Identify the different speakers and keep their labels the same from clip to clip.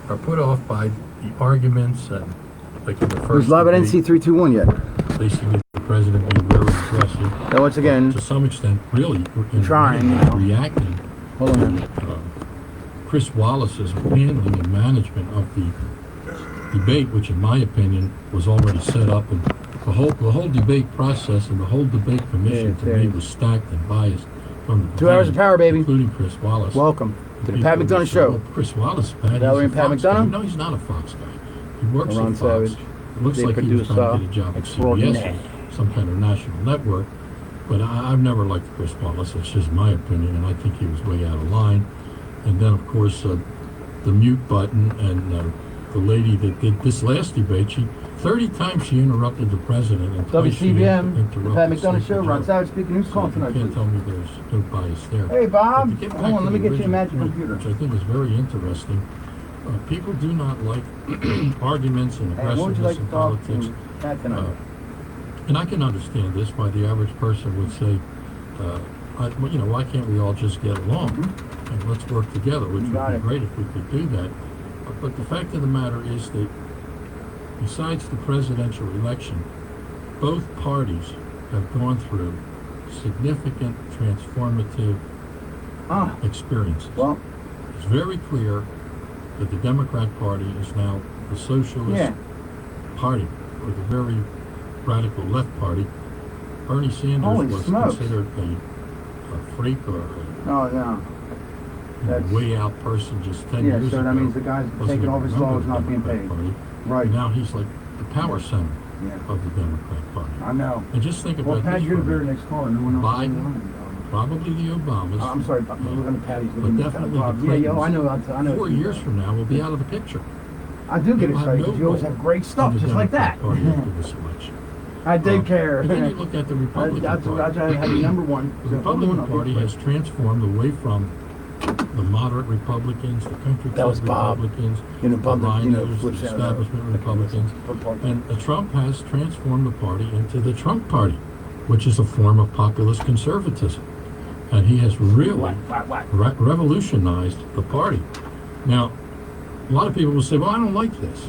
Speaker 1: are put off by the arguments and like in the first
Speaker 2: Who's live at
Speaker 1: debate,
Speaker 2: NC321 yet?
Speaker 1: they see the president being very aggressive.
Speaker 2: So once again,
Speaker 1: To some extent, really,
Speaker 2: trying, you know.
Speaker 1: reacting
Speaker 2: hold on.
Speaker 1: to Chris Wallace's handling and management of the debate, which in my opinion was already set up, and the whole debate process and the whole debate commission to me was stacked and biased from the
Speaker 2: 2 hours of power, baby.
Speaker 1: including Chris Wallace.
Speaker 2: Welcome to the Pat McDonough Show.
Speaker 1: Chris Wallace, Pat,
Speaker 2: Valerie and Pat McDonough?
Speaker 1: No, he's not a Fox guy. He works
Speaker 2: Ron
Speaker 1: at Fox.
Speaker 2: Savage.
Speaker 1: It looks
Speaker 2: They
Speaker 1: like he was
Speaker 2: produce,
Speaker 1: trying to get a job at CBS, some kind of national network. But I've never liked Chris Wallace. It's just my opinion, and I think he was way out of line. And then, of course, the mute button and the lady that did this last debate, 30 times she interrupted the president. And
Speaker 2: WCBM, the Pat McDonough Show. Ron
Speaker 1: Savage
Speaker 2: Savage speaking. Who's calling tonight?
Speaker 1: You can't tell me there's no bias there.
Speaker 2: Hey, Bob.
Speaker 1: But to get back
Speaker 2: Hold on,
Speaker 1: to
Speaker 2: let me
Speaker 1: the
Speaker 2: get you a
Speaker 1: original
Speaker 2: magic
Speaker 1: point,
Speaker 2: computer.
Speaker 1: which I think is very interesting. People do not like arguments and
Speaker 2: Hey, what would you
Speaker 1: aggressiveness
Speaker 2: like to
Speaker 1: in
Speaker 2: talk
Speaker 1: politics.
Speaker 2: to Pat tonight?
Speaker 1: And I can understand this, why the average person would say, why can't we all just get along and let's work together, which would be great if we could do that. But the fact of the matter is that besides the presidential election, both parties have gone through significant transformative experiences.
Speaker 2: Well,
Speaker 1: it's very clear that the Democrat Party is now the socialist party, or the very radical left party. Bernie Sanders was considered a freak or a way out person just 10 years ago.
Speaker 2: Yeah, so that means the guy's taking off his laws, not being paid. Right.
Speaker 1: And now he's like the power center of the Democrat Party.
Speaker 2: I know.
Speaker 1: And just think about
Speaker 2: Well, Pat,
Speaker 1: this.
Speaker 2: you're the very next caller. No one else.
Speaker 1: Biden, probably the Obamas.
Speaker 2: I'm sorry, we're going to Patty's.
Speaker 1: But definitely the Clintons,
Speaker 2: I know.
Speaker 1: 4 years from now, will be out of the picture.
Speaker 2: I do get
Speaker 1: They'll have
Speaker 2: excited because
Speaker 1: no
Speaker 2: you always
Speaker 1: role
Speaker 2: have great stuff,
Speaker 1: in the
Speaker 2: just like that.
Speaker 1: Democrat Party after this election.
Speaker 2: I did care.
Speaker 1: And then you look at the Republican Party.
Speaker 2: I had number one.
Speaker 1: The Republican Party has transformed away from the moderate Republicans, the country club Republicans, the minors, the establishment Republicans. And Trump has transformed the party into the Trump Party, which is a form of populist conservatism. And he has really revolutionized the party. Now, a lot of people will say, well, I don't like this.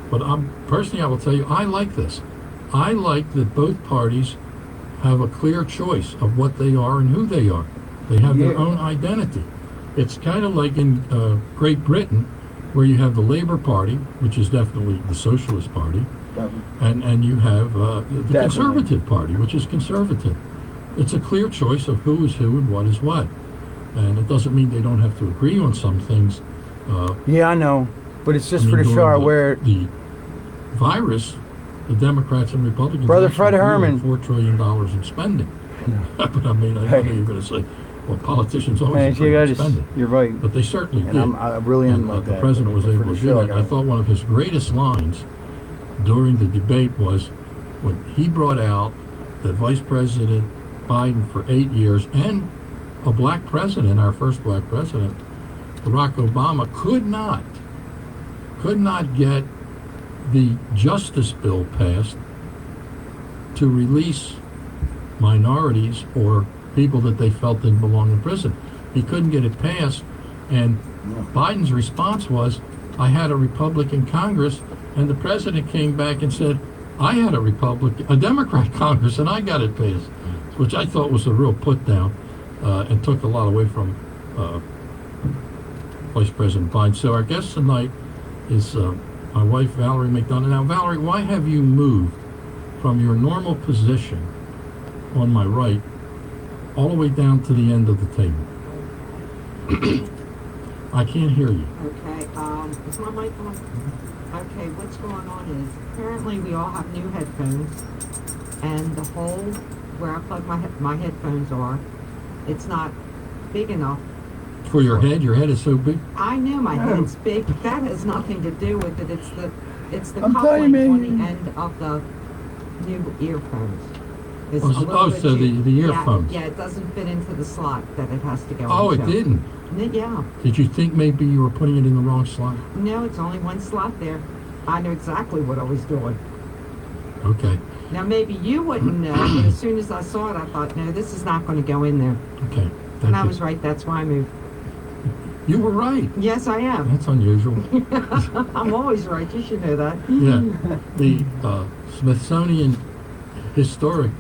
Speaker 1: But personally, I will tell you, I like this. I like that both parties have a clear choice of what they are and who they are. They have their own identity. It's kind of like in Great Britain, where you have the Labour Party, which is definitely the Socialist Party, and you have the Conservative Party, which is conservative. It's a clear choice of who is who and what is what. And it doesn't mean they don't have to agree on some things.
Speaker 2: I know. But it's just for the show where
Speaker 1: the virus, the Democrats and Republicans
Speaker 2: Brother Fred Herman
Speaker 1: $4 trillion in spending. But I mean, I know you're going to say, well, politicians always spending.
Speaker 2: You're right.
Speaker 1: But they certainly did.
Speaker 2: I really am like
Speaker 1: the
Speaker 2: that.
Speaker 1: president was able to do that. I thought one of his greatest lines during the debate was when he brought out that Vice President Biden for 8 years and a black president, our first black president, Barack Obama, could not get the Justice Bill passed to release minorities or people that they felt didn't belong in prison. He couldn't get it passed, and Biden's response was, I had a Republican Congress, and the president came back and said, I had a Democrat Congress, and I got it passed, which I thought was a real put down and took a lot away from Vice President Biden. So our guest tonight is my wife, Valerie McDonough. Now, Valerie, why have you moved from your normal position on my right all the way down to the end of the table? I can't hear you.
Speaker 3: Okay, is my mic on? Okay, what's going on is apparently we all have new headphones, and the hole where I plug my headphones are, it's not big enough.
Speaker 1: For your head? Your head is so big?
Speaker 3: I know my head's big, but that has nothing to do with it. It's the coupling on the end of the new earphones.
Speaker 1: So the earphones.
Speaker 3: Yeah, it doesn't fit into the slot that it has to go into.
Speaker 1: Oh, it didn't?
Speaker 3: Yeah.
Speaker 1: Did you think maybe you were putting it in the wrong slot?
Speaker 3: No, it's only one slot there. I know exactly what I was doing.
Speaker 1: Okay.
Speaker 3: Now, maybe you wouldn't know, but as soon as I saw it, I thought, no, this is not going to go in there.
Speaker 1: Okay.
Speaker 3: And I was right. That's why I moved.
Speaker 1: You were right.
Speaker 3: Yes, I am.
Speaker 1: That's unusual.
Speaker 3: I'm always right. You should know that.
Speaker 1: Yeah. The Smithsonian Historic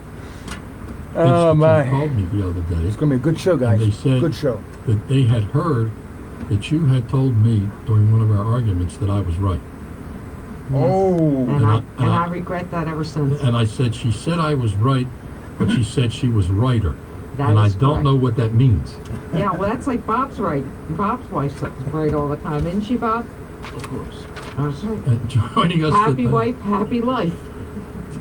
Speaker 2: Oh,
Speaker 1: Institute
Speaker 2: my.
Speaker 1: called me the other day.
Speaker 2: It's going to be a good show, guys.
Speaker 1: And they said
Speaker 2: Good show.
Speaker 1: that they had heard that you had told me during one of our arguments that I was right.
Speaker 2: Oh.
Speaker 3: And I regret that ever since.
Speaker 1: And I said, she said I was right, but she said she was righter.
Speaker 3: That
Speaker 1: And I
Speaker 3: is
Speaker 1: don't
Speaker 3: correct.
Speaker 1: know what that means.
Speaker 3: Yeah, well, that's like Bob's right. Bob's wife's right all the time, isn't she, Bob?
Speaker 1: Of course.
Speaker 3: That's right.
Speaker 1: Joining us
Speaker 3: Happy
Speaker 1: tonight,
Speaker 3: wife, happy life.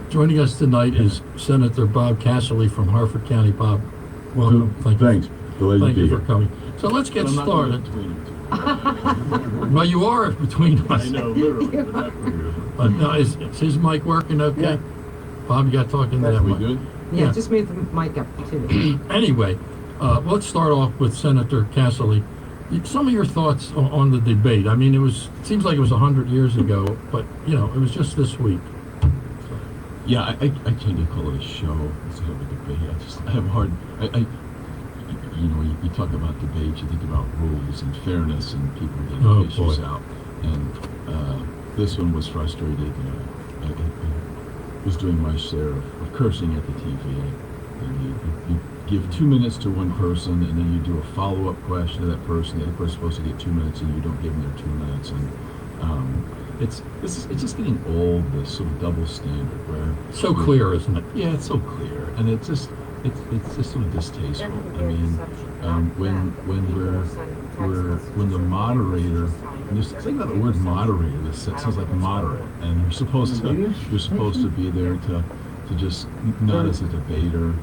Speaker 1: joining us tonight is Senator Bob Casserly from Harford County. Bob, welcome.
Speaker 4: Thanks. Glad to
Speaker 1: Thank
Speaker 4: be
Speaker 1: you
Speaker 4: here.
Speaker 1: for coming. So let's get
Speaker 4: I'm not
Speaker 1: started.
Speaker 4: between you two.
Speaker 1: Well, you are between us.
Speaker 4: I know, literally. But not for you.
Speaker 1: Now, is his mic working okay?
Speaker 2: Yeah.
Speaker 1: Bob, you got to talk into that
Speaker 4: We
Speaker 1: mic.
Speaker 4: good?
Speaker 3: Yeah,
Speaker 1: Yeah.
Speaker 3: just move the mic up too.
Speaker 1: Anyway, let's start off with Senator Casserly. Some of your thoughts on the debate. I mean, it seems like it was 100 years ago, but, you know, it was just this week.
Speaker 4: Yeah, I tend to call it a show instead of a debate. I have a hard, you talk about debates, you think about rules and fairness and people getting
Speaker 1: Oh,
Speaker 4: issues
Speaker 1: boy.
Speaker 4: out. And this one was frustrated. I was doing my share of cursing at the TV. And you give 2 minutes to one person, and then you do a follow-up question to that person. The other person's supposed to get 2 minutes, and you don't give them their 2 minutes. And it's just getting old. This sort of double standard where
Speaker 1: So clear, isn't it?
Speaker 4: yeah, it's so clear, and it's just sort of distasteful. I mean, when the moderator, and just think about the word moderator. This sounds like moderate, and you're supposed to be there to just not as a debater,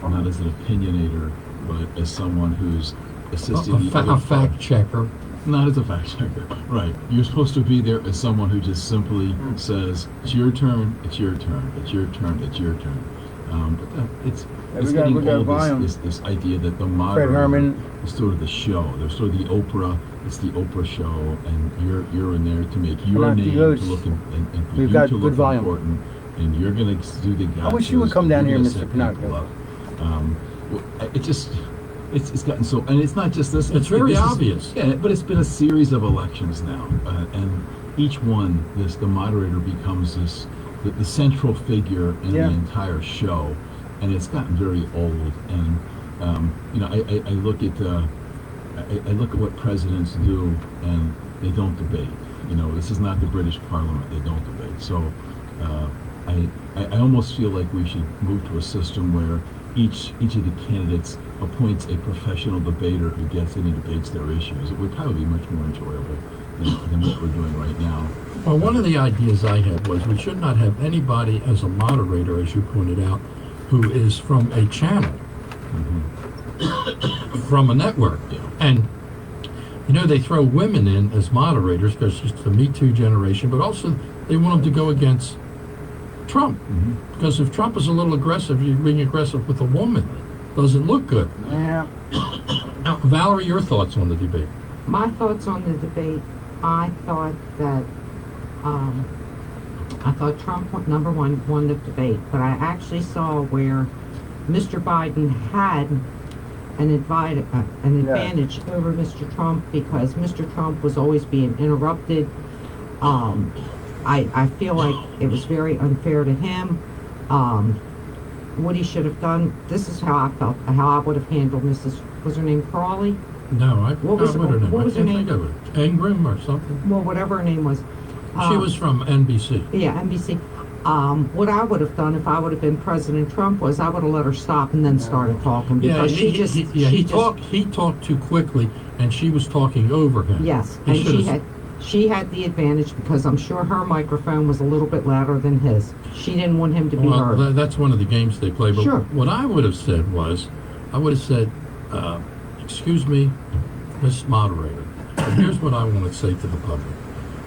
Speaker 4: not as an opinionator, but as someone who's assisting the other
Speaker 1: A fact checker.
Speaker 4: not as a fact checker, right? You're supposed to be there as someone who just simply says, "It's your turn. It's your turn. It's your turn. It's your turn." But it's getting old. This idea that the moderator
Speaker 2: Herman.
Speaker 4: is sort of the show. There's sort of the Oprah. It's the Oprah show, and you're in there to make your
Speaker 2: Not
Speaker 4: name to
Speaker 2: yours.
Speaker 4: look and for
Speaker 2: We've
Speaker 4: you
Speaker 2: got
Speaker 4: to
Speaker 2: good
Speaker 4: look
Speaker 2: volume.
Speaker 4: important, and you're gonna do the.
Speaker 2: I wish you would come down here, Mr.
Speaker 4: Pinocchio.
Speaker 2: Pinocchio.
Speaker 4: It's gotten so, and it's not just this.
Speaker 1: It's very
Speaker 4: this is-
Speaker 1: obvious.
Speaker 4: Yeah, but it's been a series of elections now, and each one, the moderator becomes the central figure in
Speaker 2: Yeah.
Speaker 4: the entire show, and it's gotten very old. And I look at I look at what presidents do, and they don't debate. This is not the British Parliament. They don't debate. So I almost feel like we should move to a system where each of the candidates appoints a professional debater who gets in and debates their issues. It would probably be much more enjoyable than what we're doing right now.
Speaker 1: Well, one of the ideas I had was we should not have anybody as a moderator, as you pointed out, who is from a channel, from a network.
Speaker 4: Yeah.
Speaker 1: And, they throw women in as moderators because it's the Me Too generation, but also they want them to go against Trump. Because if Trump is a little aggressive, you're being aggressive with a woman. Doesn't look good.
Speaker 2: Yeah.
Speaker 1: Now, Valerie, your thoughts on the debate?
Speaker 3: My thoughts on the debate, I thought that, Trump, number one, won the debate, but I actually saw where Mr. Biden had an advantage over Mr. Trump because Mr. Trump was always being interrupted. I feel like it was very unfair to him. What he should have done, this is how I felt, how I would have handled was her name Crawley?
Speaker 1: No, I
Speaker 3: What was
Speaker 1: forgot her name.
Speaker 3: what
Speaker 1: I
Speaker 3: was her
Speaker 1: can't
Speaker 3: name?
Speaker 1: think of it. Ingram or something.
Speaker 3: Well, whatever her name was.
Speaker 1: She was from NBC.
Speaker 3: Yeah, NBC. What I would have done if I would have been President Trump was I would have let her stop and then started talking because
Speaker 1: he talked too quickly, and she was talking over him.
Speaker 3: Yes,
Speaker 1: He
Speaker 3: and
Speaker 1: should've-
Speaker 3: she had the advantage because I'm sure her microphone was a little bit louder than his. She didn't want him to be
Speaker 1: Well,
Speaker 3: heard.
Speaker 1: that's one of the games they play. But
Speaker 3: Sure.
Speaker 1: what I would have said was, excuse me, Miss Moderator, but here's what I want to say to the public.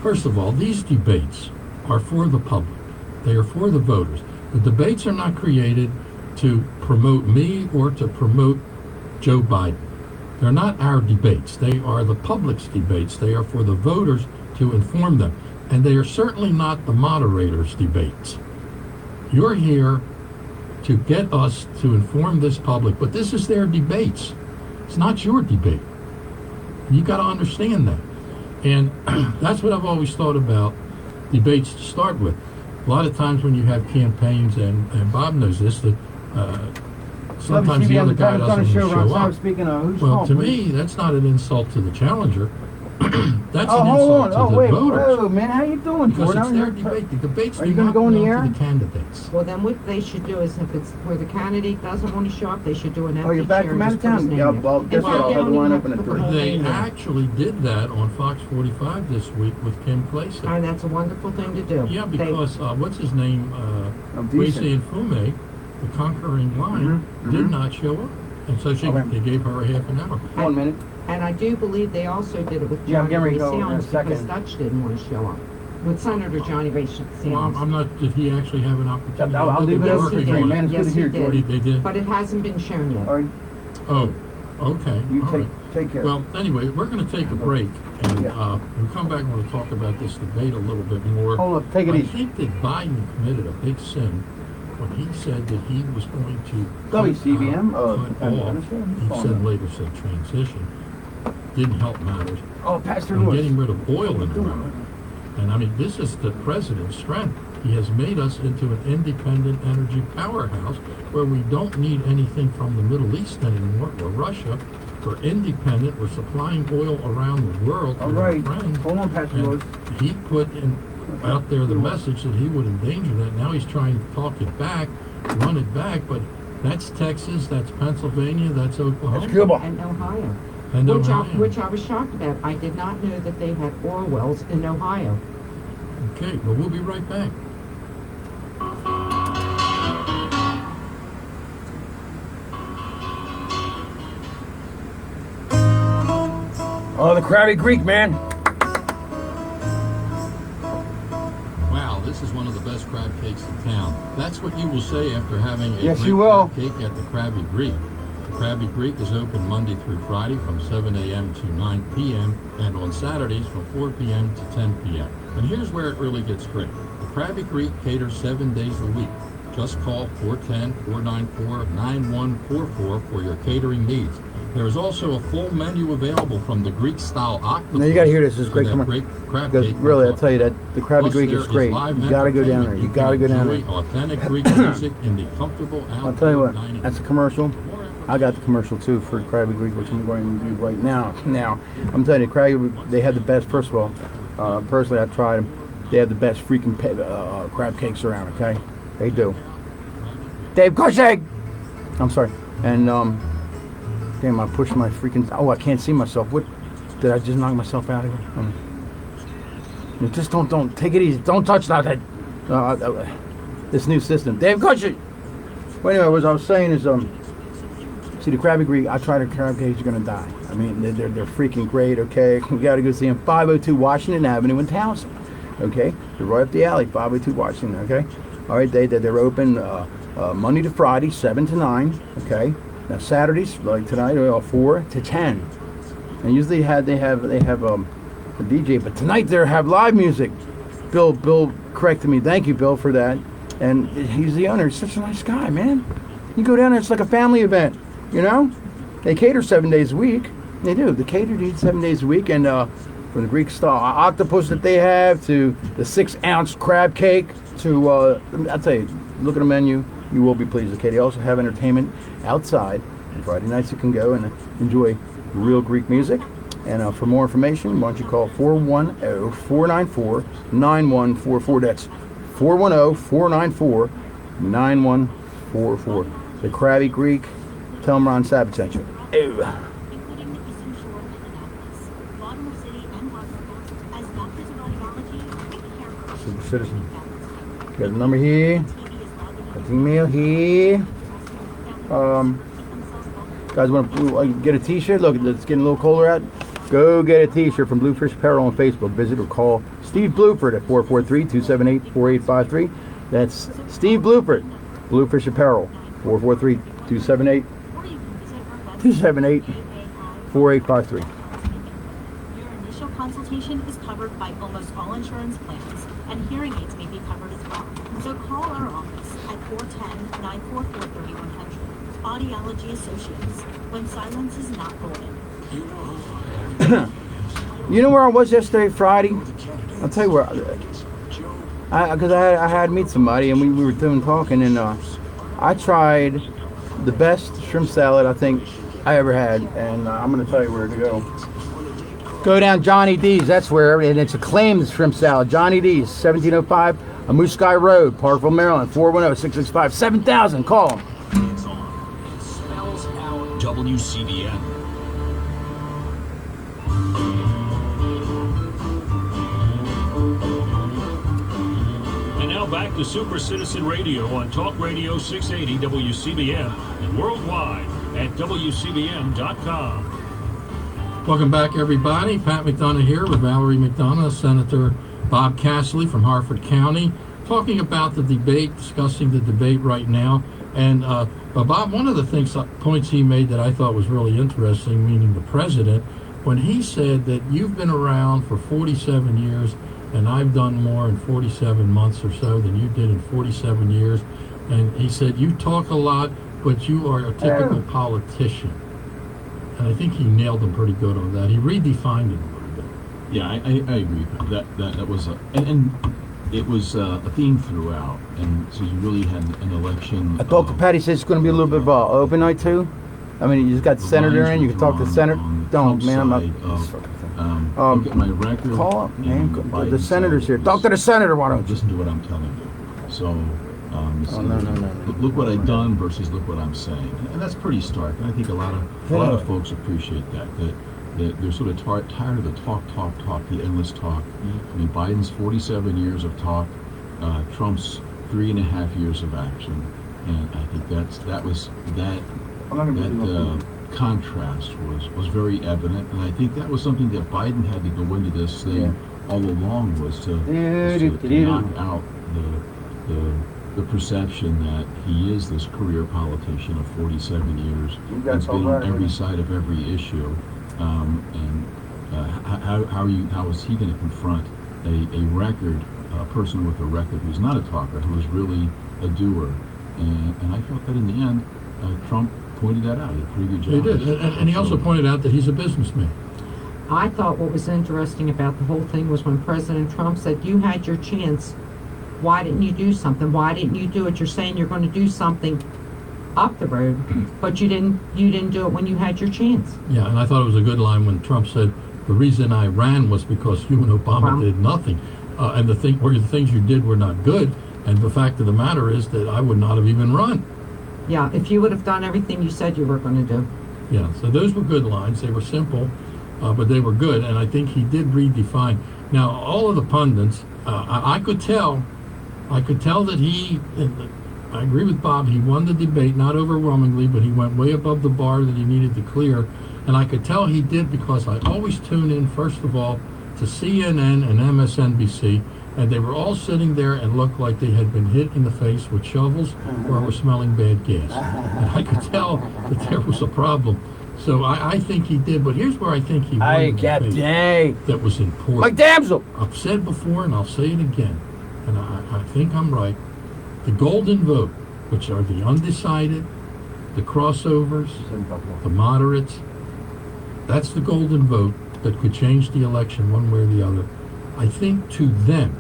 Speaker 1: First of all, these debates are for the public. They are for the voters. The debates are not created to promote me or to promote Joe Biden. They're not our debates. They are the public's debates. They are for the voters to inform them. And they are certainly not the moderator's debates. You're here to get us to inform this public, but this is their debates. It's not your debate. You got to understand that. And that's what I've always thought about debates to start with. A lot of times when you have campaigns, and Bob knows this, that sometimes the other guy doesn't show up.
Speaker 2: Speaking of, who's
Speaker 1: Well, to me, that's not an insult to the challenger. That's an
Speaker 2: hold
Speaker 1: insult
Speaker 2: on.
Speaker 1: to the voters.
Speaker 2: Whoa, man, how you doing,
Speaker 1: Because
Speaker 2: Jordan?
Speaker 1: it's their debate. The debates
Speaker 2: Are
Speaker 1: do
Speaker 2: you gonna
Speaker 1: not
Speaker 2: go in the
Speaker 1: belong
Speaker 2: air?
Speaker 1: to the candidates.
Speaker 3: Well, then what they should do is, if it's where the candidate doesn't want to show up, they should do an empty
Speaker 2: Oh, you're back
Speaker 3: chair
Speaker 2: from
Speaker 3: and
Speaker 2: out of
Speaker 3: just put his
Speaker 2: town?
Speaker 3: name
Speaker 2: Yeah,
Speaker 3: there.
Speaker 2: well, guess
Speaker 3: In
Speaker 2: what?
Speaker 3: fact,
Speaker 2: I'll
Speaker 3: they
Speaker 2: have the
Speaker 3: don't even
Speaker 2: line
Speaker 3: have
Speaker 2: open
Speaker 3: to
Speaker 2: at
Speaker 3: put the
Speaker 2: 3.
Speaker 3: whole
Speaker 1: They
Speaker 3: name there.
Speaker 1: actually did that on Fox 45 this week with Kim Clayson.
Speaker 3: And that's a wonderful thing to do.
Speaker 1: Yeah,
Speaker 3: They-
Speaker 1: because what's his name?
Speaker 2: Decent.
Speaker 1: Wesley and Fume, the conquering line, did not show up. And so they gave her a half an hour.
Speaker 2: 1 minute.
Speaker 3: And I do believe they also did it with
Speaker 2: Yeah, I'm
Speaker 3: Johnny
Speaker 2: getting
Speaker 3: Ray
Speaker 2: ready to go in a
Speaker 3: Seals because
Speaker 2: second.
Speaker 3: Dutch didn't want to show up. With Senator Johnny Ray Seals.
Speaker 1: Well, I'm not, did he actually have an opportunity?
Speaker 2: I'll leave it
Speaker 3: Yes,
Speaker 2: over
Speaker 3: he
Speaker 2: to you,
Speaker 3: did.
Speaker 2: man. It's good
Speaker 3: Yes,
Speaker 2: to
Speaker 3: he
Speaker 2: hear,
Speaker 3: did.
Speaker 2: Jordy.
Speaker 1: They did?
Speaker 3: But it hasn't been shown yet.
Speaker 2: All right,
Speaker 1: Oh, okay.
Speaker 2: you
Speaker 1: all right.
Speaker 2: take care.
Speaker 1: Well, anyway, we're going to take a break, and
Speaker 2: Yeah.
Speaker 1: when we come back, we're going to talk about this debate a little bit more.
Speaker 2: Hold up, take it
Speaker 1: I
Speaker 2: easy.
Speaker 1: think that Biden committed a big sin when he said that he was going to
Speaker 2: WCBM?
Speaker 1: cut off, he said later said transition, didn't help matters,
Speaker 2: Oh, Pastor
Speaker 1: and
Speaker 2: Lewis.
Speaker 1: getting rid of oil in America. And I mean, this is the president's strength. He has made us into an independent energy powerhouse where we don't need anything from the Middle East anymore or Russia. We're independent. We're supplying oil around the world to
Speaker 2: All
Speaker 1: our
Speaker 2: right.
Speaker 1: friends.
Speaker 2: Hold on, Pastor Lewis.
Speaker 1: And he put out there the message that he would endanger that. Now he's trying to talk it back, run it back, but that's Texas, that's Pennsylvania, that's Oklahoma.
Speaker 2: That's Cuba.
Speaker 3: And Ohio.
Speaker 1: And Ohio.
Speaker 3: Which I was shocked about. I did not know that they had oil wells in Ohio.
Speaker 1: Okay, well, we'll be right back.
Speaker 2: Oh, the Krabby Greek, man.
Speaker 1: Wow, this is one of the best crab cakes in town. That's what you will say after having a
Speaker 2: Yes,
Speaker 1: great
Speaker 2: you will.
Speaker 1: crab cake at the Krabby Greek. The Krabby Greek is open Monday through Friday from 7 a.m. to 9 p.m. and on Saturdays from 4 p.m. to 10 p.m. And here's where it really gets great. The Krabby Greek caters 7 days a week. Just call 410-494-9144 for your catering needs. There is also a full menu available from the Greek-style octopus.
Speaker 2: Now you gotta hear this. This is great.
Speaker 1: to
Speaker 2: Come
Speaker 1: that
Speaker 2: on.
Speaker 1: great crab
Speaker 2: Because
Speaker 1: cake.
Speaker 2: really, I'll tell you that the Krabby
Speaker 1: Plus,
Speaker 2: Greek
Speaker 1: there
Speaker 2: is great.
Speaker 1: live
Speaker 2: You gotta go down there.
Speaker 1: entertainment.
Speaker 2: You gotta go down
Speaker 1: enjoy
Speaker 2: there.
Speaker 1: authentic Greek music in the comfortable outdoor
Speaker 2: I'll tell you what.
Speaker 1: dining
Speaker 2: That's a
Speaker 1: room.
Speaker 2: commercial. I got the commercial too for Krabby Greek, which I'm going to do right now. Now, I'm telling you, Krabby, they have the best. First of all, personally, I've tried them. They have the best freaking crab cakes around. Okay, they do. Dave Cushing. I'm sorry. And damn, I pushed my freaking. Oh, I can't see myself. What? Did I just knock myself out again? Just don't take it easy. Don't touch that. This new system. Dave Cushing. Well, anyway, what I was saying is see the Krabby Greek. I tried a crab cake. You're gonna die. I mean, they're freaking great. Okay, we gotta go see them. 502 Washington Avenue in Towson. Okay, they're right up the alley. 502 Washington. Okay, all right. They're open Monday to Friday, 7 to 9. Okay, now Saturdays like tonight, 4 to 10. And usually they have a DJ, but tonight they have live music. Bill corrected me. Thank you, Bill, for that. And he's the owner. He's such a nice guy, man. You go down there, it's like a family event. You know, they cater 7 days a week. They do. They cater to eat 7 days a week, and from the Greek style octopus that they have to the 6-ounce crab cake to I'll tell you, look at the menu. You will be pleased. Okay, they also have entertainment outside. And Friday nights you can go and enjoy real Greek music. And for more information, why don't you call 410-494-9144. That's 410-494-9144. The Krabby Greek. Tell them Ron Savage sent you. Ew.
Speaker 5: Including the Eastern Shore and Annapolis, Baltimore City and Waterville, as doctors of audiology,
Speaker 2: Super Citizen. Got the number here. Got the email here. Guys want to get a t-shirt? Look, it's getting a little colder out. Go get a t-shirt from Bluefish Apparel on Facebook. Visit or call Steve Bluford at 443-278-4853. That's Steve Bluford, Bluefish Apparel, 443-278-4853.
Speaker 5: Your initial consultation is covered by almost all insurance plans, and hearing aids may be covered as well. So call our office at 410-944-3100. Audiology Associates, when silence is not golden.
Speaker 2: You know where I was yesterday, Friday? I'll tell you where. Because I had to meet somebody, and we were doing talking, and I tried the best shrimp salad I think I ever had, and I'm going to tell you where to go. Go down Johnny D's, that's where, and it's acclaimed shrimp salad. Johnny D's, 1705 Moose Sky Road, Parkville, Maryland, 410-665-7000. Call them.
Speaker 6: It's on. It smells out. WCBN. And now back to Super Citizen Radio on Talk Radio 680 WCBN and worldwide at WCBN.com.
Speaker 1: Welcome back, everybody. Pat McDonough here with Valerie McDonough, Senator Bob Casserly from Harford County, talking about the debate, discussing the debate right now. And Bob, one of the points he made that I thought was really interesting, meaning the president, when he said that you've been around for 47 years and I've done more in 47 months or so than you did in 47 years. And he said, you talk a lot, but you are a typical politician. And I think he nailed him pretty good on that. He redefined it a little bit.
Speaker 4: Yeah, I agree. That was and it was a theme throughout. And so you really had an election.
Speaker 2: I talked to Patty, says it's going to be a little bit of open night too. I mean, you just got the senator in. You can talk to the senator. Don't, man. I'm not.
Speaker 4: Look at my record.
Speaker 2: Call up, man. The senator's here. Talk to the senator. Why don't you?
Speaker 4: Listen to what I'm telling you. So.
Speaker 2: No.
Speaker 4: Look what I've done versus look what I'm saying, and that's pretty stark. And I think a lot of folks appreciate that they're sort of tired of the talk, the endless talk. I mean, Biden's 47 years of talk, Trump's 3.5 years of action, and I think that contrast was very evident, and I think that was something that Biden had to go into this thing all along was to knock out the perception that he is this career politician of 47 years. He's been on every side of every issue. How is he going to confront a person with a record who's not a talker, who is really a doer? And I felt that in the end, Trump pointed that out. He did a pretty good job.
Speaker 1: He did, and he also pointed out that he's a businessman.
Speaker 3: I thought what was interesting about the whole thing was when President Trump said, you had your chance. Why didn't you do something? Why didn't you do it? You're saying you're going to do something up the road, but you didn't do it when you had your chance.
Speaker 1: Yeah, and I thought it was a good line when Trump said, the reason I ran was because you and Obama did nothing. And the things you did were not good. And the fact of the matter is that I would not have even run.
Speaker 3: Yeah, if you would have done everything you said you were going to do.
Speaker 1: Yeah, so those were good lines. They were simple, but they were good. And I think he did redefine. Now, all of the pundits, I could tell that I agree with Bob, he won the debate, not overwhelmingly, but he went way above the bar that he needed to clear. And I could tell he did because I always tune in, first of all, to CNN and MSNBC, and they were all sitting there and looked like they had been hit in the face with shovels or were smelling bad gas. And I could tell that there was a problem. So I think he did, but here's where I think he won the debate that was important.
Speaker 2: Like damsel!
Speaker 1: I've said before, and I'll say it again, and I think I'm right. The golden vote, which are the undecided, the crossovers, the moderates, that's the golden vote that could change the election one way or the other. I think to them,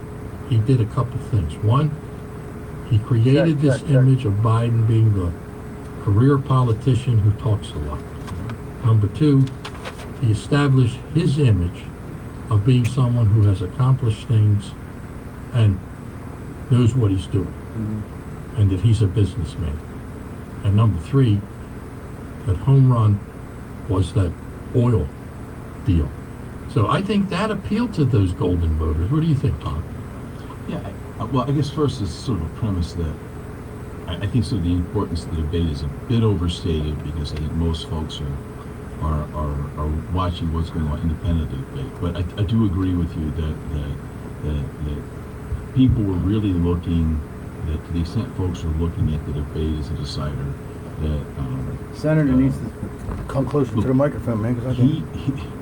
Speaker 1: he did a couple things. One, he created this image of Biden being the career politician who talks a lot. Number two, he established his image of being someone who has accomplished things and knows what he's doing, and that he's a businessman. And number three, that home run was that oil deal. So I think that appealed to those golden voters. What do you think, Tom?
Speaker 4: Yeah, well, I guess first is sort of a premise that I think sort of the importance of the debate is a bit overstated because I think most folks are watching what's going on independent of the debate. But I do agree with you that people were really looking, that to the extent folks are looking at the debate as a decider, that
Speaker 2: Senator needs to come closer to the microphone, man. Cause
Speaker 4: he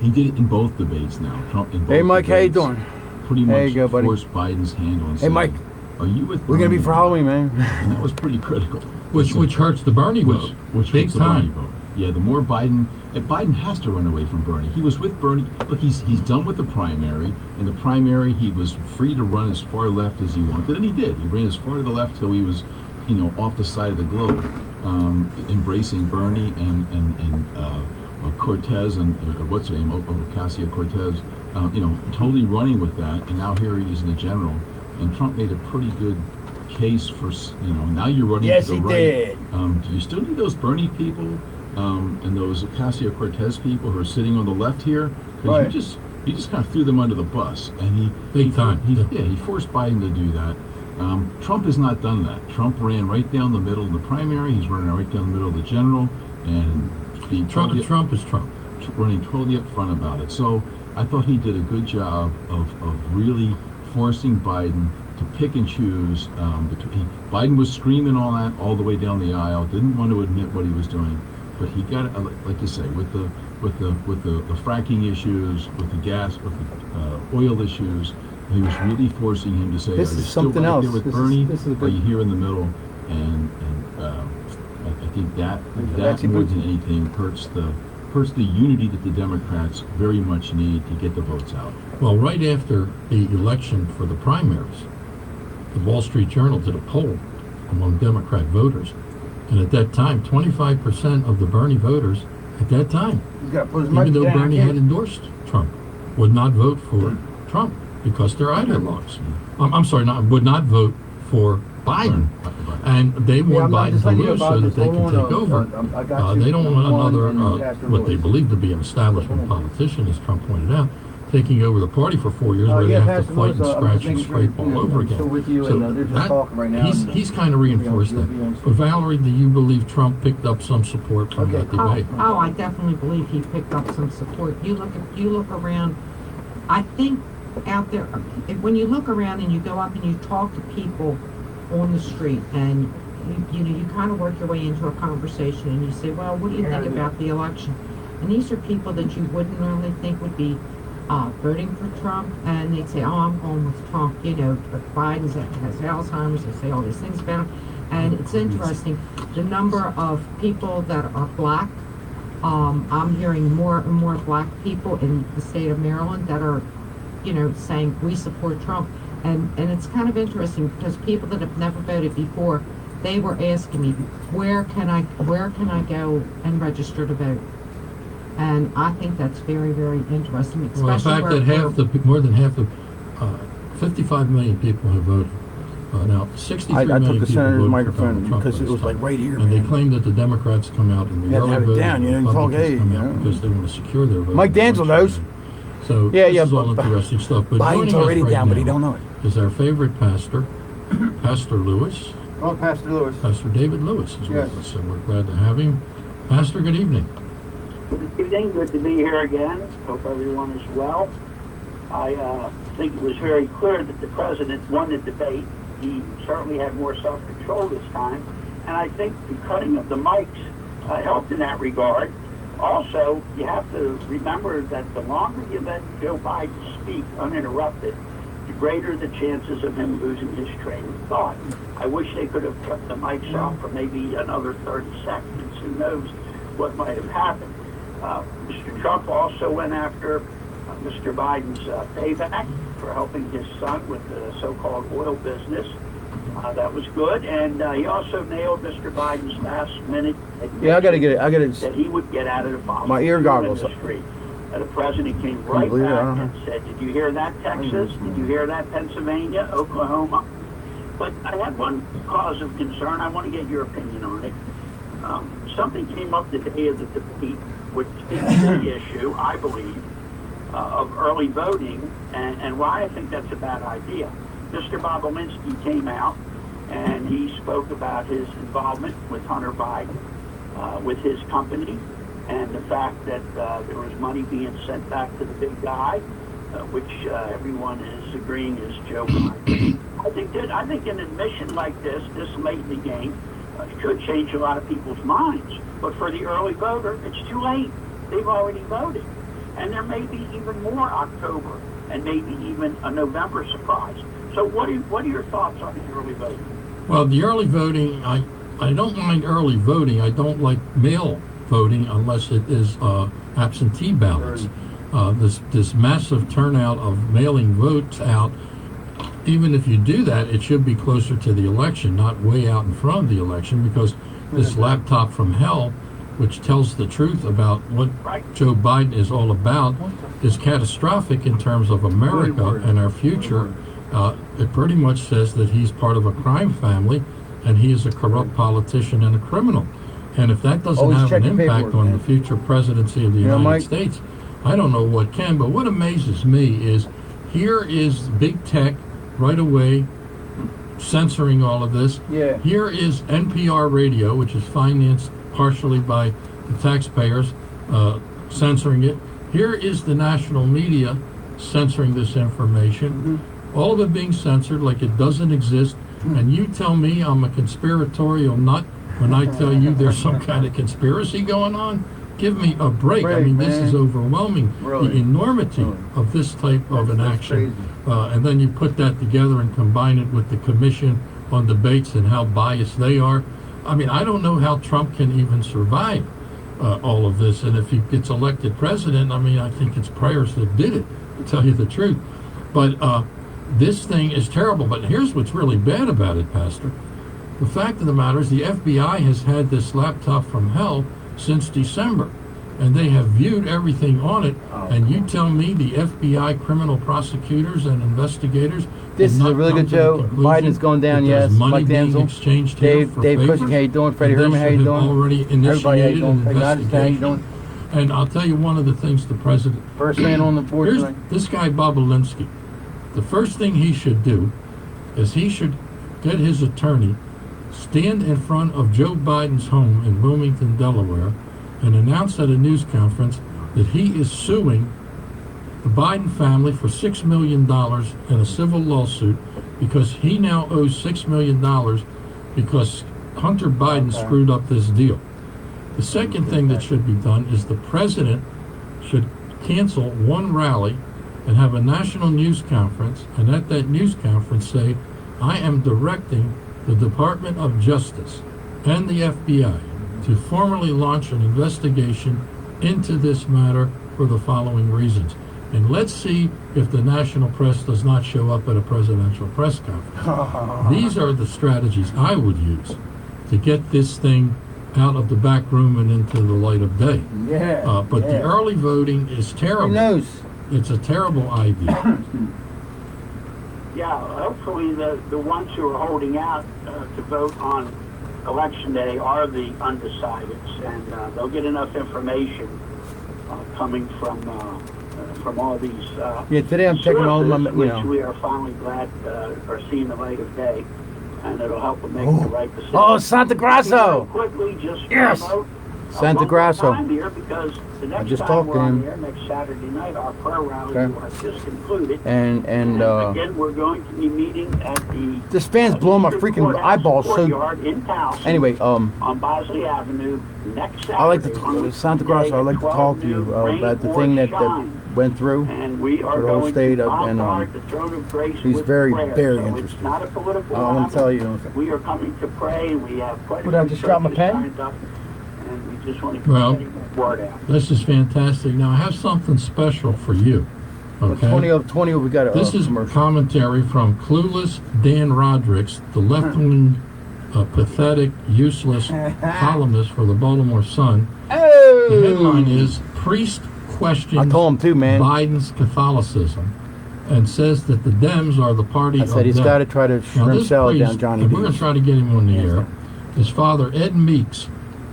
Speaker 4: did it in both debates now. Trump in both
Speaker 2: Hey, Mike,
Speaker 4: debates,
Speaker 2: how you doing?
Speaker 4: Pretty much
Speaker 2: you go, buddy.
Speaker 4: forced Biden's hand on.
Speaker 2: Hey, Mike.
Speaker 4: Are you with?
Speaker 2: We're gonna be for Halloween, man.
Speaker 4: And that was pretty critical.
Speaker 1: Which hurts the Bernie vote,
Speaker 4: which
Speaker 1: big
Speaker 4: hurts the Bernie
Speaker 1: time.
Speaker 4: vote. yeah, the more Biden has to run away from Bernie. He was with Bernie. Look, he's done with the primary. In the primary, he was free to run as far left as he wanted, and he did. He ran as far to the left till he was, off the side of the globe, embracing Bernie and Cortez and what's her name, Ocasio-Cortez, totally running with that. And now here he is in the general. And Trump made a pretty good case for, now you're running
Speaker 2: Yes,
Speaker 4: to the
Speaker 2: he
Speaker 4: right.
Speaker 2: did.
Speaker 4: Do you still need those Bernie people and those Ocasio-Cortez people who are sitting on the left here? Because
Speaker 2: Right.
Speaker 4: you just kind of threw them under the bus, and
Speaker 1: Big time.
Speaker 4: he forced Biden to do that. Trump has not done that. Trump ran right down the middle of the primary. He's running right down the middle of the general, and
Speaker 1: Trump is Trump.
Speaker 4: running totally up front about it. So I thought he did a good job of really forcing Biden to pick and choose. Biden was screaming all that all the way down the aisle. Didn't want to admit what he was doing, but he got, like you say, with the fracking issues, with the gas, with the oil issues. He was really forcing him to say,
Speaker 2: This
Speaker 4: "Are you
Speaker 2: is
Speaker 4: still
Speaker 2: something
Speaker 4: right
Speaker 2: else.
Speaker 4: there with
Speaker 2: This
Speaker 4: Bernie?
Speaker 2: is a
Speaker 4: Are you here in the middle?" And I think that more than anything hurts the unity that the Democrats very much need to get the votes out.
Speaker 1: Well, right after the election for the primaries, the Wall Street Journal did a poll among Democrat voters. And at that time, 25% of the Bernie voters at that time,
Speaker 2: He's got to put his
Speaker 1: even
Speaker 2: mic
Speaker 1: though
Speaker 2: down.
Speaker 1: Bernie had endorsed Trump, would not vote for Trump because they're ideologues. I'm sorry, would not vote for Biden. And they want Biden to lose so that they can take over. They don't want another, what they believe to be an establishment politician, as Trump pointed out, taking over the party for 4 years where they have to fight and scratch and scrape all over again. So he's kind of reinforced that. But Valerie, do you believe Trump picked up some support from that debate?
Speaker 3: Oh, I definitely believe he picked up some support. You look around. I think out there, when you look around and you go up and you talk to people on the street, and you kind of work your way into a conversation, and you say, well, what do you think about the election? And these are people that you wouldn't normally think would be voting for Trump, and they'd say, oh, I'm going with Trump, but Biden has Alzheimer's. They say all these things about him. And it's interesting, the number of people that are black, I'm hearing more and more black people in the state of Maryland that are, saying we support Trump. And it's kind of interesting because people that have never voted before, they were asking me, where can I go and register to vote? And I think that's very, very interesting. Especially
Speaker 1: Well, the fact that more than half the 55 million people have voted. Now, 63
Speaker 2: I
Speaker 1: million
Speaker 2: took the
Speaker 1: people
Speaker 2: senator's
Speaker 1: voted
Speaker 2: microphone
Speaker 1: for Trump
Speaker 2: because it was like right here,
Speaker 1: and they
Speaker 2: man.
Speaker 1: claim that the Democrats come out in the
Speaker 2: You have to
Speaker 1: early
Speaker 2: have it
Speaker 1: vote,
Speaker 2: down,
Speaker 1: and
Speaker 2: you
Speaker 1: the
Speaker 2: know, you talk,
Speaker 1: Republicans
Speaker 2: hey,
Speaker 1: come
Speaker 2: you
Speaker 1: out
Speaker 2: know.
Speaker 1: because they want to secure their vote.
Speaker 2: Mike Dansel knows.
Speaker 1: So
Speaker 2: Yeah,
Speaker 1: this is all
Speaker 2: but
Speaker 1: interesting stuff. But
Speaker 2: Biden's
Speaker 1: joining us
Speaker 2: already
Speaker 1: right
Speaker 2: down, but he
Speaker 1: now
Speaker 2: don't know it.
Speaker 1: is our favorite pastor, Pastor Lewis.
Speaker 2: Oh, Pastor Lewis.
Speaker 1: Pastor David Lewis is
Speaker 2: Yes.
Speaker 1: with us, and we're glad to have him. Pastor, good evening.
Speaker 7: Good evening. Good to be here again. Hope everyone is well. I think it was very clear that the president won the debate. He certainly had more self-control this time. And I think the cutting of the mics helped in that regard. Also, you have to remember that the longer you let Joe Biden speak uninterrupted, the greater the chances of him losing his train of thought. I wish they could have kept the mics off for maybe another 30 seconds. Who knows what might have happened. Mr. Trump also went after Mr. Biden's payback for helping his son with the so-called oil business. That was good, and he also nailed Mr. Biden's last-minute
Speaker 2: Yeah, I gotta get it. I gotta.
Speaker 7: that he would get out of the fossil
Speaker 2: My ear
Speaker 7: fuel
Speaker 2: goggles.
Speaker 7: industry. The president came right
Speaker 2: believe it? I
Speaker 7: back
Speaker 2: don't
Speaker 7: and said, "Did you hear that, Texas? Did you hear that, Pennsylvania, Oklahoma?" But I had one cause of concern. I want to get your opinion on it. Something came up the day of the debate, which is the issue, I believe, of early voting, and why I think that's a bad idea. Mr. Bobolinsky came out, and he spoke about his involvement with Hunter Biden, with his company, and the fact that there was money being sent back to the big guy, which everyone is agreeing is Joe Biden. I think an admission like this late in the game, could change a lot of people's minds. But for the early voter, it's too late. They've already voted. And there may be even more October and maybe even a November surprise. So what are your thoughts on the early voting?
Speaker 1: Well, the early voting, I don't mind early voting. I don't like mail voting unless it is absentee ballots. This massive turnout of mailing votes out, even if you do that, it should be closer to the election, not way out in front of the election, because this laptop from hell, which tells the truth about what Joe Biden is all about, is catastrophic in terms of America and our future. It pretty much says that he's part of a crime family and he is a corrupt politician and a criminal. And if that doesn't have an impact on the future presidency of the United States, I don't know what can. But what amazes me is here is big tech right away censoring all of this.
Speaker 2: Yeah.
Speaker 1: Here is NPR radio, which is financed partially by the taxpayers, censoring it. Here is the national media censoring this information. All of it being censored like it doesn't exist. And you tell me I'm a conspiratorial nut when I tell you there's some kind of conspiracy going on? Give me a break. I mean, this is overwhelming, the enormity of this type of an action. And then you put that together and combine it with the Commission on Debates and how biased they are. I mean, I don't know how Trump can even survive all of this. And if he gets elected president, I mean, I think it's prayers that did it, to tell you the truth. But this thing is terrible. But here's what's really bad about it, Pastor. The fact of the matter is the FBI has had this laptop from hell since December, and they have viewed everything on it. And you tell me the FBI criminal prosecutors and investigators.
Speaker 2: This is a really good show. Biden is going down, yes.
Speaker 1: Money
Speaker 2: Mike
Speaker 1: being
Speaker 2: Denzel,
Speaker 1: exchanged
Speaker 2: Dave
Speaker 1: here for
Speaker 2: Cushing, how you doing? Freddie
Speaker 1: and
Speaker 2: Herman, how you
Speaker 1: they should
Speaker 2: doing?
Speaker 1: have already
Speaker 2: Everybody, how you
Speaker 1: initiated
Speaker 2: doing?
Speaker 1: an
Speaker 2: How you
Speaker 1: investigation.
Speaker 2: doing?
Speaker 1: And I'll tell you one of the things the president.
Speaker 2: First man on the board
Speaker 1: Here's
Speaker 2: tonight.
Speaker 1: this guy Bobulinski. The first thing he should do is he should get his attorney, stand in front of Joe Biden's home in Wilmington, Delaware, and announce at a news conference that he is suing the Biden family for $6 million in a civil lawsuit because he now owes $6 million because Hunter Biden screwed up this deal. The second thing that should be done is the president should cancel one rally and have a national news conference, and at that news conference say, I am directing the Department of Justice and the FBI to formally launch an investigation into this matter for the following reasons. And let's see if the national press does not show up at a presidential press conference. These are the strategies I would use to get this thing out of the back room and into the light of day. But the early voting is terrible.
Speaker 2: Who knows?
Speaker 1: It's a terrible idea.
Speaker 7: Yeah, hopefully the ones who are holding out to vote on Election Day are the undecideds, and they'll get enough information coming from all these
Speaker 2: today I'm checking all of my,
Speaker 7: which we are finally glad are seeing the light of day, and it'll help them make the right decision.
Speaker 2: Oh, Santa Grasso!
Speaker 7: Quickly, just
Speaker 2: Yes!
Speaker 7: promote,
Speaker 2: Santa
Speaker 7: one
Speaker 2: Grasso.
Speaker 7: time here, because the next
Speaker 2: just
Speaker 7: time
Speaker 2: talked
Speaker 7: we're
Speaker 2: to
Speaker 7: on
Speaker 2: him.
Speaker 7: here, next Saturday night, our prayer rally has just concluded.
Speaker 2: And
Speaker 7: Again, we're going to be meeting at the
Speaker 2: this fan's blowing my freaking eyeballs. So
Speaker 7: in Towson,
Speaker 2: anyway,
Speaker 7: on Bosley Avenue next Saturday.
Speaker 2: I like to Santa Grasso. I like to talk to you about the thing that went through.
Speaker 7: And we are
Speaker 2: for the whole
Speaker 7: going
Speaker 2: state
Speaker 7: to
Speaker 2: up, and
Speaker 7: bombard the throne of grace
Speaker 2: he's
Speaker 7: with
Speaker 2: very,
Speaker 7: prayer.
Speaker 2: very
Speaker 7: So
Speaker 2: interesting.
Speaker 7: It's not a political
Speaker 2: I want to tell you.
Speaker 7: We are coming to pray. We have quite
Speaker 2: Would
Speaker 7: a
Speaker 2: I
Speaker 7: few
Speaker 2: just drop my
Speaker 7: churches
Speaker 2: pen?
Speaker 7: signed up, and we just want to
Speaker 1: Well,
Speaker 7: get the word out.
Speaker 1: This is fantastic. Now, I have something special for you. Okay?
Speaker 2: 20 we got a
Speaker 1: This is
Speaker 2: commercial.
Speaker 1: commentary from clueless Dan Rodricks, the left-wing, pathetic, useless columnist for the Baltimore Sun.
Speaker 2: Oh!
Speaker 1: The headline is, Priest questions
Speaker 2: I told him too, man.
Speaker 1: Biden's Catholicism and says that the Dems are the party
Speaker 2: I
Speaker 1: of
Speaker 2: said he's
Speaker 1: death.
Speaker 2: got to try to
Speaker 1: Now,
Speaker 2: shrimp
Speaker 1: this
Speaker 2: salad
Speaker 1: priest,
Speaker 2: down Johnny
Speaker 1: and we're going
Speaker 2: D's.
Speaker 1: to try to get him on the air, his father, Ed Meeks.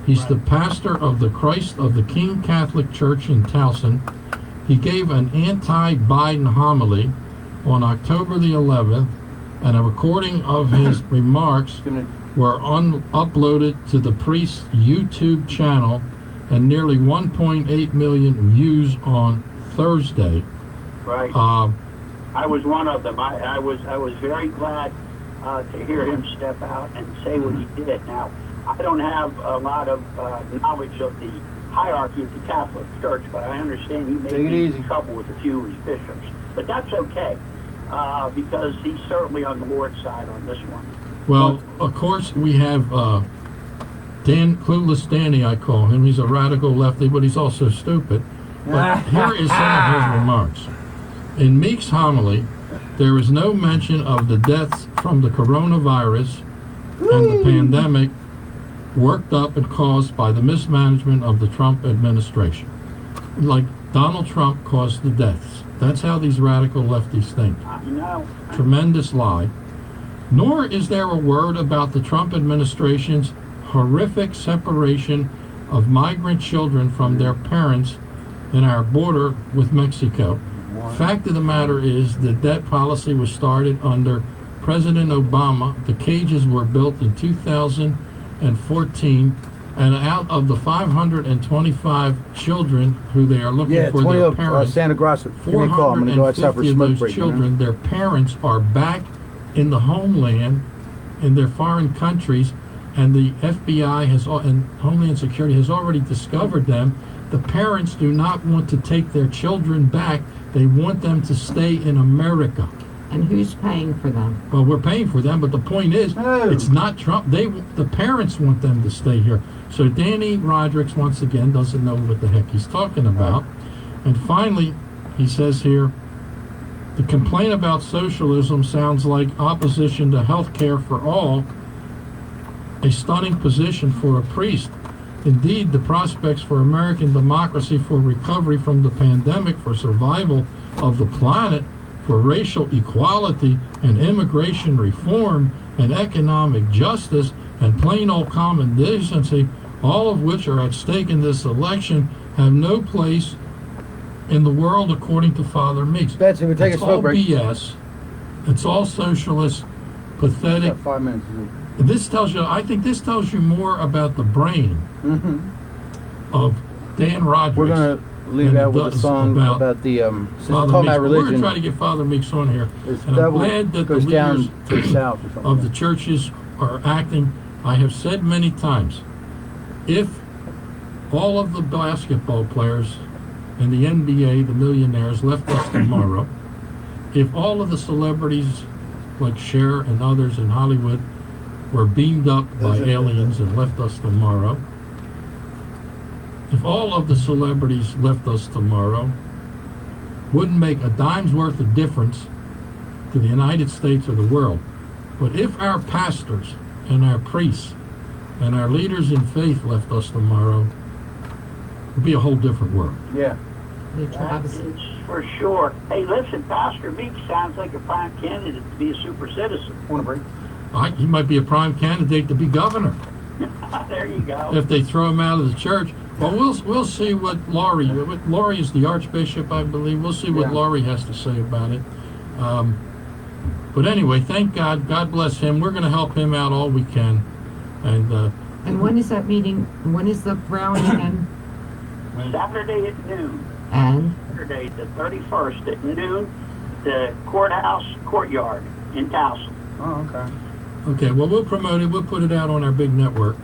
Speaker 1: He's the pastor of the Christ of the King Catholic Church in Towson. He gave an anti-Biden homily on October the 11th, and a recording of his remarks were uploaded to the priest's YouTube channel, and nearly 1.8 million views on Thursday.
Speaker 7: Right. I was one of them. I was very glad to hear him step out and say what he did. Now, I don't have a lot of knowledge of the hierarchy of the Catholic Church, but I understand he may be in trouble with a few of his bishops. But that's okay, because he's certainly on the Lord's side on this one.
Speaker 1: Well, of course, we have Clueless Danny, I call him. He's a radical lefty, but he's also stupid. But here is some of his remarks. In Meek's homily, there is no mention of the deaths from the coronavirus and the pandemic worked up and caused by the mismanagement of the Trump administration. Like Donald Trump caused the deaths. That's how these radical lefties think. Tremendous lie. Nor is there a word about the Trump administration's horrific separation of migrant children from their parents in our border with Mexico. Fact of the matter is that that policy was started under President Obama. The cages were built in 2014, and out of the 525 children who they are looking for their parents,
Speaker 2: Santa Grossa.
Speaker 1: 450 of those children, their parents are back in the homeland, in their foreign countries, and the FBI and Homeland Security has already discovered them. The parents do not want to take their children back. They want them to stay in America.
Speaker 3: And who's paying for them?
Speaker 1: Well, we're paying for them, but the point is, it's not Trump. The parents want them to stay here. So Danny Rodriguez, once again, doesn't know what the heck he's talking about. And finally, he says here, the complaint about socialism sounds like opposition to health care for all, a stunning position for a priest. Indeed, the prospects for American democracy, for recovery from the pandemic, for survival of the planet, for racial equality and immigration reform and economic justice and plain old common decency, all of which are at stake in this election, have no place in the world according to Father Meeks.
Speaker 2: Betsy, we take
Speaker 1: It's
Speaker 2: a smoke
Speaker 1: all
Speaker 2: break.
Speaker 1: BS. It's all socialist, pathetic.
Speaker 2: 5 minutes.
Speaker 1: This tells you, I think this tells you more about the brain of Dan Rodriguez.
Speaker 2: We're going to leave out with a song about the, since we're talking about religion.
Speaker 1: We're going to try to get Father Meeks on here. And I'm glad that the
Speaker 2: goes down
Speaker 1: leaders
Speaker 2: to the south or something
Speaker 1: of the churches are acting. I have said many times, if all of the basketball players in the NBA, the millionaires, left us tomorrow, if all of the celebrities like Cher and others in Hollywood were beamed up by aliens and left us tomorrow, if all of the celebrities left us tomorrow, wouldn't make a dime's worth of difference to the United States or the world. But if our pastors and our priests and our leaders in faith left us tomorrow, it would be a whole different world.
Speaker 2: Yeah.
Speaker 7: That's for sure. Hey, listen, Pastor Meeks sounds like a prime candidate to be a super citizen.
Speaker 2: Want a break?
Speaker 1: He might be a prime candidate to be governor.
Speaker 7: There you go.
Speaker 1: If they throw him out of the church. Well, we'll see what Laurie is the Archbishop, I believe. We'll see what Laurie has to say about it. But anyway, thank God. God bless him. We're going to help him out all we can.
Speaker 3: And when is that meeting? When is the rally again?
Speaker 7: Saturday at noon.
Speaker 3: And?
Speaker 7: Saturday the 31st at noon, the courthouse courtyard in Towson.
Speaker 2: Oh, okay.
Speaker 1: Okay, well, we'll promote it. We'll put it out on our big network.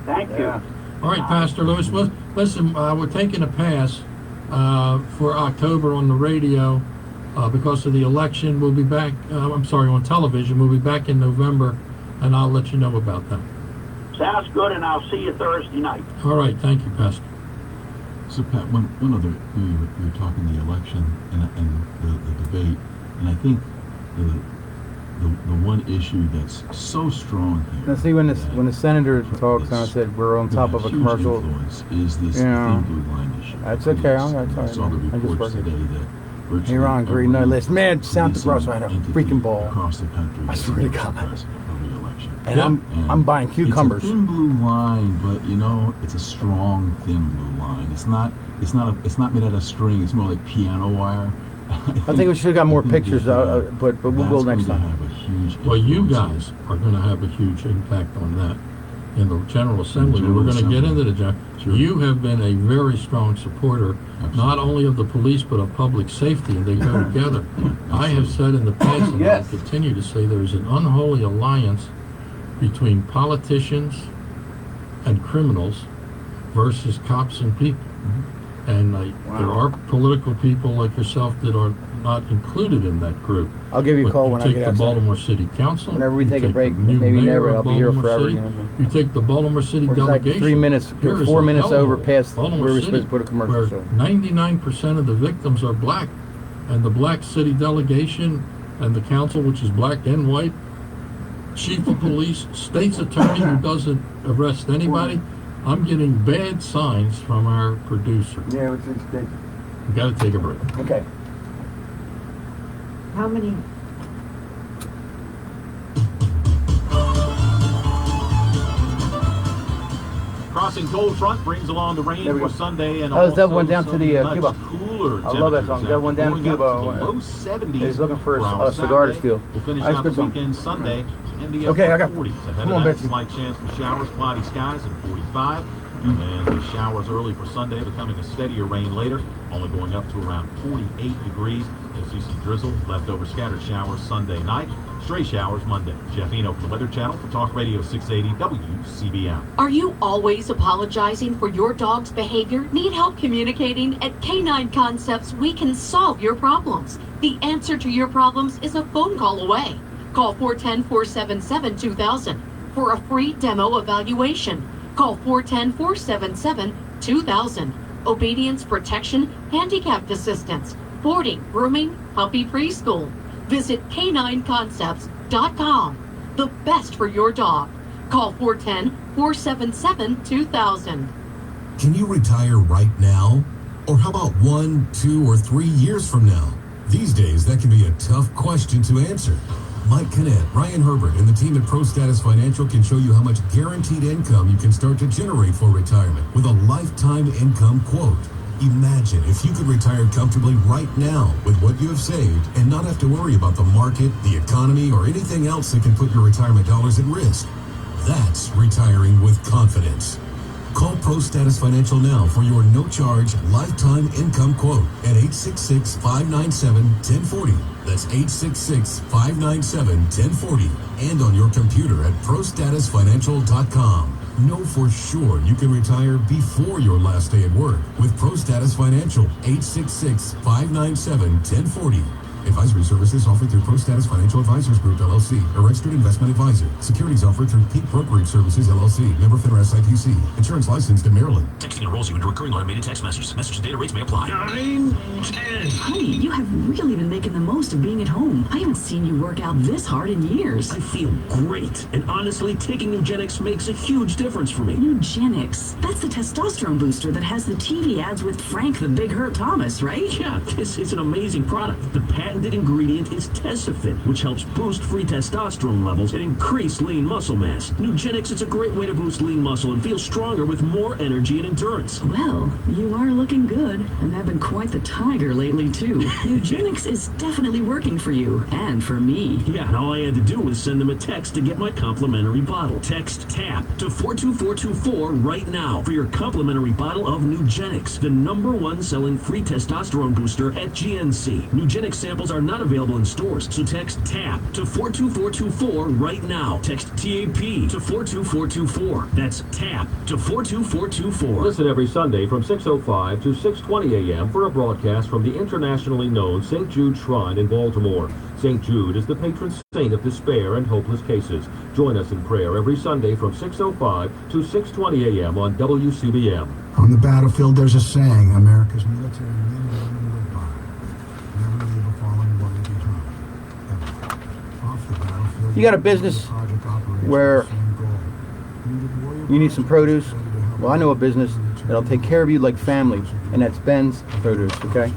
Speaker 7: Thank you.
Speaker 1: All right, Pastor Lewis. Well, listen, we're taking a pass for October on the radio because of the election. We'll be back, on television. We'll be back in November, and I'll let you know about that.
Speaker 7: Sounds good, and I'll see you Thursday night.
Speaker 1: All right, thank you, Pastor.
Speaker 4: So, Pat, one other, you were talking the election and the debate, and I think the one issue that's so strong here.
Speaker 2: Now, see, when the senator talks, and I said we're on top of a commercial.
Speaker 4: Is this thin blue line issue?
Speaker 2: That's okay.
Speaker 4: I saw the reports today that virtually
Speaker 2: you're on green. No, listen, man, Santa
Speaker 4: police
Speaker 2: Grossa had a
Speaker 4: entity
Speaker 2: freaking ball
Speaker 4: across the country.
Speaker 2: I swear to God.
Speaker 4: For the election.
Speaker 2: And I'm buying cucumbers.
Speaker 4: It's a thin blue line, but it's a strong thin blue line. It's not made out of string. It's more like piano wire.
Speaker 2: I think we should have got more pictures, but we'll go next time.
Speaker 1: Well, you guys are going to have a huge impact on that in the General Assembly. We're going to get into the General. Sure. You have been a very strong supporter, not only of the police, but of public safety, and they go together. I have said in the past, and I'll continue to say, there is an unholy alliance between politicians and criminals versus cops and people. And there are political people like yourself that are not included in that group.
Speaker 2: I'll give you a call when I get
Speaker 1: outside. You take the Baltimore City Council.
Speaker 2: Whenever we take a break,
Speaker 1: maybe
Speaker 2: never. I'll be here forever.
Speaker 1: You take the Baltimore City
Speaker 2: We're
Speaker 1: delegation.
Speaker 2: like 3 minutes, 4 minutes over past where we're supposed to put a commercial.
Speaker 1: Where
Speaker 2: So
Speaker 1: 99% of the victims are black, and the black city delegation and the council, which is black and white, chief of police, state's attorney who doesn't arrest anybody. I'm getting bad signs from our producer.
Speaker 2: Yeah, it's
Speaker 1: We got to take a break.
Speaker 2: okay.
Speaker 3: How many?
Speaker 8: Crossing cold front brings along the rain for Sunday and
Speaker 2: How's that
Speaker 8: also
Speaker 2: one down to the
Speaker 8: much
Speaker 2: Cuba?
Speaker 8: cooler
Speaker 2: I love that song. That one down to
Speaker 8: temperatures
Speaker 2: Cuba.
Speaker 8: after low 70s.
Speaker 2: He's looking for
Speaker 8: around
Speaker 2: a cigar to
Speaker 8: Saturday.
Speaker 2: steal.
Speaker 8: We'll finish
Speaker 2: Nice
Speaker 8: out the
Speaker 2: good song.
Speaker 8: weekend Sunday in the
Speaker 2: Okay, I
Speaker 8: upper
Speaker 2: got-
Speaker 8: 40s. Ahead
Speaker 2: come on,
Speaker 8: of that,
Speaker 2: Betsy.
Speaker 8: slight chance for showers, cloudy skies, and 45. And the showers early for Sunday, becoming a steadier rain later, only going up to around 48 degrees. You'll see some drizzle, leftover scattered showers Sunday night, stray showers Monday. Jeff Eno from the Weather Channel for Talk Radio 680 WCBM.
Speaker 9: Are you always apologizing for your dog's behavior? Need help communicating? At Canine Concepts, we can solve your problems. The answer to your problems is a phone call away. Call 410-477-2000 for a free demo evaluation. Call 410-477-2000. Obedience, protection, handicapped assistance, boarding, grooming, puppy preschool. Visit canineconcepts.com. The best for your dog. Call 410-477-2000.
Speaker 10: Can you retire right now? Or how about 1, 2, or 3 years from now? These days, that can be a tough question to answer. Mike Kinnett, Ryan Herbert, and the team at Pro Status Financial can show you how much guaranteed income you can start to generate for retirement with a lifetime income quote. Imagine if you could retire comfortably right now with what you have saved and not have to worry about the market, the economy, or anything else that can put your retirement dollars at risk. That's retiring with confidence. Call Pro Status Financial now for your no-charge lifetime income quote at 866-597-1040. That's 866-597-1040. And on your computer at prostatusfinancial.com. Know for sure you can retire before your last day at work with Pro Status Financial. 866-597-1040. Advisory services offered through Pro Status Financial Advisors Group, LLC, a registered investment advisor. Securities offered through Peak Brokerage Services, LLC, member FINRA SIPC. Insurance licensed in Maryland.
Speaker 11: Texting enrolls you into recurring automated text messages. Message and data rates may apply.
Speaker 6: 9, 10.
Speaker 12: Honey, you have really been making the most of being at home. I haven't seen you work out this hard in years.
Speaker 11: I feel great. And honestly, taking Nugenix makes a huge difference for me.
Speaker 12: Nugenix? That's the testosterone booster that has the TV ads with Frank the Big Hurt Thomas, right?
Speaker 11: Yeah, this is an amazing product. The patented ingredient is Tesafit, which helps boost free testosterone levels and increase lean muscle mass. Nugenix is a great way to boost lean muscle and feel stronger with more energy and endurance.
Speaker 12: Well, you are looking good and have been quite the tiger lately, too. Nugenix is definitely working for you and for me.
Speaker 11: Yeah, and all I had to do was send them a text to get my complimentary bottle. Text TAP to 42424 right now for your complimentary bottle of Nugenix, the #1 selling free testosterone booster at GNC. Nugenix samples are not available in stores, so text TAP to 42424 right now. Text TAP to 42424. That's TAP to 42424.
Speaker 6: Listen every Sunday from 6:05 to 6:20 a.m. for a broadcast from the internationally known St. Jude Shrine in Baltimore. St. Jude is the patron saint of despair and hopeless cases. Join us in prayer every Sunday from 6:05 to 6:20 a.m. on WCBM.
Speaker 13: On the battlefield, there's a saying: America's military men and women live by. Never leave a fallen warrior behind. Ever. Off the battlefield,
Speaker 2: You got a business where you need some produce? Well, I know a business that'll take care of you like family, and that's Ben's Produce, okay?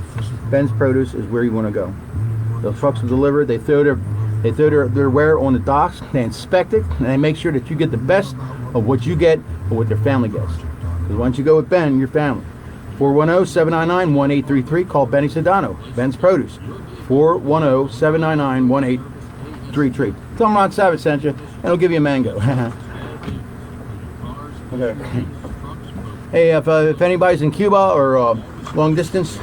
Speaker 2: Ben's Produce is where you want to go. The trucks will deliver, they throw their ware on the docks, they inspect it, and they make sure that you get the best of what you get or what their family gets. Because once you go with Ben, your family. 410-799-1833, call Benny Sedano, Ben's Produce. 410-799-1833. Tell him Ron Savage sent you, and he'll give you a mango. Okay. Hey, if anybody's in Cuba or long distance,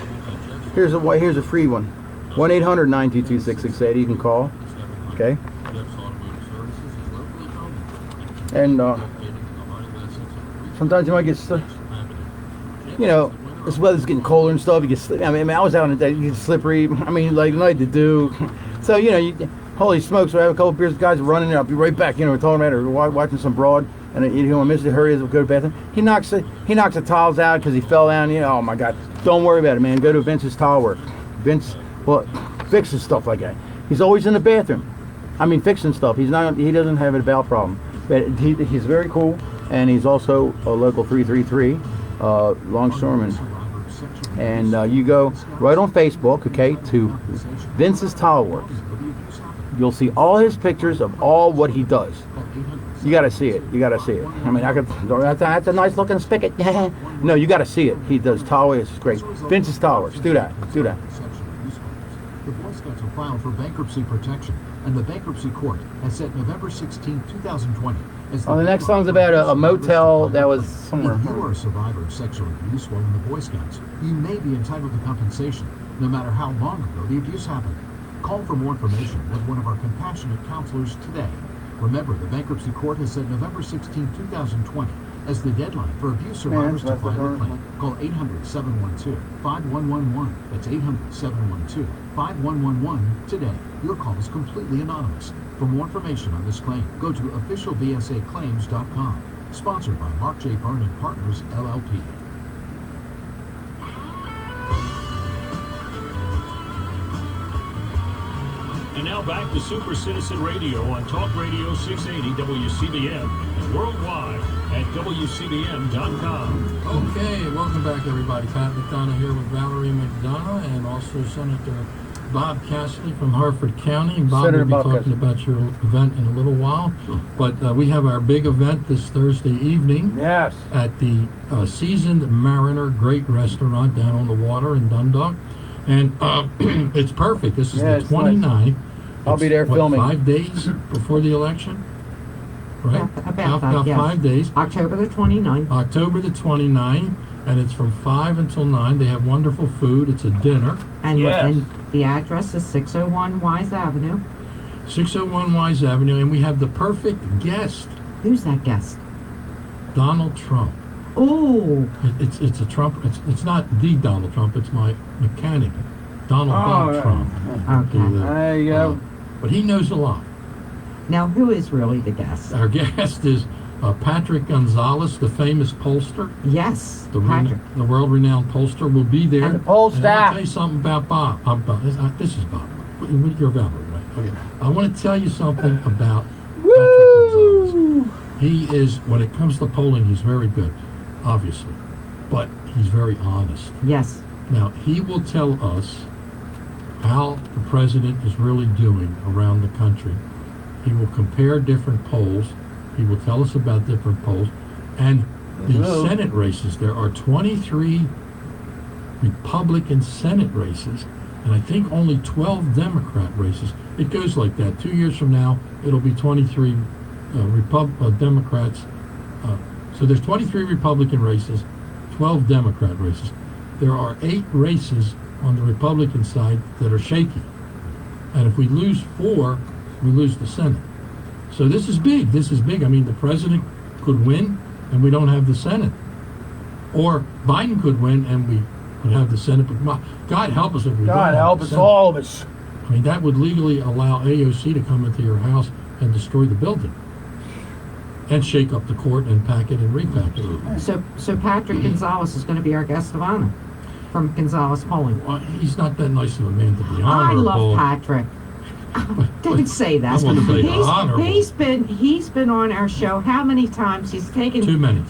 Speaker 2: here's a free one. 1-800-922-6680. You can call. Okay. And sometimes you might get, this weather's getting colder and stuff. You get slip. I mean, I was out on the day. You get slippery. I mean, like night to do. So holy smokes! So I have a couple beers. Guys are running there. I'll be right back. We're talking about it. We're watching some broad, and I miss the hurry. Go to the bathroom. He knocks the tiles out because he fell down. Oh my God! Don't worry about it, man. Go to Vince's Tile Work. Vince, fixes stuff like that. He's always in the bathroom. I mean, fixing stuff. He doesn't have a bowel problem, but he's very cool, and he's also a local 333 longshoreman. And you go right on Facebook, okay, to Vince's Tile Works. You'll see all his pictures of all what he does. You got to see it. I mean, that's a nice looking spigot. No, you got to see it. He does tile work. It's great. Vince's Tile Works. Do that.
Speaker 1: The Boy Scouts have filed for bankruptcy protection, and the bankruptcy court has set November 16, 2020 as
Speaker 2: the next song's about a motel that was somewhere.
Speaker 1: If you are a survivor of sexual abuse while in the Boy Scouts, you may be entitled to compensation, no matter how long ago the abuse happened. Call for more information with one of our compassionate counselors today. Remember, the bankruptcy court has set November 16, 2020 as the deadline for abuse survivors to file a claim. Call 800-712-5111. That's 800-712-5111 today. Your call is completely anonymous. For more information on this claim, go to officialbsaclaims.com. Sponsored by Mark J. Byrne and Partners, LLP.
Speaker 11: And now back to Super Citizen Radio on Talk Radio 680 WCBM and worldwide at WCBM.com.
Speaker 1: Okay, welcome back, everybody. Pat McDonough here with Valerie McDonough and also Senator Bob Cassidy from Harford County. And Bob will be talking about your event in a little while. But we have our big event this Thursday evening.
Speaker 2: Yes.
Speaker 1: At the Seasoned Mariner Great Restaurant down on the water in Dundalk. And it's perfect. This is the 29th.
Speaker 2: Nice. I'll be there filming.
Speaker 1: 5 days before the election? Right?
Speaker 3: About
Speaker 1: 5 days.
Speaker 3: October the 29th.
Speaker 1: October the 29th. And it's from 5 until 9. They have wonderful food. It's a dinner.
Speaker 3: And the address is 601 Wise Avenue.
Speaker 1: 601 Wise Avenue. And we have the perfect guest.
Speaker 3: Who's that guest?
Speaker 1: Donald Trump.
Speaker 3: Oh.
Speaker 1: It's a Trump. It's not the Donald Trump. It's my mechanic, Donald Trump.
Speaker 3: Okay.
Speaker 2: There you go.
Speaker 1: But he knows a lot.
Speaker 3: Now, who is really the guest?
Speaker 1: Our guest is Patrick Gonzalez, the famous pollster.
Speaker 3: Yes,
Speaker 1: the
Speaker 3: Patrick.
Speaker 1: The world-renowned pollster will be there.
Speaker 2: And the poll
Speaker 1: staff.
Speaker 2: staff.
Speaker 1: I'll tell you something about Bob. This is Bob. You're Valerie, right? Okay. I want to tell you something about Patrick Gonzalez. He is, when it comes to polling, he's very good, obviously. But he's very honest.
Speaker 3: Yes.
Speaker 1: Now, he will tell us how the president is really doing around the country. He will compare different polls. He will tell us about different polls. And the Senate races, there are 23 Republican Senate races, and I think only 12 Democrat races. It goes like that. 2 years from now, it'll be 23 Democrats. So there's 23 Republican races, 12 Democrat races. There are 8 races on the Republican side that are shaky. And if we lose 4, we lose the Senate. So this is big. This is big. I mean, the president could win and we don't have the Senate. Or Biden could win and we would have the Senate. But God help us if we don't have the Senate.
Speaker 2: All of us.
Speaker 1: I mean, that would legally allow AOC to come into your house and destroy the building. And shake up the court and pack it and repack it.
Speaker 3: So Patrick Gonzalez is going to be our guest of honor from Gonzalez Polling.
Speaker 1: Well, he's not that nice of a man to be honorable.
Speaker 3: I love Patrick. Don't say that. He's been on our show how many times? He's taken
Speaker 1: too many.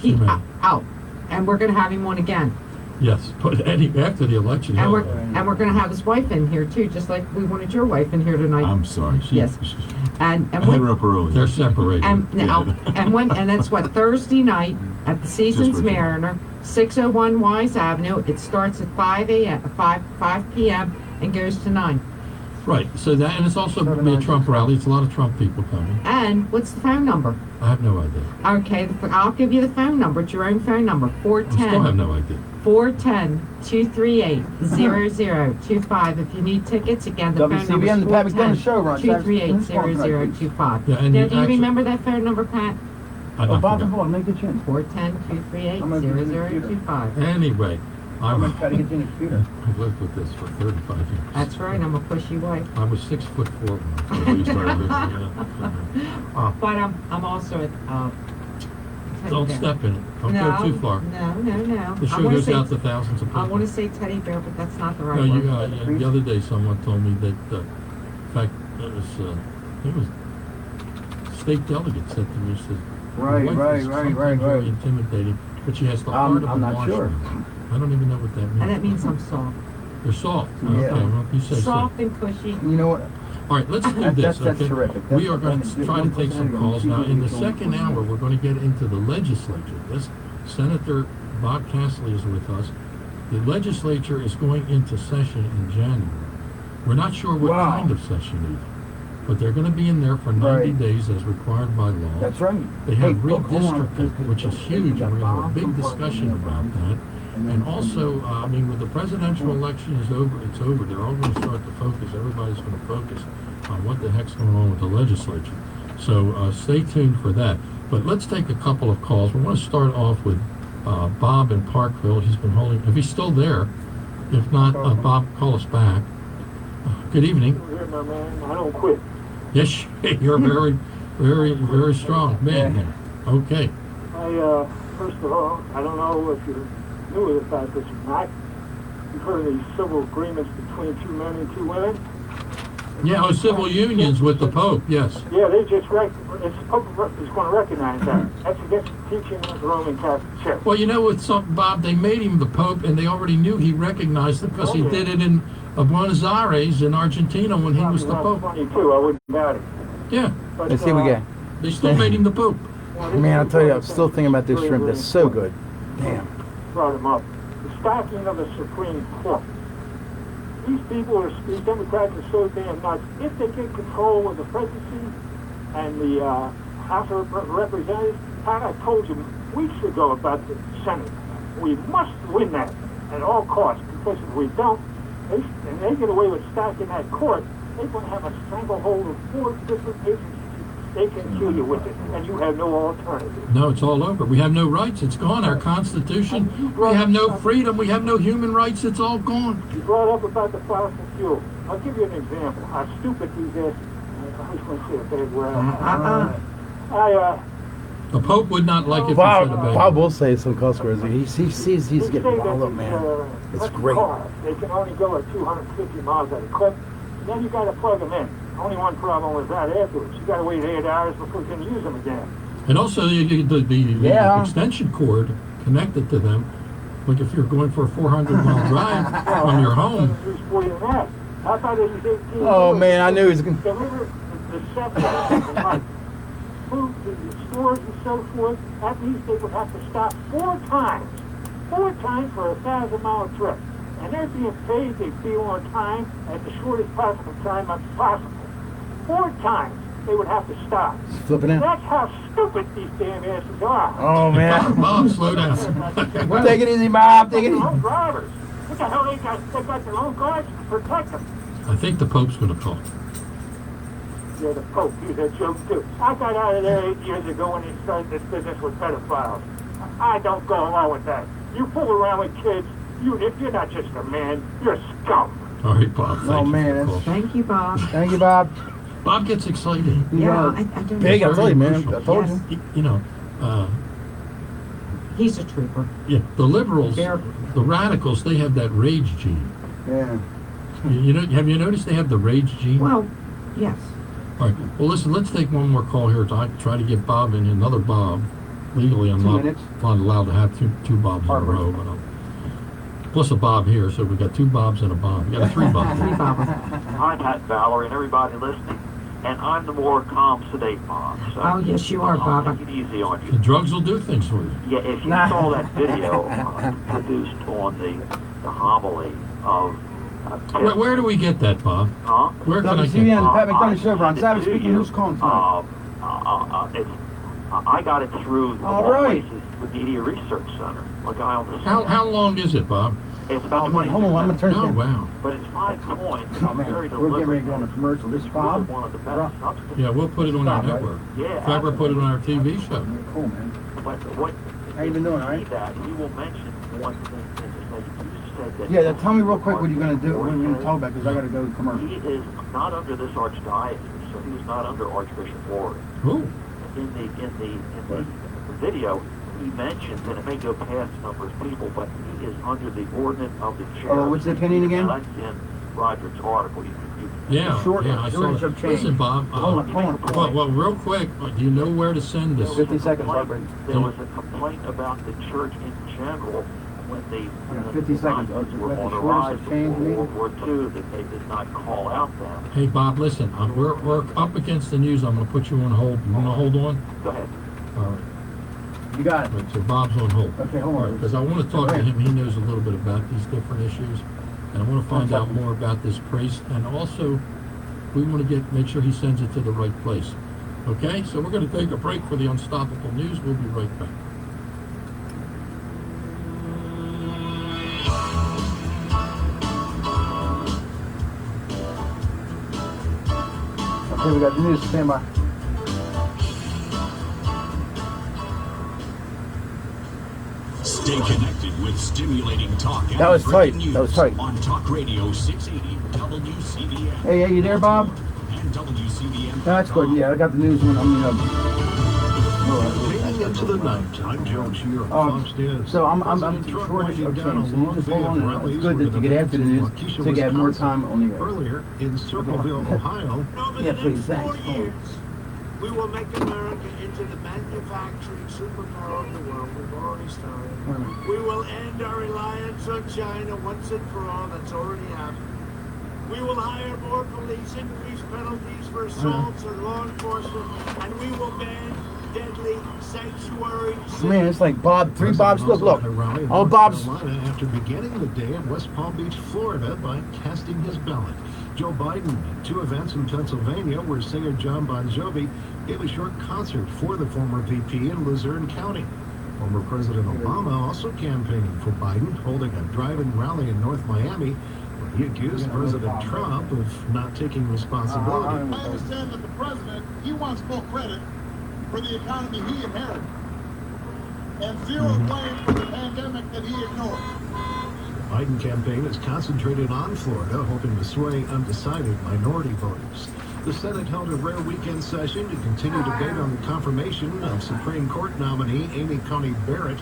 Speaker 3: Out, and we're going to have him on again.
Speaker 1: Yes, but after the election,
Speaker 3: and we're going to have his wife in here too, just like we wanted your wife in here tonight.
Speaker 4: I'm sorry.
Speaker 3: Yes. And
Speaker 4: I had her up early.
Speaker 1: They're separated.
Speaker 3: And that's what, Thursday night at the Seasons Mariner, 601 Wise Avenue. It starts at 5 p.m. and goes to 9.
Speaker 1: Right. So that, and it's also going to be a Trump rally. It's a lot of Trump people coming.
Speaker 3: And what's the phone number?
Speaker 1: I have no idea.
Speaker 3: Okay, I'll give you the phone number. It's your own phone number. 410.
Speaker 1: I still have no idea.
Speaker 3: 410-238-0025. If you need tickets, again, the phone number is 410-238-0025.
Speaker 1: Yeah,
Speaker 3: now, do you remember that phone number, Pat?
Speaker 2: Bob, hold on, make the change.
Speaker 3: 410-238-0025.
Speaker 1: Anyway,
Speaker 2: I'm going to try to get you in the computer.
Speaker 1: I've lived with this for 35 years.
Speaker 3: That's right, I'm a pushy wife.
Speaker 1: I was 6'4" when we started this.
Speaker 3: But I'm also at, Teddy
Speaker 1: Don't
Speaker 3: Bear.
Speaker 1: step in it. Don't
Speaker 3: No,
Speaker 1: go too far.
Speaker 3: No.
Speaker 1: The
Speaker 3: I
Speaker 1: show
Speaker 3: wanna
Speaker 1: goes
Speaker 3: say-
Speaker 1: out to thousands of people.
Speaker 3: I want to say teddy bear, but that's not the right
Speaker 1: No,
Speaker 3: word.
Speaker 1: the other day someone told me that, in fact, it was state delegate said to me, says,
Speaker 2: Right.
Speaker 1: Very intimidating, but she has the heart of a
Speaker 2: I'm not sure.
Speaker 1: marshmallow. I don't even know what that means.
Speaker 3: And that means I'm soft.
Speaker 1: You're soft.
Speaker 2: Yeah.
Speaker 1: Okay, well, you say so.
Speaker 3: Soft and cushy.
Speaker 2: You know what?
Speaker 1: All right, let's do this,
Speaker 2: That's
Speaker 1: okay?
Speaker 2: terrific.
Speaker 1: We are going to try to take some calls. Now, in the second hour, we're going to get into the legislature. This Senator Bob Castley is with us. The legislature is going into session in January. We're not sure what kind of session either, but they're going to be in there for 90 days as required by law.
Speaker 2: That's right.
Speaker 1: They have
Speaker 2: Hey, look, hold on.
Speaker 1: redistricting, which is huge, and we're going to have a big discussion about that. And also, I mean, when the presidential election is over, it's over. They're all going to start to focus. Everybody's going to focus on what the heck's going on with the legislature. So stay tuned for that. But let's take a couple of calls. We want to start off with Bob in Parkville. He's been holding, if he's still there. If not, Bob, call us back. Good evening.
Speaker 14: Here, my man. I don't quit.
Speaker 1: Yes, you're very, very strong man there. Okay.
Speaker 14: First of all, I don't know if you knew about this or not. You've heard of these civil agreements between two men and two women?
Speaker 1: Yeah, civil unions with the Pope, yes.
Speaker 14: Yeah, they just the Pope is going to recognize that. That's against the teaching of the Roman Catholic Church.
Speaker 1: Well, you know what's something, Bob? They made him the Pope, and they already knew he recognized it because he did it in Buenos Aires in Argentina when he was the Pope.
Speaker 14: Funny too, I wouldn't doubt it.
Speaker 1: Yeah.
Speaker 14: But,
Speaker 2: Let's see what we got.
Speaker 1: They still made him the Pope.
Speaker 2: Man, I'll tell you, I'm still thinking about this shrimp. That's so good. Damn.
Speaker 14: Brought him up. The stacking of the Supreme Court. These people, these Democrats are so damn nuts. If they get control of the presidency and the House of Representatives, I told you weeks ago about the Senate. We must win that at all costs, because if we don't, and they get away with stacking that court, they're going to have a stranglehold of 4 different agencies. They can kill you with it, and you have no alternative.
Speaker 1: No, it's all over. We have no rights. It's gone. Our Constitution. We have no freedom. We have no human rights. It's all gone.
Speaker 14: You brought up about the fossil fuel. I'll give you an example. How stupid these are. I was going to say a bad word.
Speaker 1: The Pope would not like it if
Speaker 2: Bob,
Speaker 1: you said a bad
Speaker 2: Bob
Speaker 1: word.
Speaker 2: will say some cuss words. He sees he's getting riled up, man. It's great.
Speaker 14: Cars, they can only go at 250 miles at a clip. Then you got to plug them in. Only one problem with that afterwards. You got to wait 8 hours before you can use them again.
Speaker 1: And also the extension cord connected to them. Like if you're going for a 400-mile drive from your home.
Speaker 14: How about it?
Speaker 2: Oh, man, I knew he was going to...
Speaker 14: Deliver the separates food to the stores and so forth. That means they would have to stop 4 times. 4 times for a 1,000-mile trip. And they're being paid to be on time at the shortest possible time possible. 4 times they would have to stop.
Speaker 2: Flipping out.
Speaker 14: That's how stupid these damn asses are.
Speaker 2: Oh, man.
Speaker 1: Bob, slow down.
Speaker 2: Take it easy, Bob. Take it easy.
Speaker 14: Own drivers. What the hell they got? They got their own cars to protect them.
Speaker 1: I think the Pope's going to call.
Speaker 14: Yeah, the Pope, he's a joke too. I got out of there 8 years ago when he started this business with pedophiles. I don't go along with that. You fool around with kids, if you're not just a man, you're a scum.
Speaker 1: All right, Bob. Thank you
Speaker 2: man.
Speaker 1: for the call.
Speaker 3: Thank you, Bob.
Speaker 2: Thank you, Bob.
Speaker 1: Bob gets excited.
Speaker 3: Yeah, I don't
Speaker 2: Big, I told you, man.
Speaker 1: Emotional.
Speaker 2: I told
Speaker 3: Yes.
Speaker 2: you.
Speaker 1: You know,
Speaker 3: He's a trooper.
Speaker 1: yeah, the liberals,
Speaker 3: They're-
Speaker 1: the radicals, they have that rage gene.
Speaker 2: Yeah.
Speaker 1: You know, have you noticed they have the rage gene?
Speaker 3: Well, yes.
Speaker 1: All right. Well, listen, let's take one more call here. I try to get Bob in, another Bob. Legally, I'm
Speaker 2: 2
Speaker 1: not
Speaker 2: minutes.
Speaker 1: allowed to have two Bobs in a
Speaker 2: Harvard.
Speaker 1: row, but plus a Bob here, so we got 2 Bobs and a Bob. We got 3 Bobs.
Speaker 3: Three Bob.
Speaker 15: Hi, Pat, Valerie, and everybody listening. And I'm the more calm, sedate Bob. So
Speaker 3: Oh, yes, you are,
Speaker 15: I'll
Speaker 3: Bob.
Speaker 15: take it easy on you.
Speaker 1: The drugs will do things for you.
Speaker 15: Yeah, if you saw that video produced on the homily of...
Speaker 1: Where do we get that, Bob?
Speaker 15: Huh?
Speaker 1: Where can I get
Speaker 2: WCN,
Speaker 1: that?
Speaker 2: Pat McDonough show, Ron Savage speaking. Who's calling tonight?
Speaker 15: I got it through
Speaker 2: All right.
Speaker 15: places, the Media Research Center. A guy on the
Speaker 1: How long is it, Bob?
Speaker 15: It's about
Speaker 2: Oh,
Speaker 15: 20
Speaker 2: hold on, I'm going to turn
Speaker 1: Oh,
Speaker 2: it
Speaker 1: wow.
Speaker 15: but it's 5 points.
Speaker 2: Oh, man.
Speaker 15: Very
Speaker 2: We're getting ready
Speaker 15: deliberate.
Speaker 2: to go on a commercial. This is
Speaker 15: It's really
Speaker 2: Bob.
Speaker 15: one of the best substances.
Speaker 1: Yeah, we'll put it on our
Speaker 2: Bob, right?
Speaker 1: network.
Speaker 15: Yeah,
Speaker 1: In fact, we'll put it on our TV show.
Speaker 2: Cool, man.
Speaker 15: But what
Speaker 2: How you been doing, all right?
Speaker 15: that he will mention one thing and just make it use said that.
Speaker 2: Yeah, tell me real quick what you're going to do. What you're going to talk about, because I got to go to commercial.
Speaker 15: He is not under this archdiocese, so he is not under Archbishop Ward.
Speaker 1: Who?
Speaker 15: In the video, he mentions, and it may go past a number of people, but he is under the ordinance of the church.
Speaker 2: Oh, what's the opinion again?
Speaker 15: That's in Roderick's article.
Speaker 1: Yeah, I saw
Speaker 2: shortage
Speaker 1: that. Listen, Bob.
Speaker 2: Hold on.
Speaker 1: Well, real quick, do you know where to send this?
Speaker 2: 50 seconds,
Speaker 15: There was a complaint about the church in general when the
Speaker 2: 50 seconds.
Speaker 15: were on the rise before World War II, that they did not call out them.
Speaker 1: Hey, Bob, listen. We're up against the news. I'm going to put you on hold. You want to hold on?
Speaker 15: Go ahead.
Speaker 1: All right.
Speaker 2: You got it.
Speaker 1: Right, so Bob's on hold.
Speaker 2: Okay, hold on.
Speaker 1: Because I want to talk to him. He knows a little bit about these different issues. And I want to find out more about this priest. And also, we want to make sure he sends it to the right place. Okay? So we're going to take a break for the Unstoppable News. We'll be right back.
Speaker 2: Okay, we got the news. Stand by.
Speaker 11: Stay connected with stimulating talk.
Speaker 2: That was tight. That was tight.
Speaker 11: On Talk Radio 680 WCBM.
Speaker 2: Hey, you there, Bob?
Speaker 11: And WCBM.
Speaker 2: That's good. Yeah, I got the news when
Speaker 16: Leading into the night, I'm Joe Shear of Fox News.
Speaker 2: So I'm shortage of change. So you just hold on. It's good that you get after the news so you have more time on the air.
Speaker 16: Earlier in Circleville, Ohio.
Speaker 2: Yeah, please. Thanks.
Speaker 17: We will make America into the manufacturing superpower of the world. We've already started. We will end our reliance on China once and for all. That's already happened. We will hire more police, increase penalties for assaults and law enforcement, and we will ban deadly sanctuary cities.
Speaker 2: Man, it's like Bob. Three Bobs. Look. All Bob's.
Speaker 16: After beginning the day at West Palm Beach, Florida, by casting his ballot. Joe Biden at two events in Pennsylvania where singer John Bon Jovi gave a short concert for the former VP in Luzerne County. Former President Obama also campaigning for Biden, holding a drive-in rally in North Miami where he accused President Trump of not taking responsibility.
Speaker 18: I understand that the president, he wants full credit for the economy he inherited and zero blame for the pandemic that he ignored.
Speaker 16: The Biden campaign is concentrated on Florida, hoping to sway undecided minority voters. The Senate held a rare weekend session to continue debate on the confirmation of Supreme Court nominee Amy Coney Barrett.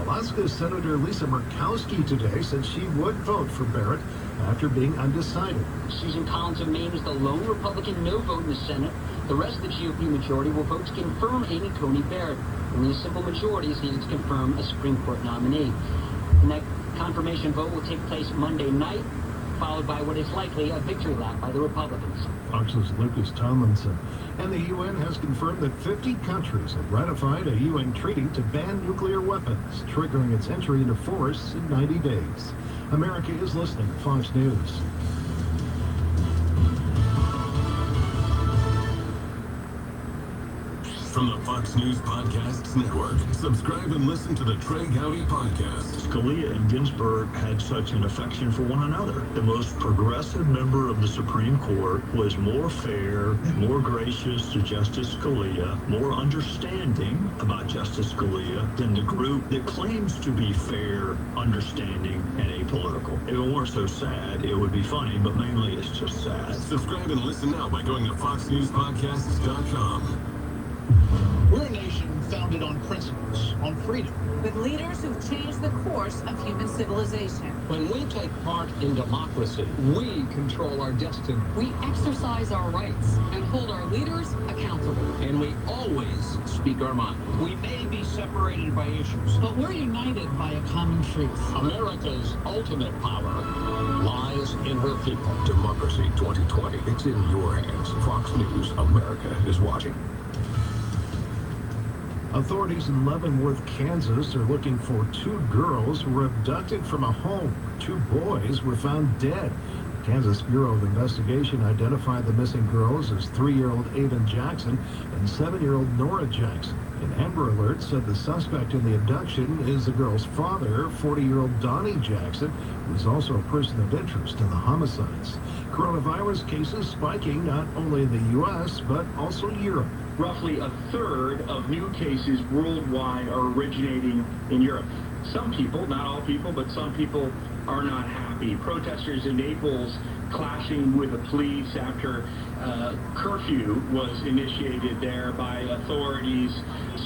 Speaker 16: Alaska Senator Lisa Murkowski today said she would vote for Barrett after being undecided.
Speaker 19: Susan Collins of Maine is the lone Republican no vote in the Senate. The rest of the GOP majority will vote to confirm Amy Coney Barrett. Only a simple majority is needed to confirm a Supreme Court nominee. And that confirmation vote will take place Monday night, followed by what is likely a victory lap by the Republicans.
Speaker 16: Fox's Lucas Tomlinson. And the UN has confirmed that 50 countries have ratified a UN treaty to ban nuclear weapons, triggering its entry into force in 90 days. America is listening to Fox News.
Speaker 10: From the Fox News Podcasts Network, subscribe and listen to the Trey Gowdy Podcast.
Speaker 11: Scalia and Ginsburg had such an affection for one another. The most progressive member of the Supreme Court was more fair, more gracious to Justice Scalia, more understanding about Justice Scalia than the group that claims to be fair, understanding, and apolitical. If it weren't so sad, it would be funny, but mainly it's just sad.
Speaker 10: Subscribe and listen now by going to foxnewspodcasts.com.
Speaker 18: We're a nation founded on principles, on freedom.
Speaker 20: With leaders who've changed the course of human civilization.
Speaker 21: When we take part in democracy, we control our destiny.
Speaker 9: We exercise our rights and hold our leaders accountable.
Speaker 21: And we always speak our mind.
Speaker 22: We may be separated by issues,
Speaker 20: but we're united by a common truth.
Speaker 21: America's ultimate power lies in her people.
Speaker 10: Democracy 2020. It's in your hands. Fox News. America is watching.
Speaker 16: Authorities in Leavenworth, Kansas are looking for two girls who were abducted from a home. Two boys were found dead. The Kansas Bureau of Investigation identified the missing girls as 3-year-old Avon Jackson and 7-year-old Nora Jackson. An Amber Alert said the suspect in the abduction is the girl's father, 40-year-old Donnie Jackson, who is also a person of interest in the homicides. Coronavirus cases spiking not only in the U.S., but also Europe.
Speaker 23: Roughly a third of new cases worldwide are originating in Europe. Some people, not all people, but some people are not happy. Protesters in Naples clashing with the police after curfew was initiated there by authorities.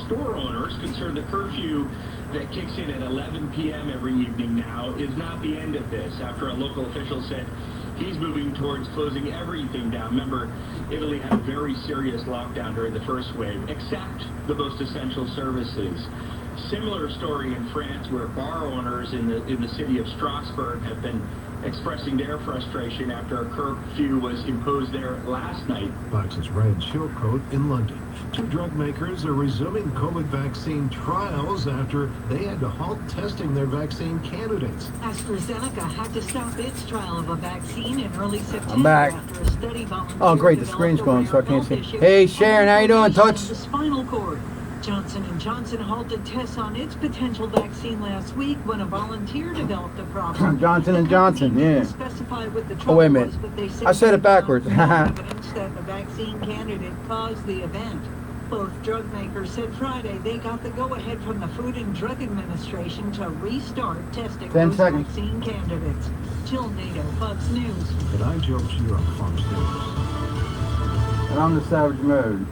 Speaker 23: Store owners concerned the curfew that kicks in at 11 p.m. every evening now is not the end of this, after a local official said he's moving towards closing everything down. Remember, Italy had a very serious lockdown during the first wave, except the most essential services. Similar story in France, where bar owners in the city of Strasbourg have been expressing their frustration after a curfew was imposed there last night.
Speaker 16: Fox's Ryan Chilcote in London. 2 drug makers are resuming COVID vaccine trials after they had to halt testing their vaccine candidates.
Speaker 5: AstraZeneca had to stop its trial of a vaccine in early September
Speaker 2: I'm back.
Speaker 5: after a study
Speaker 2: Oh, great. The screen's going, so I can't see. Hey, Sharon, how you doing, Touch?
Speaker 5: The spinal cord. Johnson & Johnson halted tests on its potential vaccine last week when a volunteer developed a problem.
Speaker 2: Johnson & Johnson, yeah.
Speaker 5: Specify what the
Speaker 2: Oh, wait a
Speaker 5: trouble
Speaker 2: minute.
Speaker 5: was, but they
Speaker 2: I said it backwards.
Speaker 5: evidence that the vaccine candidate caused the event. Both drug makers said Friday they got the go-ahead from the Food and Drug Administration to restart testing
Speaker 2: 10
Speaker 5: those
Speaker 2: seconds.
Speaker 5: vaccine candidates. Jill Nato, Fox News.
Speaker 16: And I'm Joe Shear on Fox News.
Speaker 2: And I'm the Savage Mode.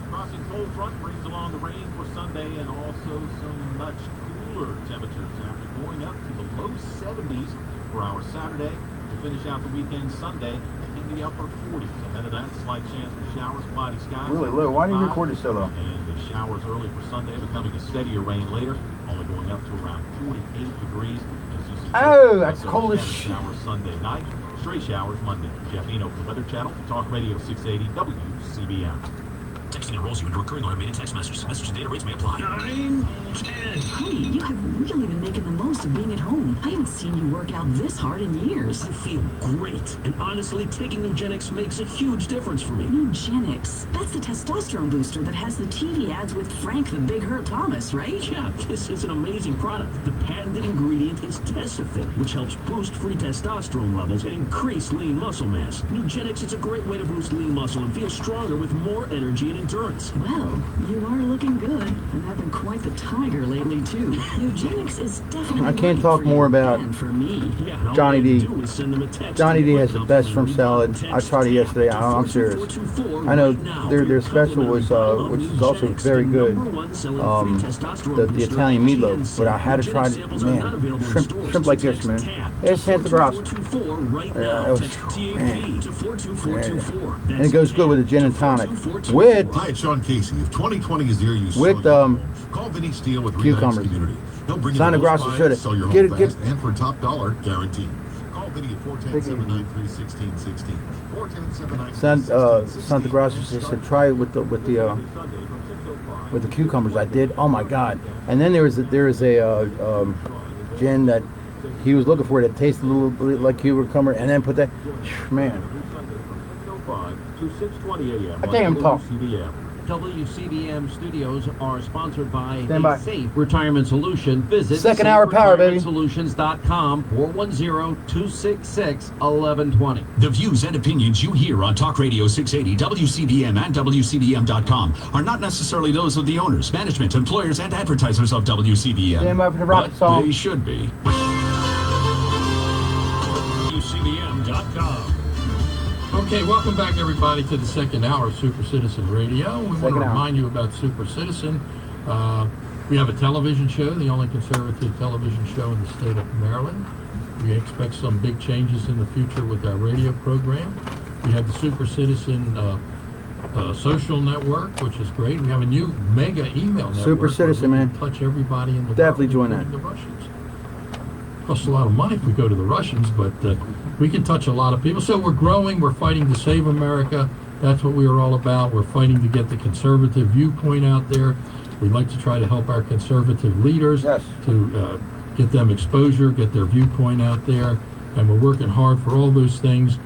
Speaker 6: Crossing cold front brings along the rain for Sunday and also some much cooler temperatures after going up to the low 70s for our Saturday. To finish out the weekend Sunday in the upper 40s. Ahead of that, slight chance for showers, cloudy skies.
Speaker 2: Really low. Why do you record it so low?
Speaker 6: And the showers early for Sunday, becoming a steadier rain later, only going up to around 48 degrees.
Speaker 2: Oh, that's cold as shit.
Speaker 6: Showers Sunday night, stray showers Monday. Jeff Eno from the Weather Channel, Talk Radio 680 WCBM.
Speaker 11: Texting enrolls you in recurring automated text messages. Message and data rates may apply.
Speaker 12: 9, 10. Hey, you have really been making the most of being at home. I haven't seen you work out this hard in years.
Speaker 11: I feel great. And honestly, taking Nugenix makes a huge difference for me.
Speaker 12: Nugenix? That's the testosterone booster that has the TV ads with Frank the Big Hurt Thomas, right?
Speaker 11: Yeah, this is an amazing product. The patented ingredient is Testofen, which helps boost free testosterone levels and increase lean muscle mass. Nugenix is a great way to boost lean muscle and feel stronger with more energy and endurance.
Speaker 12: Well, you are looking good, and have been quite the tiger lately, too. Nugenix is definitely
Speaker 2: I can't talk more about Johnny D. Johnny D has the best shrimp salad. I tried it yesterday. I'm serious. I know their special was, which is also very good, the Italian meatloaf. But I had to try it, man. Shrimp like this, man. It's Santa Grossa. Yeah, it was, man. And it goes good with a gin and tonic. With
Speaker 10: Hi, it's Sean Casey. If 2020 is the year you
Speaker 2: with
Speaker 10: call Vinny Steele with
Speaker 2: cucumbers.
Speaker 10: Community. He'll bring you
Speaker 2: Santa
Speaker 10: the most
Speaker 2: Grossa
Speaker 10: buys,
Speaker 2: should
Speaker 10: sell your
Speaker 2: have.
Speaker 10: home
Speaker 2: Get it,
Speaker 10: fast, and for top dollar guaranteed. Call Vinny at 410-793-1616. 410-793-1616.
Speaker 2: Santa Grossa just said try it with the cucumbers. I did. Oh my God! And then there is a gin that he was looking for that tasted a little bit like cucumber, and then put that. Man,
Speaker 6: to 6:20 a.m.
Speaker 2: I think I'm talking.
Speaker 7: WCBM studios are sponsored by
Speaker 2: Stand by.
Speaker 7: a safe retirement solution. Visit
Speaker 2: Second hour power, baby.
Speaker 7: solutions.com 410-266-1120.
Speaker 11: The views and opinions you hear on Talk Radio 680, WCBM, and WCBM.com are not necessarily those of the owners, management, employers, and advertisers of WCBM.
Speaker 2: Stand by for the rocket
Speaker 11: But
Speaker 2: song.
Speaker 11: they should be.
Speaker 21: WCBM.com.
Speaker 1: Okay, welcome back everybody to the second hour of Super Citizen Radio. We want to remind you about Super Citizen. We have a television show, the only conservative television show in the state of Maryland. We expect some big changes in the future with our radio program. We have the Super Citizen social network, which is great. We have a new mega email network.
Speaker 2: Super Citizen,
Speaker 1: where we
Speaker 2: man.
Speaker 1: can touch everybody in the
Speaker 2: Definitely
Speaker 1: world,
Speaker 2: join that.
Speaker 1: including the Russians. Costs a lot of money if we go to the Russians, but we can touch a lot of people. So we're growing. We're fighting to save America. That's what we are all about. We're fighting to get the conservative viewpoint out there. We'd like to try to help our conservative leaders to get them exposure, get their viewpoint out there, and we're working hard for all those things.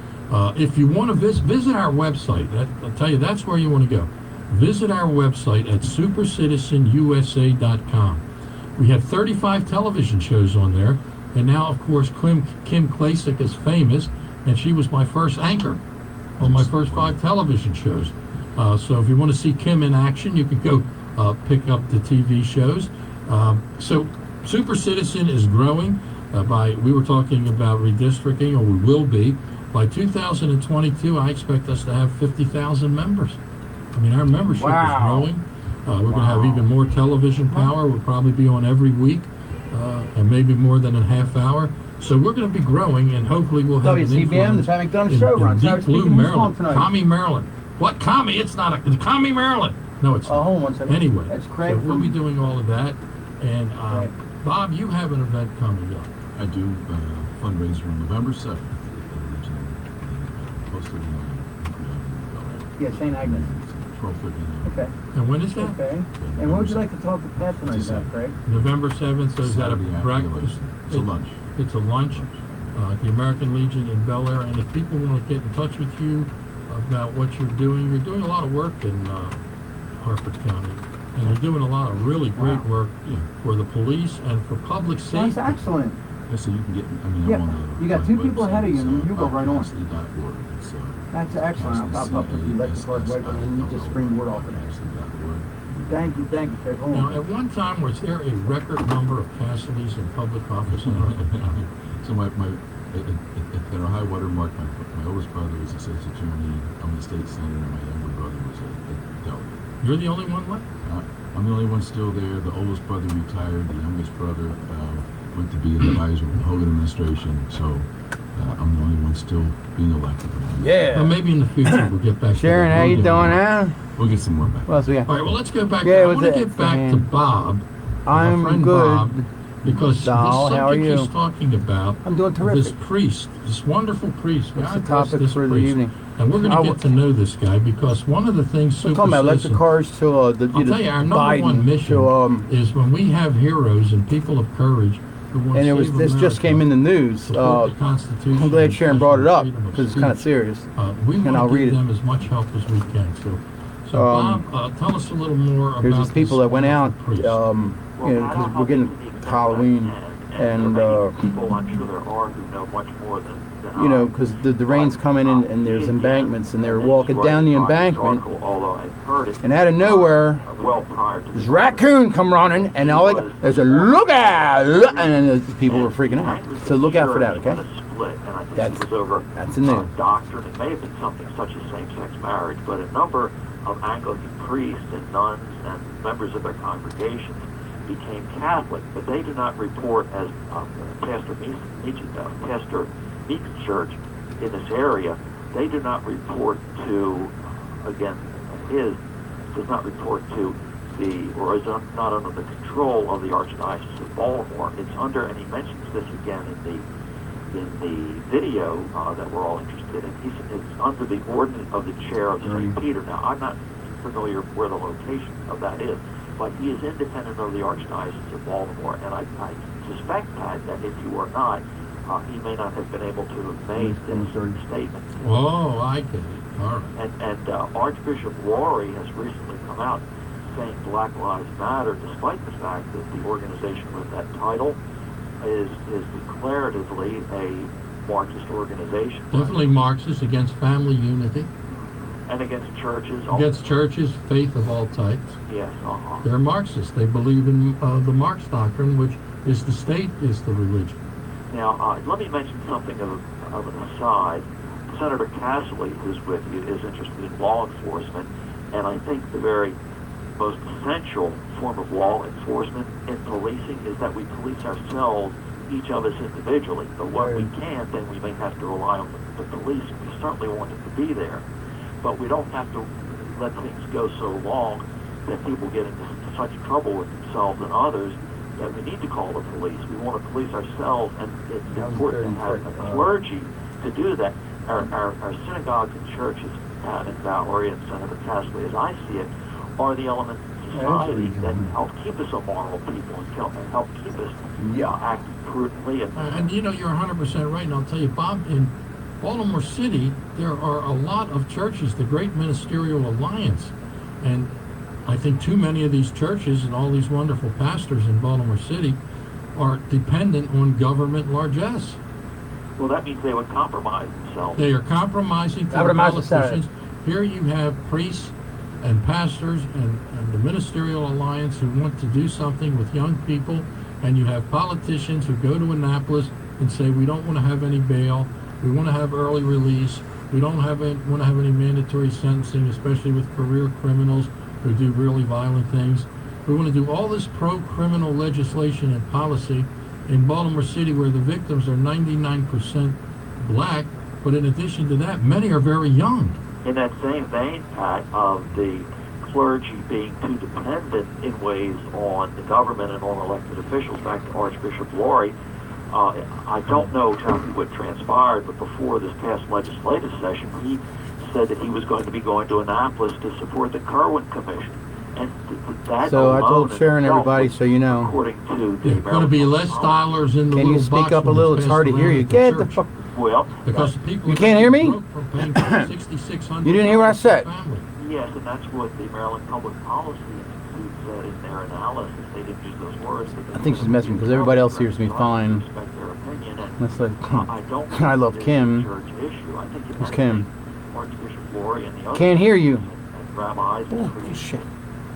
Speaker 1: If you want to visit our website, I'll tell you, that's where you want to go. Visit our website at supercitizenusa.com. We have 35 television shows on there. And now, of course, Kim Klasick is famous, and she was my first anchor on my first 5 television shows. So if you want to see Kim in action, you can go pick up the TV shows. So Super Citizen is growing. We were talking about redistricting, or we will be. By 2022, I expect us to have 50,000 members. I mean, our membership is growing. We're going to have even more television power. We'll probably be on every week, and maybe more than a half hour. So we're going to be growing, and hopefully we'll have an influence
Speaker 2: the McDONOUGh show runs.
Speaker 1: Deep Blue, Maryland. Commie, Maryland. What commie? It's not a Commie, Maryland. No, it's not.
Speaker 2: Hold on one second.
Speaker 1: Anyway,
Speaker 2: That's Craig.
Speaker 1: So we'll be doing all of that. And Bob, you have an event coming up.
Speaker 4: I do fundraiser on November 7th. Posted in
Speaker 2: Yeah, St. Agnes.
Speaker 4: 12:59.
Speaker 2: Okay.
Speaker 1: And when is that?
Speaker 2: Okay. And what would you like to talk to Pat tonight about, Craig?
Speaker 1: November 7th. So is that a breakfast?
Speaker 4: It's a lunch.
Speaker 1: It's a lunch at the American Legion in Bel Air. And if people want to get in touch with you about what you're doing a lot of work in Harford County. And you're doing a lot of really great work for the police and for public safety.
Speaker 2: That's excellent.
Speaker 4: Yeah, so you can get, I'm on the
Speaker 2: you got 2 people ahead of you, and
Speaker 4: so
Speaker 2: you go right on.
Speaker 4: So
Speaker 2: That's excellent. I'll pop up with you like the card right and you just springboard off of that. Thank you, Craig. Hold
Speaker 1: Now,
Speaker 2: on.
Speaker 1: at one time, was there a record number of Cassidy's in public office in Harford County?
Speaker 4: So at their high water mark, my oldest brother was a state's attorney. I'm the state senator, and my younger brother was a delegate.
Speaker 1: You're the only one left?
Speaker 4: I'm the only one still there. The oldest brother retired. The youngest brother went to be an advisor in the Hogan administration. So I'm the only one still being elected.
Speaker 2: Yeah.
Speaker 1: Well, maybe in the future we'll get back
Speaker 2: Sharon,
Speaker 1: to
Speaker 2: how you doing now?
Speaker 4: We'll get some more back.
Speaker 2: What else we got?
Speaker 1: All right, well, let's go back.
Speaker 2: Yeah,
Speaker 1: I want to get back to Bob.
Speaker 2: I'm
Speaker 1: our friend
Speaker 2: good.
Speaker 1: Bob, because
Speaker 2: Doll,
Speaker 1: the
Speaker 2: how are
Speaker 1: subject
Speaker 2: you?
Speaker 1: he's talking about,
Speaker 2: I'm doing terrific.
Speaker 1: this priest, this wonderful priest.
Speaker 2: What's the
Speaker 1: God bless
Speaker 2: topic
Speaker 1: this
Speaker 2: for the
Speaker 1: priest.
Speaker 2: evening?
Speaker 1: And we're going to get to know this guy, because one of the things
Speaker 2: We're talking about electric cars to
Speaker 1: I'll tell you, our number
Speaker 2: Biden,
Speaker 1: one mission
Speaker 2: to,
Speaker 1: is when we have heroes and people of courage who want to
Speaker 2: and
Speaker 1: save
Speaker 2: this just came in the news.
Speaker 1: support the Constitution.
Speaker 2: I'm glad Sharon brought it up
Speaker 1: freedom of
Speaker 2: because it's kind of
Speaker 1: speech.
Speaker 2: serious.
Speaker 1: We
Speaker 2: and
Speaker 1: want
Speaker 2: I'll
Speaker 1: to
Speaker 2: read
Speaker 1: give
Speaker 2: it.
Speaker 1: them as much help as we can. So Bob, tell us a little more
Speaker 2: There's
Speaker 1: about
Speaker 2: these people
Speaker 1: this
Speaker 2: that went out,
Speaker 1: priest.
Speaker 2: because we're getting Halloween, and
Speaker 15: people, I'm sure there are who know much more than
Speaker 2: because the rain's coming in and there's embankments, and they're walking down the embankment, and out of nowhere, this raccoon come running, and all there's a look out, and then the people were freaking out. So look out for that, okay? That's the news.
Speaker 15: Doctrine. It may have been something such as same-sex marriage, but a number of Anglican priests and nuns and members of their congregations became Catholic, but they do not report as Pastor Meek's church in this area. They do not report to, again, does not report to or is not under the control of the Archdiocese of Baltimore. It's under, and he mentions this again in the video that we're all interested in. It's under the ordinance of the chair of St. Peter. Now, I'm not familiar where the location of that is, but he is independent of the Archdiocese of Baltimore, and I suspect, Pat, that if you are not, he may not have been able to have made this statement.
Speaker 1: Oh, I get it. All right.
Speaker 15: And Archbishop Rory has recently come out saying Black Lives Matter, despite the fact that the organization with that title is declaratively a Marxist organization.
Speaker 1: Definitely Marxist, against family unity.
Speaker 15: And against churches.
Speaker 1: Against churches, faith of all types.
Speaker 15: Yes,
Speaker 1: They're Marxists. They believe in the Marx doctrine, which is the state is the religion.
Speaker 15: Now, let me mention something of an aside. Senator Casserly, who's with you, is interested in law enforcement, and I think the very most essential form of law enforcement in policing is that we police ourselves, each of us individually. But what we can't, then we may have to rely on the police. We certainly want them to be there, but we don't have to let things go so long that people get into such trouble with themselves and others that we need to call the police. We want to police ourselves, and it's important to have a clergy to do that. Our synagogues and churches, Pat and Valerie and Senator Casserly, as I see it, are the elements of society that help keep us a moral people and help keep us acting prudently.
Speaker 1: And you're 100% right, and I'll tell you, Bob, in Baltimore City, there are a lot of churches, the Great Ministerial Alliance, and I think too many of these churches and all these wonderful pastors in Baltimore City are dependent on government largesse.
Speaker 15: Well, that means they would compromise themselves.
Speaker 1: They are compromising to the politicians. Here you have priests and pastors and the Ministerial Alliance who want to do something with young people and you have politicians who go to Annapolis and say, we don't want to have any bail, we want to have early release, we don't want to have any mandatory sentencing, especially with career criminals who do really violent things. We want to do all this pro-criminal legislation and policy in Baltimore City, where the victims are 99% black, but in addition to that, many are very young.
Speaker 15: In that same vein, Pat, of the clergy being too dependent in ways on the government and on elected officials, back to Archbishop Laurie, I don't know exactly what transpired, but before this past legislative session, he said that he was going to be going to Annapolis to support the Kerwin Commission. And that
Speaker 2: So I told Sharon, everybody, so you know.
Speaker 15: According to the
Speaker 1: There's going to be less dollars in the
Speaker 2: Can
Speaker 1: little
Speaker 2: you speak
Speaker 1: box
Speaker 2: up a
Speaker 1: when
Speaker 2: little?
Speaker 1: it's
Speaker 2: It's hard to
Speaker 1: passed
Speaker 2: hear
Speaker 1: around
Speaker 2: you.
Speaker 1: at
Speaker 2: Get the
Speaker 1: church.
Speaker 2: fuck.
Speaker 15: Well,
Speaker 1: Because the people
Speaker 2: You can't hear me?
Speaker 1: broke from paying $6,600
Speaker 2: You didn't hear what I said?
Speaker 1: family.
Speaker 15: yes, and that's what the Maryland Public Policy Institute said in their analysis. They didn't use those words.
Speaker 2: I think she's messing because everybody else hears me fine.
Speaker 15: Respect their opinion, and
Speaker 2: That's like,
Speaker 15: I don't
Speaker 2: I love
Speaker 15: think
Speaker 2: Kim.
Speaker 15: it's a church issue. I think it
Speaker 2: Who's
Speaker 15: has
Speaker 2: Kim?
Speaker 15: Archbishop Laurie and the other
Speaker 2: Can't hear you.
Speaker 15: and rabbis and
Speaker 2: Shit.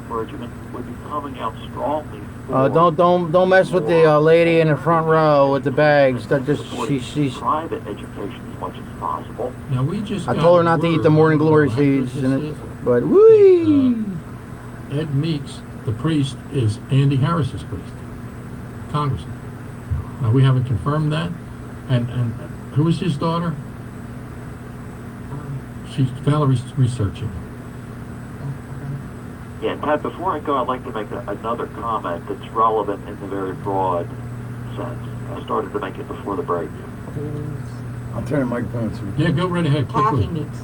Speaker 15: clergymen would be coming out strongly for
Speaker 2: Don't mess with the lady in the front row with the bags. That just she's.
Speaker 15: private education as much as possible.
Speaker 1: Now we just
Speaker 2: I
Speaker 1: got
Speaker 2: told her not to eat the morning glory seeds, but whee!
Speaker 1: Ed Meeks, the priest, is Andy Harris's priest, congressman. Now we haven't confirmed that. And who is his daughter? Valerie's researching.
Speaker 15: Yeah, and Pat, before I go, I'd like to make another comment that's relevant in the very broad sense. I started to make it before the break.
Speaker 2: I'll turn the microphone to
Speaker 1: Yeah, go right ahead,
Speaker 3: Kathy
Speaker 1: quickly.
Speaker 3: Meeks.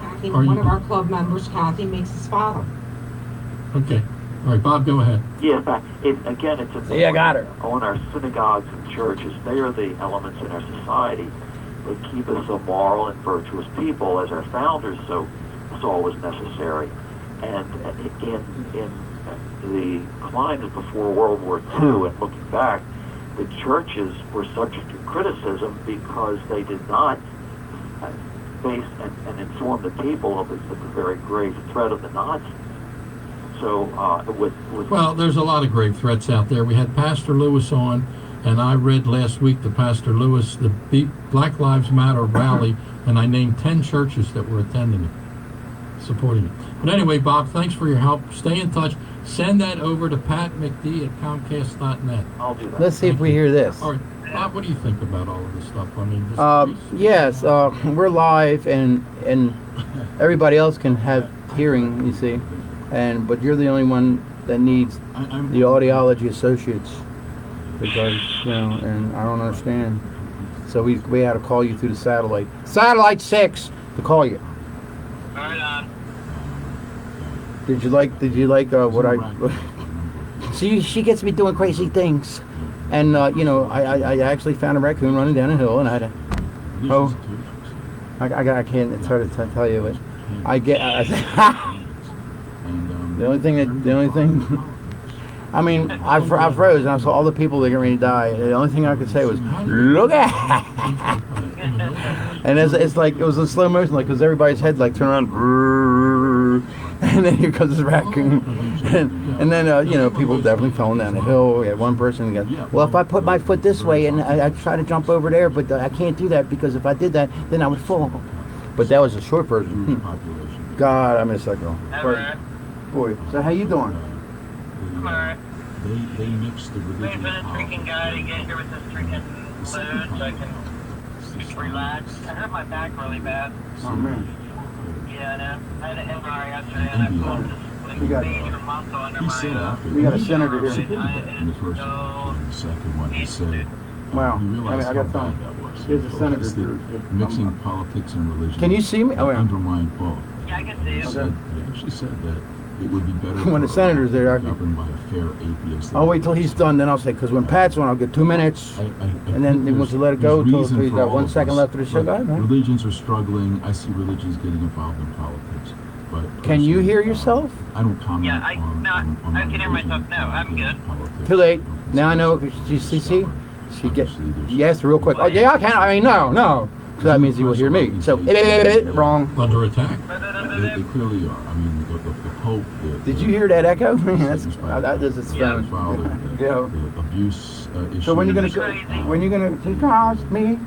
Speaker 3: Kathy,
Speaker 1: Are
Speaker 3: one
Speaker 1: you-
Speaker 3: of our club members, Kathy Meeks' father.
Speaker 1: Okay. All right, Bob, go ahead.
Speaker 15: Yeah, in fact, again, it's
Speaker 2: See, I got her.
Speaker 15: on our synagogues and churches. They are the elements in our society that keep us a moral and virtuous people, as our founders saw was necessary. And in the climate before World War II, and looking back, the churches were subject to criticism because they did not face and inform the people of the very grave threat of the Nazis. So
Speaker 1: Well, there's a lot of grave threats out there. We had Pastor Lewis on, and I read last week to Pastor Lewis the Black Lives Matter rally, and I named 10 churches that were attending it, supporting it. But anyway, Bob, thanks for your help. Stay in touch. Send that over to patmcd@comcast.net.
Speaker 15: I'll do that.
Speaker 2: Let's see if we hear this.
Speaker 1: All right, Bob, what do you think about all of this stuff? I mean,
Speaker 2: Yes, we're live, and everybody else can have hearing. You see, but you're the only one that needs the audiology associates, because and I don't understand. So we had to call you through the satellite 6 to call you.
Speaker 8: Right on.
Speaker 2: Did you like what I? See, she gets me doing crazy things, and I actually found a raccoon running down a hill, and I had to. I can't. It's hard to tell you, but I get. The only thing. I mean, I froze, and I saw all the people that were ready to die. The only thing I could say was, "Look at!" And it's like it was in slow motion, like because everybody's head like turn around, and then here comes this raccoon, and then people definitely falling down the hill. We had one person who goes, "Well, if I put my foot this way and I try to jump over there, but I can't do that because if I did that, then I would fall." But that was a short version. God, I miss that girl. Boy, so how you doing?
Speaker 8: I'm alright.
Speaker 4: They mix the religion.
Speaker 8: Waiting for this freaking guy to get here with this freaking load so I can just relax. I hurt my back really bad.
Speaker 2: Oh man.
Speaker 8: Yeah, I know. I had an MRI yesterday and I pulled this major muscle under my
Speaker 2: We got a senator here.
Speaker 4: In the first one, in the second one, he said,
Speaker 2: Wow.
Speaker 4: "You realize
Speaker 2: I
Speaker 4: how
Speaker 2: got
Speaker 4: bad
Speaker 2: some.
Speaker 4: that was."
Speaker 2: Here's a senator.
Speaker 4: It's that mixing politics and religion.
Speaker 2: Can you see me? Oh, yeah.
Speaker 4: Undermined both.
Speaker 8: Yeah, I can see you.
Speaker 4: She said that it would be better
Speaker 2: When the senator's there, I can.
Speaker 4: governed by a fair atheist.
Speaker 2: I'll wait till he's done, then I'll say, because when Pat's on, I'll get 2 minutes, and then he wants to let it go until he's got 1 second left of the show. Go ahead, man.
Speaker 4: Religions are struggling. I see religions getting involved in politics. But
Speaker 2: Can you hear yourself?
Speaker 4: I don't comment
Speaker 8: Yeah, I can hear myself now. I'm good.
Speaker 2: Too late. Now I know. You see? She gets. Yes, real quick. Oh, yeah, I can. I mean, no. So that means he will hear me. So, wrong.
Speaker 1: Under attack.
Speaker 4: they clearly are. I mean, the Pope.
Speaker 2: Did you hear that echo? That's
Speaker 4: the father, the abuse issues.
Speaker 2: So when you gonna go? When you gonna cross me?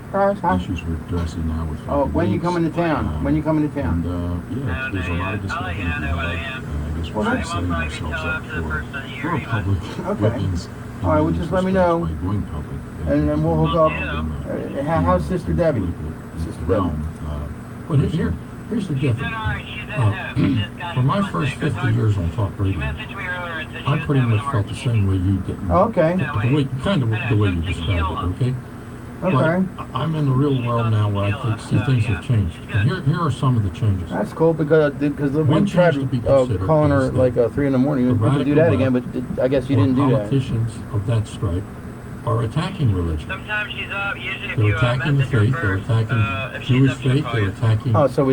Speaker 4: Issues we're addressing now with.
Speaker 2: When you coming to town? When you coming to town?
Speaker 4: Yeah, there's a lot of discussion. I guess we're setting ourselves up for a public weapons.
Speaker 2: All right, well, just let me know.
Speaker 4: Going public.
Speaker 2: And then we'll hook up. How's Sister Debbie? Sister Debbie.
Speaker 1: Well, here's the difference. For my first 50 years on talk radio, I pretty much felt the same way you did.
Speaker 2: Okay.
Speaker 1: Kind of the way you described it, okay?
Speaker 2: Okay.
Speaker 1: But I'm in the real world now where I see things have changed. And here are some of the changes.
Speaker 2: That's cool because we tried calling her like 3 in the morning. We could do that again, but I guess you didn't do that.
Speaker 1: Politicians of that stripe are attacking religion.
Speaker 8: Sometimes she's up. Usually
Speaker 1: they're attacking the faith. They're attacking Jewish faith. They're attacking.
Speaker 2: So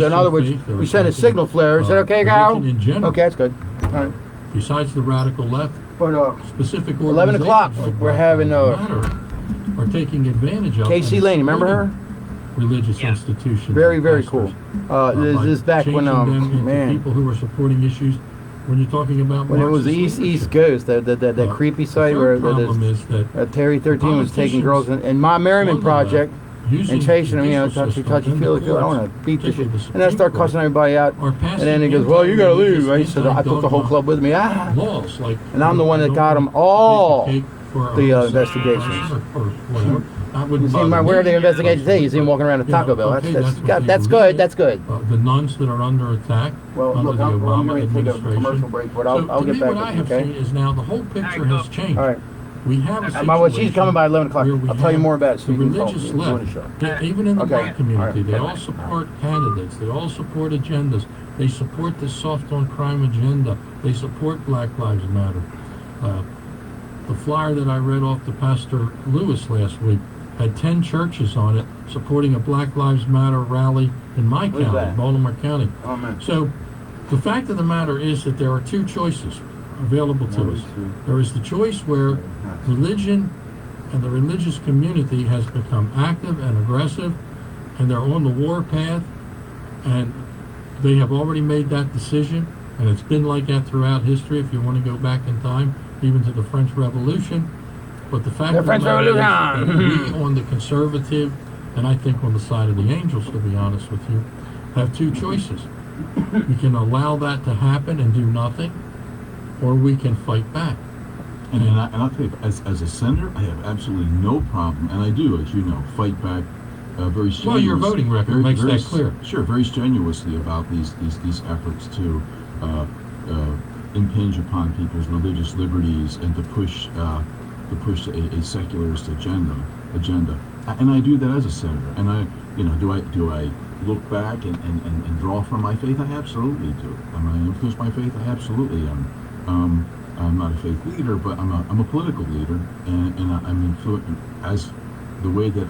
Speaker 2: in other words, we sent a signal flare. Is that okay, Gal? Okay, that's good. All right.
Speaker 1: Besides the radical left,
Speaker 2: but
Speaker 1: specific
Speaker 2: 11 o'clock, we're having
Speaker 1: are taking advantage of.
Speaker 2: Casey Lane, remember her?
Speaker 1: Religious institutions.
Speaker 2: Very cool. This is back when
Speaker 1: people who were supporting issues. When you're talking about
Speaker 2: when it was the East Coast, that creepy site where Terry 13 was taking girls in my Merriman project and chasing them, touchy, feel good. I want to beat this shit. And then I start cussing everybody out. And then he goes, well, you got to leave. I said, I took the whole club with me. And I'm the one that got them all the investigations. You see him, where are the investigations today? You see him walking around at Taco Bell. That's good. That's good.
Speaker 1: The nuns that are under attack under the Obama administration.
Speaker 2: Break, but I'll get back.
Speaker 1: What I have seen is now the whole picture has changed.
Speaker 2: All right.
Speaker 1: We have a situation.
Speaker 2: She's coming by 11 o'clock. I'll tell you more about it.
Speaker 1: The religious left, even in the black community, they all support candidates. They all support agendas. They support this soft on crime agenda. They support Black Lives Matter. The flyer that I read off to Pastor Lewis last week had 10 churches on it supporting a Black Lives Matter rally in my county, Baltimore County. So the fact of the matter is that there are two choices available to us. There is the choice where religion and the religious community has become active and aggressive, and they're on the war path, and they have already made that decision, and it's been like that throughout history if you want to go back in time, even to the French Revolution. But the fact of the matter is that we on the conservative, and I think on the side of the angels, to be honest with you, have two choices. We can allow that to happen and do nothing, or we can fight back.
Speaker 4: And I'll tell you, as a senator, I have absolutely no problem, and I do, as you know, fight back very strenuously.
Speaker 1: Well, your voting record makes that clear.
Speaker 4: Sure, very strenuously about these efforts to impinge upon people's religious liberties and to push a secularist agenda. And I do that as a senator. And do I look back and draw from my faith? I absolutely do. Am I influenced by faith? I absolutely am. I'm not a faith leader, but I'm a political leader, and I'm influenced as the way that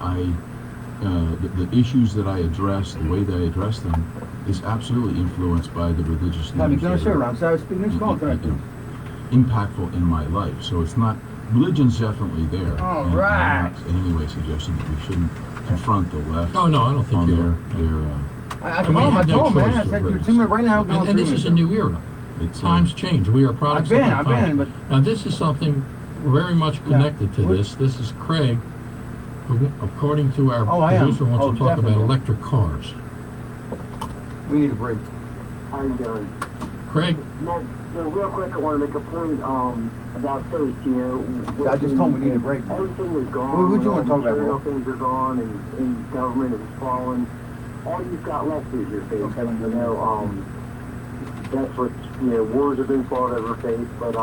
Speaker 4: the issues that I address, the way that I address them, is absolutely influenced by the religious leaders impactful in my life. So it's not, religion's definitely there.
Speaker 2: All right.
Speaker 4: I'm not in any way suggesting that we shouldn't confront the left.
Speaker 1: Oh no, I don't think you are.
Speaker 2: I told him, man. I said, you're 2 minutes right now.
Speaker 1: And this is a new era. Times change. We are products of the times.
Speaker 2: But
Speaker 1: now this is something very much connected to this. This is Craig, who, according to our producer, wants to talk about electric cars.
Speaker 2: We need a break.
Speaker 13: How you doing?
Speaker 1: Craig?
Speaker 13: Real quick, I want to make a point about faith.
Speaker 2: I just told him we need a break.
Speaker 13: Everything is gone.
Speaker 2: What do you want to talk about?
Speaker 13: Things are gone, and government is fallen. All you've got left is your faith. That's what, wars have been fought over faith, but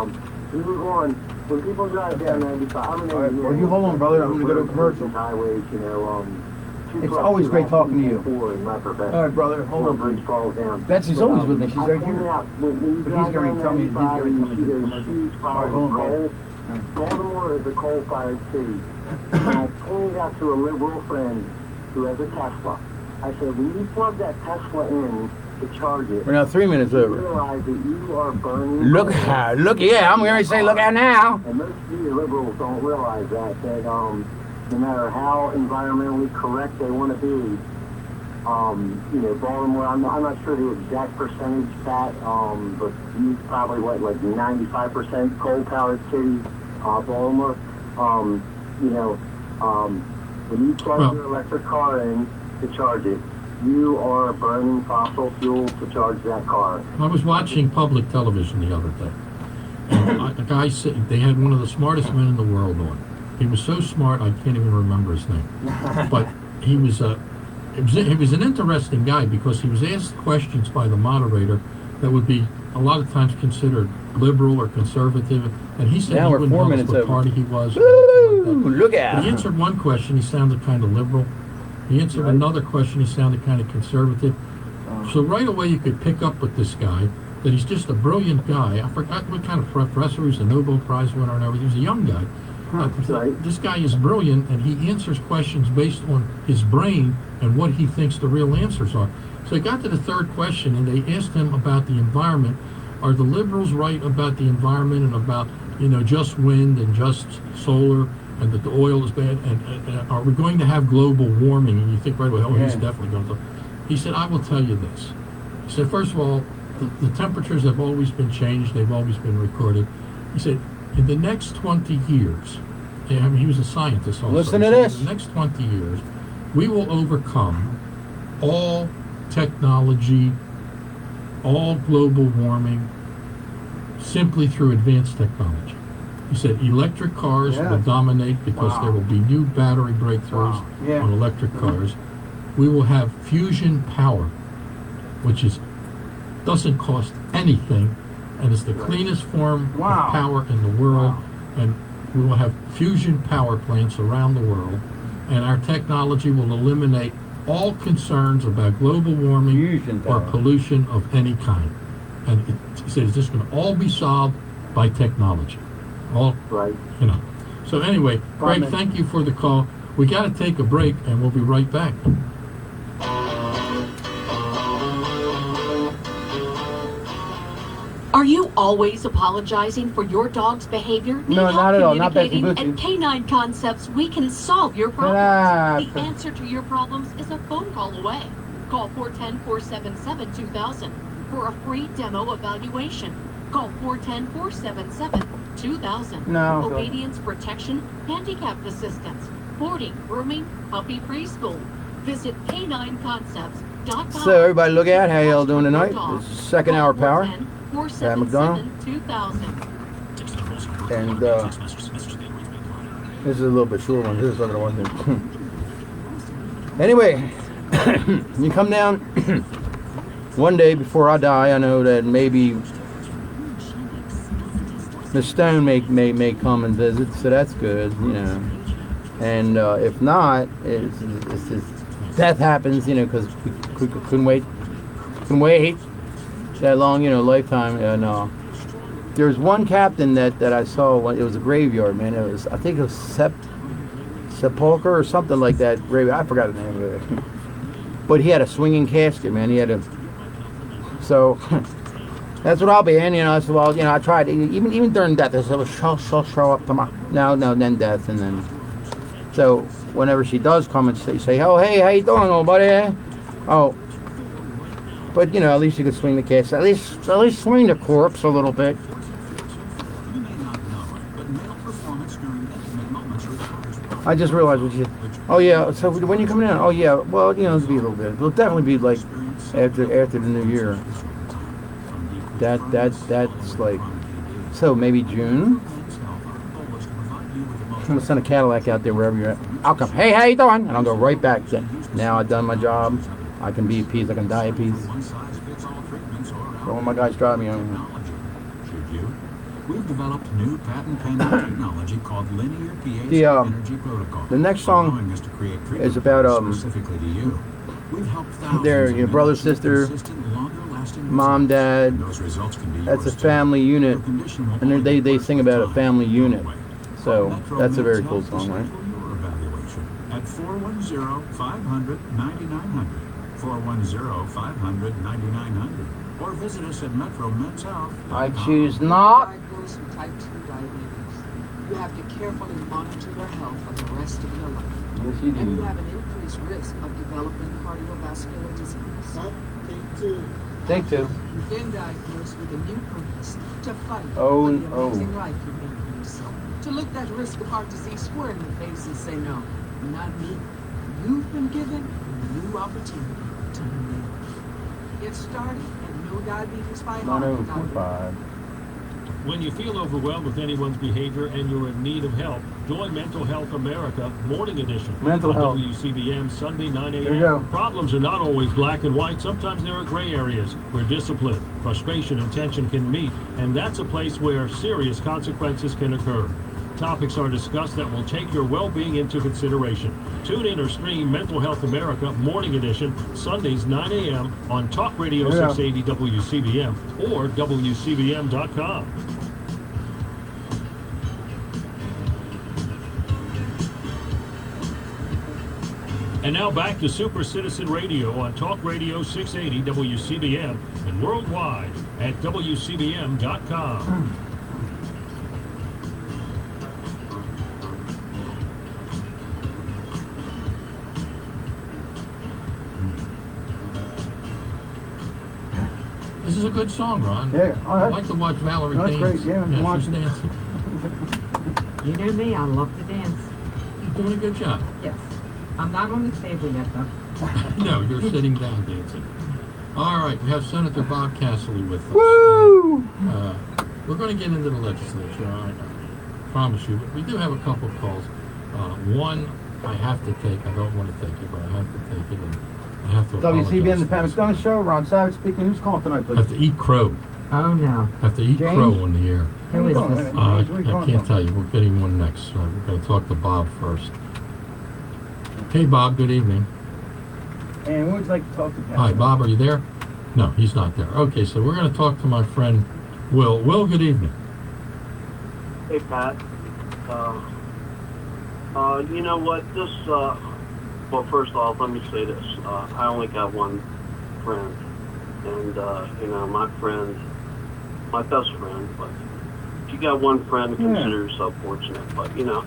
Speaker 13: we move on. When people drive down 95,
Speaker 2: well, you hold on, brother, I'm going to go to a commercial.
Speaker 13: Highways,
Speaker 2: it's always great talking to you.
Speaker 13: All
Speaker 2: right, brother, hold on.
Speaker 13: Bridge falls down.
Speaker 2: Betsy's always with me, she's right here.
Speaker 13: But
Speaker 2: he's going to tell me,
Speaker 13: Baltimore is a coal-fired city. And I pointed out to a liberal friend who has a Tesla. I said, when you plug that Tesla in to charge it,
Speaker 2: we're now 3 minutes over.
Speaker 13: Realize that you are burning.
Speaker 2: Look, yeah, I'm going to say, look out now.
Speaker 13: And most of you liberals don't realize that no matter how environmentally correct they want to be, Baltimore, I'm not sure the exact percentage stat, but he's probably, like 95% coal-powered city, Baltimore. When you plug your electric car in to charge it, you are burning fossil fuel to charge that car.
Speaker 1: I was watching public television the other day. And a guy said they had one of the smartest men in the world on. He was so smart I can't even remember his name. But he was an interesting guy because he was asked questions by the moderator that would be a lot of times considered liberal or conservative, and he said
Speaker 2: now
Speaker 1: he
Speaker 2: we're
Speaker 1: wouldn't
Speaker 2: 4
Speaker 1: tell us
Speaker 2: minutes
Speaker 1: what
Speaker 2: over.
Speaker 1: party he was.
Speaker 2: Woo! Look at
Speaker 1: But he answered one question, he sounded kind of liberal. He answered another question, he sounded kind of conservative. So right away you could pick up with this guy that he's just a brilliant guy. I forgot what kind of professor, he was a Nobel Prize winner and everything. He was a young guy. This guy is brilliant, and he answers questions based on his brain and what he thinks the real answers are. So he got to the third question, and they asked him about the environment. Are the liberals right about the environment and about, just wind and just solar, and that the oil is bad? And are we going to have global warming? And you think right away, he's definitely going to. He said, I will tell you this. He said, first of all, the temperatures have always been changed. They've always been recorded. He said, in the next 20 years, he was a scientist also.
Speaker 2: Listen to this.
Speaker 1: In the next 20 years, we will overcome all technology, all global warming, simply through advanced technology. He said electric cars will dominate because there will be new battery breakthroughs on electric cars. We will have fusion power, which doesn't cost anything, and it's the cleanest form of power in the world. And we will have fusion power plants around the world, and our technology will eliminate all concerns about global warming or pollution of any kind. And he says this is going to all be solved by technology. So anyway, Craig, thank you for the call. We got to take a break, and we'll be right back.
Speaker 9: Are you always apologizing for your dog's behavior? Need
Speaker 2: No,
Speaker 9: help
Speaker 2: not at all. Not Becky
Speaker 9: communicating?
Speaker 2: Bucci.
Speaker 9: At Canine Concepts, we can solve your problems. The answer to your problems is a phone call away. Call 410-477-2000 for a free demo evaluation. Call 410-477-2000.
Speaker 2: No.
Speaker 9: Obedience, protection, handicapped assistance, boarding, grooming, puppy preschool. Visit canineconcepts.com.
Speaker 2: So everybody look out. How y'all doing tonight? This is second hour power. At McDonough. And this is a little bit short one. This is another one. Anyway, you come down one day before I die. I know that maybe Miss Stone may come and visit, so that's good, And if not, it's death happens, because we couldn't wait that long, lifetime. And there's one captain that I saw. It was a graveyard, man. I think it was Sepulcher or something like that. Graveyard. I forgot the name of it. But he had a swinging casket, man. So that's what I'll be in. I said, well, I tried even during death. I said, she'll show up tomorrow. No, then death, and then. So whenever she does come and say, oh, hey, how you doing, old buddy? Oh. But at least you could swing the casket. At least swing the corpse a little bit. I just realized what you. Oh yeah. So when you coming in? Oh yeah. Well, it'll be a little bit. It'll definitely be like after the new year. That's like. So maybe June. I'm gonna send a Cadillac out there wherever you're at. I'll come. Hey, how you doing? And I'll go right back. Now I've done my job. I can be at peace. I can die at peace. So when my guys drive me on.
Speaker 4: We've developed new patent-pending technology called linear pH energy protocol.
Speaker 2: The next song is about
Speaker 4: specifically to you. We've helped
Speaker 2: their brother, sister, mom, dad. That's a family unit, and they sing about a family unit. So that's a very cool song, right?
Speaker 4: At 410-500-9900. 410-500-9900. Or visit us at Metro Men's Health.
Speaker 2: I choose not.
Speaker 20: Diagnosed with type 2 diabetes. You have to carefully monitor your health for the rest of your life.
Speaker 2: Yes, you do.
Speaker 20: And you have an increase
Speaker 14: increased risk of developing cardiovascular disease.
Speaker 2: Take two.
Speaker 14: You've been diagnosed with a new purpose to fight
Speaker 2: Oh,
Speaker 14: for the
Speaker 2: oh.
Speaker 14: amazing life you made for yourself. To look that risk of heart disease square in the face and say, no, not me. You've been given a new opportunity to live. Get started at No Diabetes by Heart.
Speaker 2: 90.5.
Speaker 6: When you feel overwhelmed with anyone's behavior and you're in need of help, join Mental Health America Morning Edition.
Speaker 2: Mental
Speaker 6: on
Speaker 2: health.
Speaker 6: WCBM Sunday 9
Speaker 2: There you
Speaker 6: a.m.
Speaker 2: go.
Speaker 6: Problems are not always black and white. Sometimes there are gray areas where discipline, frustration, and tension can meet, and that's a place where serious consequences can occur. Topics are discussed that will take your well-being into consideration. Tune in or stream Mental Health America Morning Edition, Sundays 9 a.m. on Talk Radio 680 WCBM or WCBM.com. And now back to Super Citizen Radio on Talk Radio 680 WCBM and worldwide at WCBM.com.
Speaker 1: This is a good song, Ron.
Speaker 2: Yeah, all right.
Speaker 1: I like to watch Valerie
Speaker 2: That's
Speaker 1: dance.
Speaker 2: great, yeah, I'm
Speaker 1: she's
Speaker 2: watching.
Speaker 1: dancing.
Speaker 3: You know me, I love to dance.
Speaker 1: You're doing a good job.
Speaker 3: Yes. I'm not on the table yet, though.
Speaker 1: No, you're sitting down dancing. All right, we have Senator Bob Casserly with us.
Speaker 2: Woo!
Speaker 1: We're going to get into the legislature, I promise you. But we do have a couple of calls. One I have to take. I don't want to take it, but I have to take it. And I have to
Speaker 2: WCBM, the Pat
Speaker 1: apologize.
Speaker 2: McDonough Show. Ron Savage speaking. Who's calling tonight,
Speaker 1: I
Speaker 2: please?
Speaker 1: have to eat crow.
Speaker 3: Oh, no.
Speaker 1: I have to eat
Speaker 2: James?
Speaker 1: crow on the air.
Speaker 3: Who is
Speaker 2: calling?
Speaker 3: this?
Speaker 1: I can't tell you. We're getting one next. So we're going to talk to Bob first. Hey, Bob. Good evening.
Speaker 2: And would you like to talk to Pat?
Speaker 1: Hi, Bob. Are you there? No, he's not there. Okay, so we're going to talk to my friend Will. Will, good evening.
Speaker 17: Hey, Pat. You know what? This, well, first off, let me say this. I only got one friend. And, you know, my friend, my best friend, but if you got one friend, consider yourself fortunate. But, you know,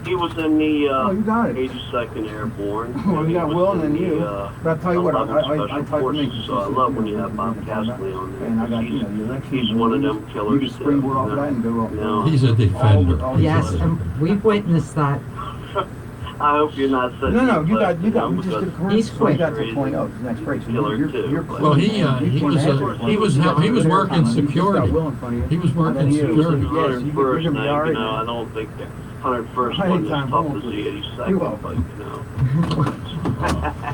Speaker 17: he was in the 82nd Airborne.
Speaker 2: Well, you got Will and then you. But I'll tell you what, I
Speaker 17: 11th
Speaker 2: talked
Speaker 17: Special
Speaker 2: to me.
Speaker 17: Forces, so I love when you have Bob Castley on there.
Speaker 2: And I got, you know, your next
Speaker 17: He's one of them killers.
Speaker 2: You can springboard off that and go up.
Speaker 17: No.
Speaker 1: He's a defender.
Speaker 3: Yes, and we've witnessed that.
Speaker 17: I hope you're not such
Speaker 2: No,
Speaker 17: a
Speaker 2: you got, we
Speaker 17: because
Speaker 2: just did a commercial.
Speaker 3: He's quick.
Speaker 2: You got to 20. Oh, the next break. So
Speaker 17: Killer
Speaker 2: you're,
Speaker 17: too.
Speaker 2: you're
Speaker 1: Well, he was working security. He was working security.
Speaker 17: Yes,
Speaker 2: you're
Speaker 17: first
Speaker 2: gonna be
Speaker 17: thing,
Speaker 2: all right.
Speaker 17: you know, I don't think that 101st wasn't as tough as the 82nd, but you know.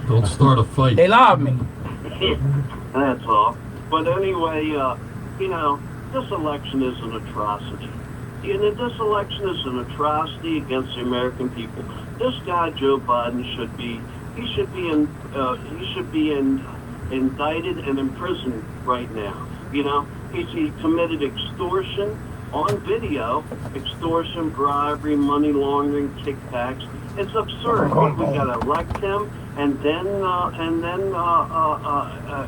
Speaker 1: Don't start a fight.
Speaker 2: They love me.
Speaker 17: That's all. But anyway, you know, this election is an atrocity. And this election is an atrocity against the American people. This guy, Joe Biden, should be indicted and in prison right now. You know, he committed extortion on video, extortion, bribery, money laundering, kickbacks. It's absurd. We got to elect him, and then
Speaker 2: I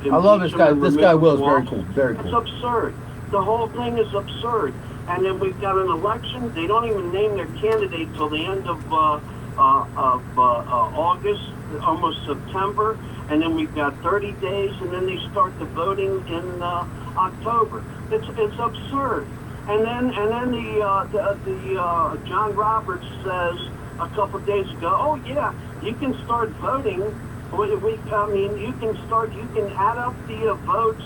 Speaker 2: love this guy. This guy Will is very cool. Very cool.
Speaker 17: It's absurd. The whole thing is absurd. And then we've got an election. They don't even name their candidate till the end of August, almost September. And then we've got 30 days, and then they start the voting in October. It's absurd. And then the John Roberts says a couple days ago, oh yeah, you can start voting. You can add up the votes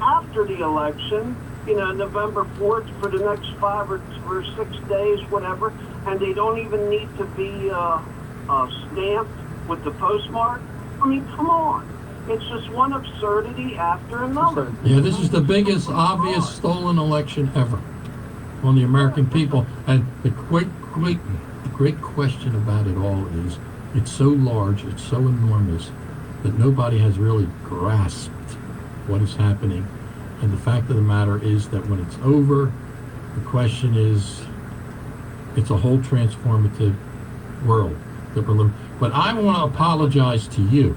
Speaker 17: after the election. You know, November 4th for the next 5 or 6 days, whatever, and they don't even need to be stamped with the postmark. I mean, come on. It's just one absurdity after another.
Speaker 1: Yeah, this is the biggest, obvious stolen election ever on the American people. And the great question about it all is, it's so large, it's so enormous, that nobody has really grasped what is happening. And the fact of the matter is that when it's over, the question is, it's a whole transformative world that we're living. But I want to apologize to you.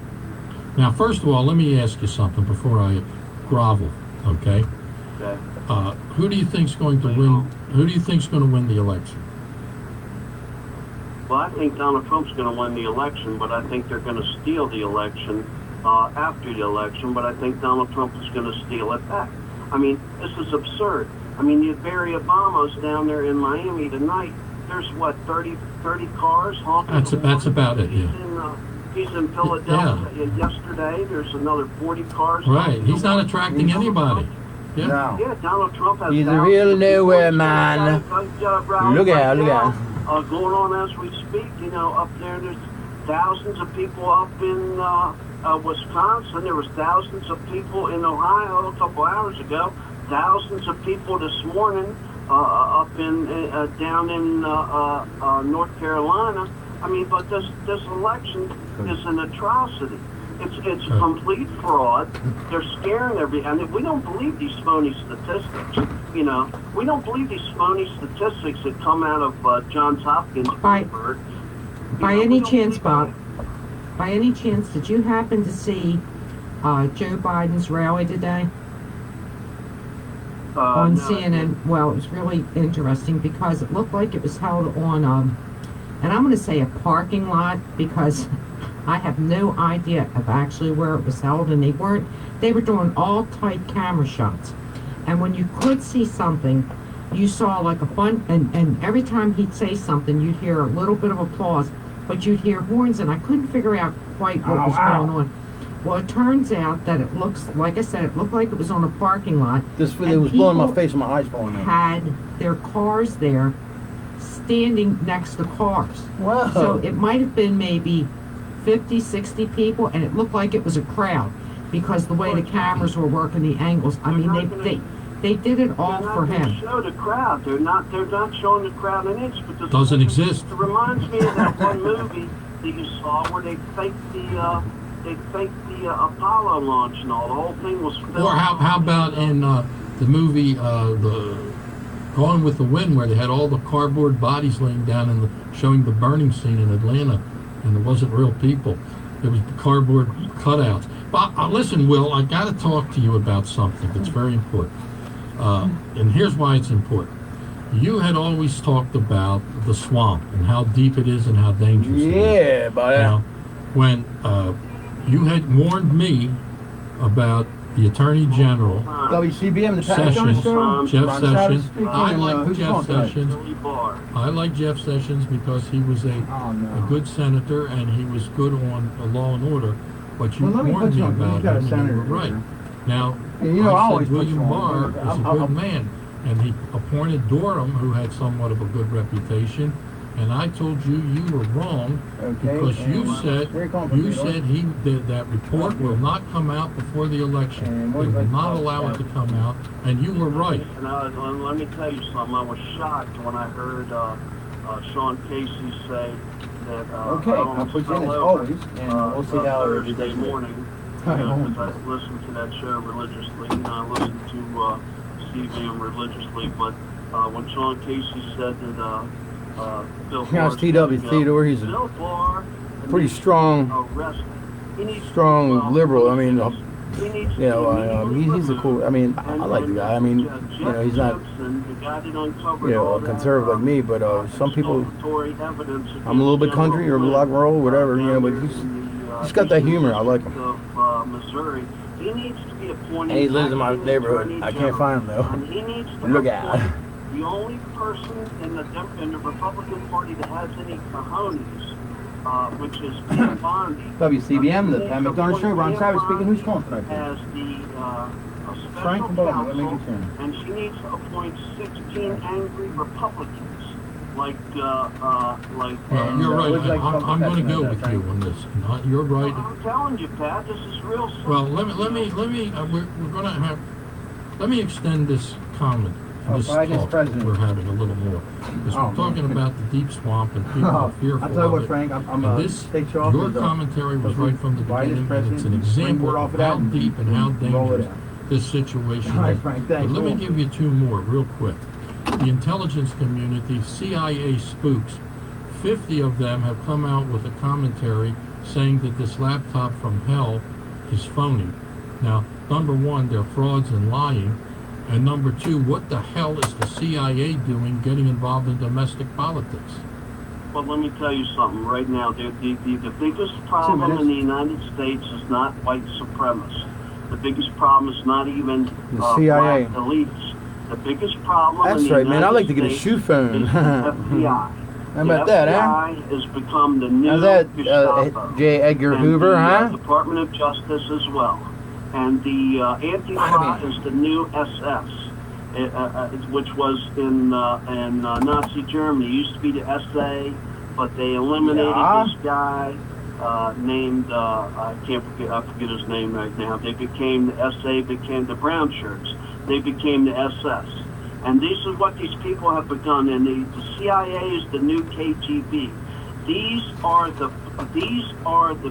Speaker 1: Now, first of all, let me ask you something before I grovel, okay? Who do you think's going to win? Who do you think's going to win the election?
Speaker 17: Well, I think Donald Trump's going to win the election, but I think they're going to steal the election after the election, but I think Donald Trump is going to steal it back. I mean, this is absurd. I mean, you Barry Obama's down there in Miami tonight. There's, what, 30 cars honking?
Speaker 1: That's about it, yeah.
Speaker 17: He's in Philadelphia yesterday. There's another 40 cars.
Speaker 1: Right. He's not attracting anybody. Yeah.
Speaker 2: No.
Speaker 17: Yeah, Donald Trump has
Speaker 2: He's a real nowhere man. Look out, look out.
Speaker 17: Going on as we speak, you know, up there's thousands of people up in Wisconsin. There was thousands of people in Ohio a couple hours ago. Thousands of people this morning up in down in North Carolina. I mean, but this election is an atrocity. It's complete fraud. They're scaring everybody. I mean, we don't believe these phony statistics. You know, we don't believe these phony statistics that come out of Johns Hopkins.
Speaker 3: By any chance, Bob? By any chance, did you happen to see Joe Biden's rally today on CNN? Well, it was really interesting because it looked like it was held on, and I'm going to say a parking lot because I have no idea of actually where it was held, and they were doing all tight camera shots. And when you could see something, you saw like a fun, and every time he'd say something, you'd hear a little bit of applause, but you'd hear horns, and I couldn't figure out quite what was going on. Well, it turns out that it looks, like I said, it looked like it was on a parking lot.
Speaker 2: It was blowing my face and my eyes falling out.
Speaker 3: Had their cars there, standing next to cars.
Speaker 2: Wow.
Speaker 3: So it might have been maybe 50, 60 people, and it looked like it was a crowd because the way the cameras were working, the angles. I mean, they did it all for him.
Speaker 17: Show the crowd. They're not showing the crowd an inch. Because
Speaker 1: doesn't exist.
Speaker 17: It reminds me of that one movie that you saw where they faked the Apollo launch and all. The whole thing was filmed.
Speaker 1: Or how about in the movie the Gone with the Wind, where they had all the cardboard bodies laying down and showing the burning scene in Atlanta, and it wasn't real people. It was cardboard cutouts. But listen, Will, I got to talk to you about something that's very important. And here's why it's important. You had always talked about the swamp and how deep it is and how dangerous it is.
Speaker 2: Yeah, but
Speaker 1: now, when you had warned me about the Attorney General,
Speaker 2: WCBM, the
Speaker 1: Sessions, Jeff Sessions. I like Jeff Sessions.
Speaker 17: I
Speaker 1: like Jeff Sessions because he was a good senator and he was good on law and order. But you warned me about him, and you were right. Now, I said William Barr is a good man, and he appointed Durham, who had somewhat of a good reputation. And I told you were wrong because you said that report will not come out before the election. They will not allow it to come out, and you were right.
Speaker 17: And let me tell you something. I was shocked when I heard Sean Casey say that
Speaker 2: I'll put you in as always, and we'll see how
Speaker 17: Thursday morning. Because I listened to that show religiously. I listen to CBM religiously, but when Sean Casey said that Bill Barr,
Speaker 2: T.W. Theodore, he's a pretty strong liberal. I mean, he's a cool. I mean, I like the guy. I mean, he's not, a conservative like me, but some people, I'm a little bit country or rock and roll, whatever, but he's got that humor. I like him.
Speaker 17: Missouri. He needs to be appointed.
Speaker 2: And he lives in my neighborhood. I can't find him though. Look at it.
Speaker 17: The only person in the Republican Party that has any cojones, which is Pete Bondi.
Speaker 2: WCBM, the Pat McDonough Show. Ron Savage speaking. Who's calling tonight?
Speaker 17: Has the special counsel, and she needs to appoint 16 angry Republicans. You're
Speaker 1: right. I'm going to go with you on this. You're right.
Speaker 17: I'm telling you, Pat, this is real simple.
Speaker 1: Well, let me. We're going to have. Let me extend this comment. This talk that we're having a little more. Because we're talking about the deep swamp and people are fearful
Speaker 2: I'll tell you what,
Speaker 1: of
Speaker 2: Frank,
Speaker 1: it.
Speaker 2: I'm
Speaker 1: Your commentary was right from the beginning, and it's an example of how deep and how dangerous this situation is.
Speaker 2: Frank,
Speaker 1: but let me give you two more real quick. The intelligence community, CIA spooks, 50 of them have come out with a commentary saying that this laptop from hell is phony. Now, number one, they're frauds and lying. And number two, what the hell is the CIA doing getting involved in domestic politics?
Speaker 17: Well, let me tell you something right now. The biggest problem in the United States is not white supremacists. The biggest problem is not even
Speaker 2: the CIA.
Speaker 17: black elites. The biggest problem
Speaker 2: That's
Speaker 17: in the
Speaker 2: right, man.
Speaker 17: United
Speaker 2: I'd like to get a
Speaker 17: States
Speaker 2: shoe phone.
Speaker 17: is the FBI.
Speaker 2: How about that, huh?
Speaker 17: FBI has become the new
Speaker 2: How's that,
Speaker 17: Gestapo.
Speaker 2: J. Edgar
Speaker 17: And
Speaker 2: Hoover,
Speaker 17: the,
Speaker 2: huh?
Speaker 17: Department of Justice as well. And the Antifa is the new SS, which was in Nazi Germany. It used to be the SA, but they eliminated this guy named, I forget his name right now. They became the SA, became the brown shirts. They became the SS. And this is what these people have begun, and the CIA is the new KGB. These are the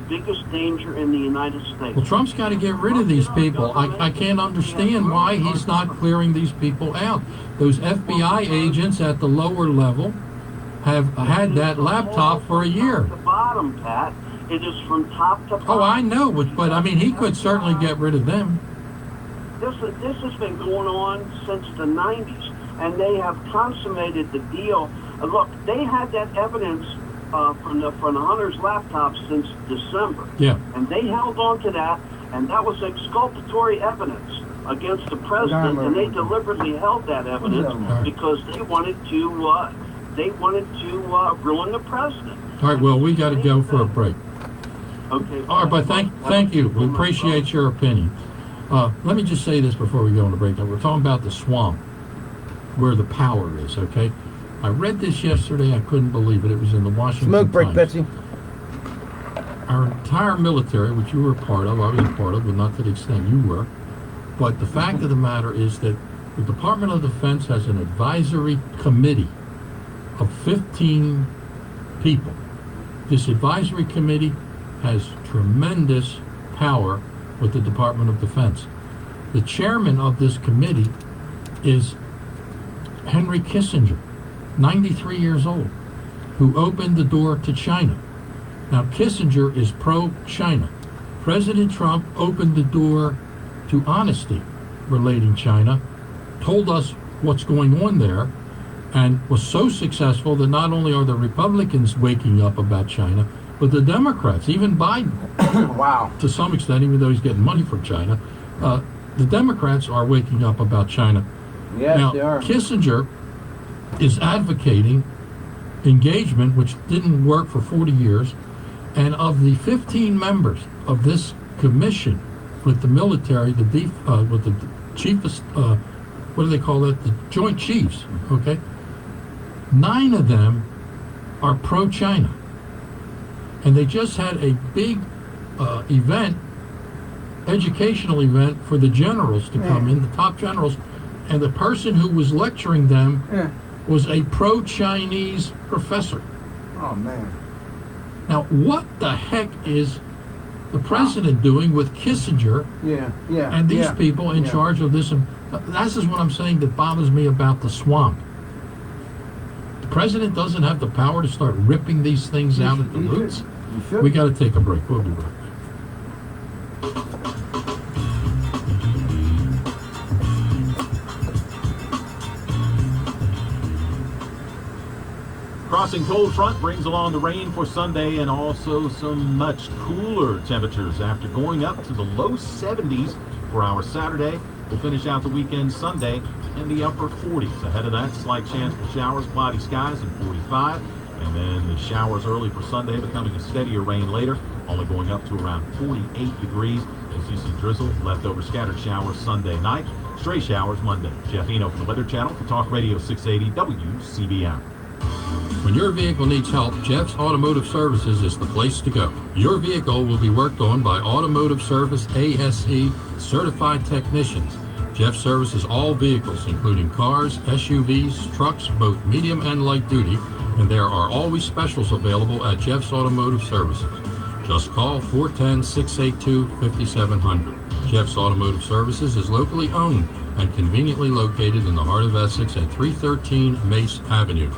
Speaker 17: biggest danger in the United States.
Speaker 1: Well, Trump's got to get rid of these people. I can't understand why he's not clearing these people out. Those FBI agents at the lower level have had that laptop for a year.
Speaker 17: The bottom, Pat. It is from top to bottom.
Speaker 1: Oh, I know, but I mean, he could certainly get rid of them.
Speaker 17: This has been going on since the 90s, and they have consummated the deal. Look, they had that evidence from the Hunter's laptop since December.
Speaker 1: Yeah.
Speaker 17: And they held on to that, and that was exculpatory evidence against the president, and they deliberately held that evidence because they wanted to ruin the president.
Speaker 1: All right, well, we got to go for a break.
Speaker 17: Okay.
Speaker 1: All right, but thank you. We appreciate your opinion. Let me just say this before we go on the break. Now, we're talking about the swamp, where the power is, okay? I read this yesterday. I couldn't believe it. It was in the Washington
Speaker 2: Smoke break,
Speaker 1: Times.
Speaker 2: Betsy.
Speaker 1: Our entire military, which you were a part of, I was a part of, but not to the extent you were. But the fact of the matter is that the Department of Defense has an advisory committee of 15 people. This advisory committee has tremendous power with the Department of Defense. The chairman of this committee is Henry Kissinger, 93 years old, who opened the door to China. Now, Kissinger is pro-China. President Trump opened the door to honesty relating China, told us what's going on there, and was so successful that not only are the Republicans waking up about China, but the Democrats, even Biden,
Speaker 2: wow,
Speaker 1: to some extent, even though he's getting money from China, the Democrats are waking up about China.
Speaker 2: Yes,
Speaker 1: now,
Speaker 2: they are.
Speaker 1: Kissinger is advocating engagement, which didn't work for 40 years, and of the 15 members of this commission with the military, with the chiefest, what do they call it? The Joint Chiefs, okay? 9 of them are pro-China. And they just had a big event, educational event for the generals to come in, the top generals, and the person who was lecturing them was a pro-Chinese professor.
Speaker 2: Oh, man.
Speaker 1: Now, what the heck is the president doing with Kissinger and these people in charge of this? This is what I'm saying that bothers me about the swamp. The president doesn't have the power to start ripping these things out at the roots. We got to take a break. We'll be right back.
Speaker 6: Crossing cold front brings along the rain for Sunday and also some much cooler temperatures after going up to the low 70s for our Saturday. We'll finish out the weekend Sunday in the upper 40s. Ahead of that, slight chance for showers, cloudy skies, and 45. And then the showers early for Sunday, becoming a steadier rain later, only going up to around 48 degrees. We'll see some drizzle, leftover scattered showers Sunday night, stray showers Monday. Jeff Eno from the Weather Channel for Talk Radio 680 WCBM.
Speaker 1: When your vehicle needs help, Jeff's Automotive Services is the place to go. Your vehicle will be worked on by Automotive Service ASE certified technicians. Jeff services all vehicles, including cars, SUVs, trucks, both medium and light duty, and there are always specials available at Jeff's Automotive Services. Just call 410-682-5700. Jeff's Automotive Services is locally owned and conveniently located in the heart of Essex at 313 Mace Avenue.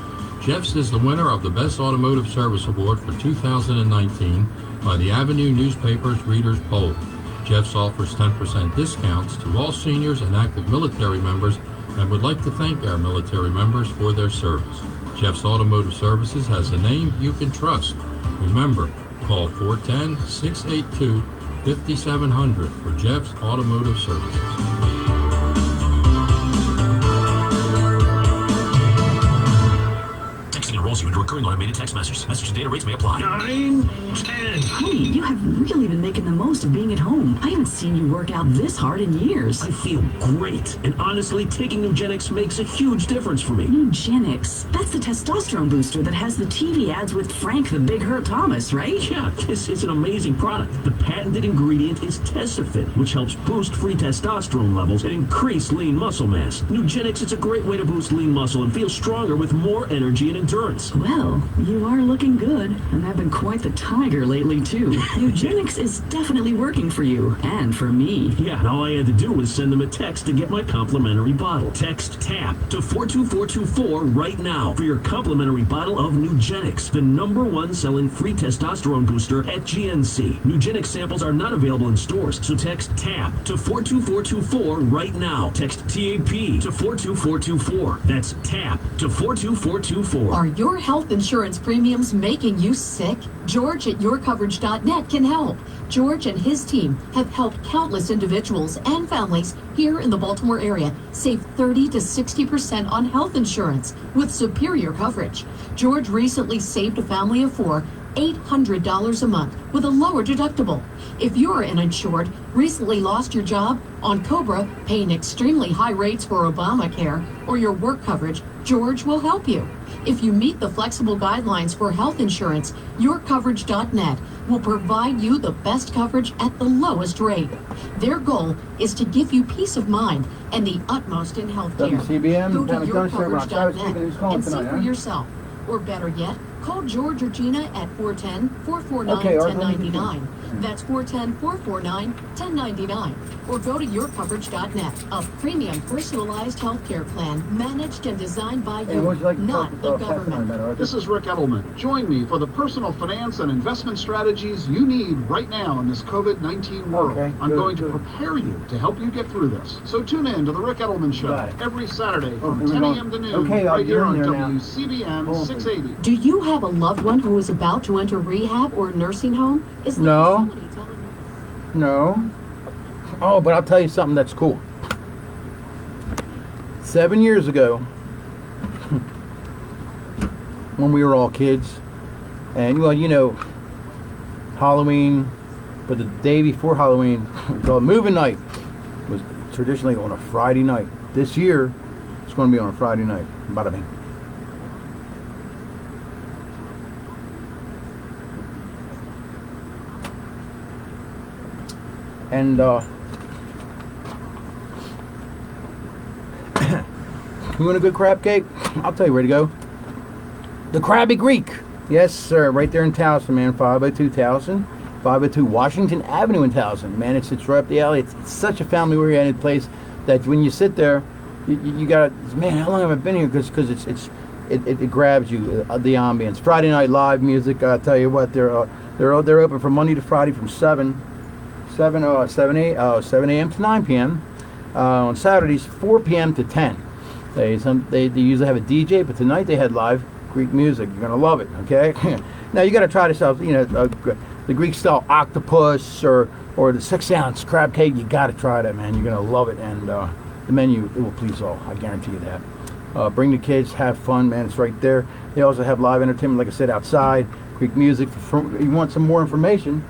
Speaker 1: Jeff's is the winner of the Best Automotive Service Award for 2019 by the Avenue Newspaper's Readers Poll. Jeff's offers 10% discounts to all seniors and active military members and would like to thank our military members for their service. Jeff's Automotive Services has a name you can trust. Remember, call 410-682-5700 for Jeff's Automotive Services.
Speaker 11: Enrolls you into recurring automated text messages. Message and data rates may apply.
Speaker 12: 9, 10. Honey, you have really been making the most of being at home. I haven't seen you work out this hard in years.
Speaker 11: I feel great. And honestly, taking Nugenix makes a huge difference for me.
Speaker 12: Nugenix? That's the testosterone booster that has the TV ads with Frank the Big Hurt Thomas, right?
Speaker 11: Yeah, this is an amazing product. The patented ingredient is Tesafit, which helps boost free testosterone levels and increase lean muscle mass. Nugenix is a great way to boost lean muscle and feel stronger with more energy and endurance.
Speaker 12: Well, you are looking good, and have been quite the tiger lately, too. Nugenix is definitely working for you, and for me.
Speaker 11: Yeah, and all I had to do was send them a text to get my complimentary bottle. Text TAP to 42424 right now for your complimentary bottle of Nugenix, the #1 selling free testosterone booster at GNC. Nugenix samples are not available in stores, so text TAP to 42424 right now. Text TAP to 42424. That's TAP to 42424.
Speaker 9: Are your health insurance premiums making you sick? George at yourcoverage.net can help. George and his team have helped countless individuals and families here in the Baltimore area save 30 to 60% on health insurance with superior coverage. George recently saved a family of 4 $800 a month with a lower deductible. If you're an insured, recently lost your job, on Cobra, paying extremely high rates for Obamacare, or your work coverage, George will help you. If you meet the flexible guidelines for health insurance, yourcoverage.net will provide you the best coverage at the lowest rate. Their goal is to give you peace of mind and the utmost in health care.
Speaker 2: WCBM,
Speaker 9: Go to
Speaker 2: yourcoverage.net
Speaker 9: and see for yourself. Or better yet, call George or Gina at 410-449-1099. That's 410-449-1099. Or go to yourcoverage.net, a premium personalized healthcare plan managed and designed by you, not the government.
Speaker 18: This is Rick Edelman. Join me for the personal finance and investment strategies you need right now in this COVID-19 world. I'm going to prepare you to help you get through this. So tune in to the Rick Edelman Show every Saturday from 10 a.m. to noon right here on WCBM 680.
Speaker 9: Do you have a loved one who is about to enter rehab or nursing home? Is the facility telling you?
Speaker 2: No. Oh, but I'll tell you something that's cool. 7 years ago, when we were all kids, and well, you know, Halloween, but the day before Halloween, called moving night, was traditionally on a Friday night. This year, it's going to be on a Friday night. Bada bing. And you want a good crab cake? I'll tell you where to go. The Krabby Greek. Yes, sir. Right there in Towson, man. 502 Towson. 502 Washington Avenue in Towson. Man, it sits right up the alley. It's such a family-oriented place that when you sit there, you got, man, how long have I been here? Because it grabs you, the ambience. Friday night live music. I tell you what, they're open from Monday to Friday from 7 a.m. to 9 p.m. On Saturdays, 4 p.m. to 10. They usually have a DJ, but tonight they had live Greek music. You're gonna love it, okay? Now you got to try this out. You know, the Greek style octopus or the 6-ounce crab cake. You got to try that, man. You're gonna love it, and the menu, it will please all. I guarantee you that. Bring the kids, have fun, man. It's right there. They also have live entertainment, like I said, outside. Greek music. If you want some more information,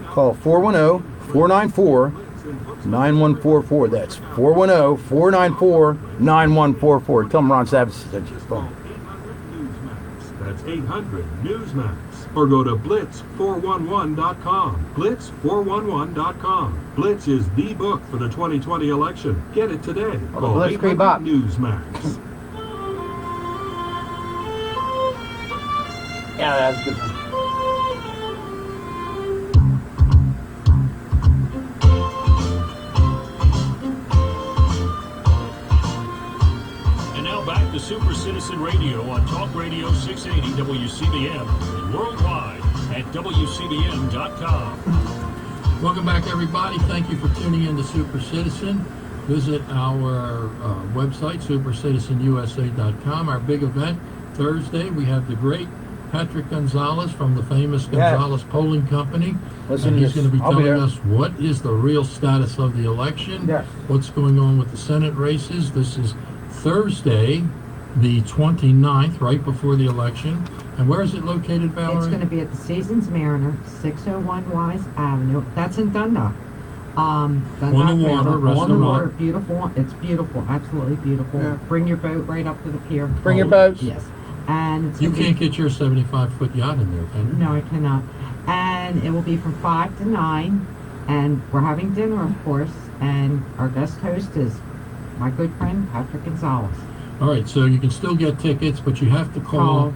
Speaker 2: call 410-494-9144. That's 410-494-9144. Tell them Ron Savage sent you. Boom.
Speaker 6: That's 800 Newsmax. Or go to blitz411.com. Blitz411.com. Blitz is the book for the 2020 election. Get it today. Call 800 Newsmax.
Speaker 2: Yeah, that's good.
Speaker 11: Back to Super Citizen Radio on Talk Radio 680 WCBM and worldwide at WCBM.com.
Speaker 1: Welcome back, everybody. Thank you for tuning in to Super Citizen. visit our website, supercitizenusa.com. Our big event Thursday, we have the great Patrick Gonzalez from the famous Gonzalez Polling Company.
Speaker 2: Listen,
Speaker 1: and he's going to be telling
Speaker 2: there.
Speaker 1: us what is the real status of the election,
Speaker 2: Yes.
Speaker 1: what's going on with the Senate races. This is Thursday, the 29th, right before the election. And where is it located, Valerie?
Speaker 3: It's going to be at the Seasons Mariner, 601 Wise Avenue. That's in Dundalk.
Speaker 1: On the water, restaurant.
Speaker 3: On the water, beautiful. It's beautiful, absolutely beautiful.
Speaker 2: Yeah.
Speaker 3: Bring your boat right up to the pier.
Speaker 2: Bring your boats.
Speaker 3: Yes. And it's
Speaker 1: You
Speaker 3: gonna
Speaker 1: can't get your 75-foot yacht in there, can you?
Speaker 3: No, I cannot. And it will be from 5 to 9. And we're having dinner, of course. And our guest host is my good friend, Patrick Gonzalez.
Speaker 1: All right, so you can still get tickets, but you have to call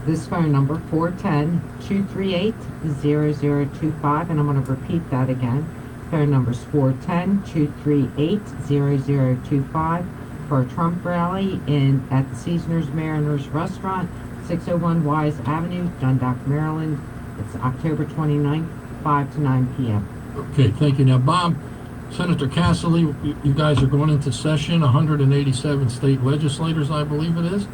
Speaker 3: this phone number, 410-238-0025. And I'm going to repeat that again. Phone number is 410-238-0025 for a Trump rally at the Seasoners Mariners Restaurant, 601 Wise Avenue, Dundalk, Maryland. It's October 29th, 5 to 9 p.m.
Speaker 1: Okay, thank you. Now, Bob, Senator Cassidy, you guys are going into session, 187 state legislators, I believe it is,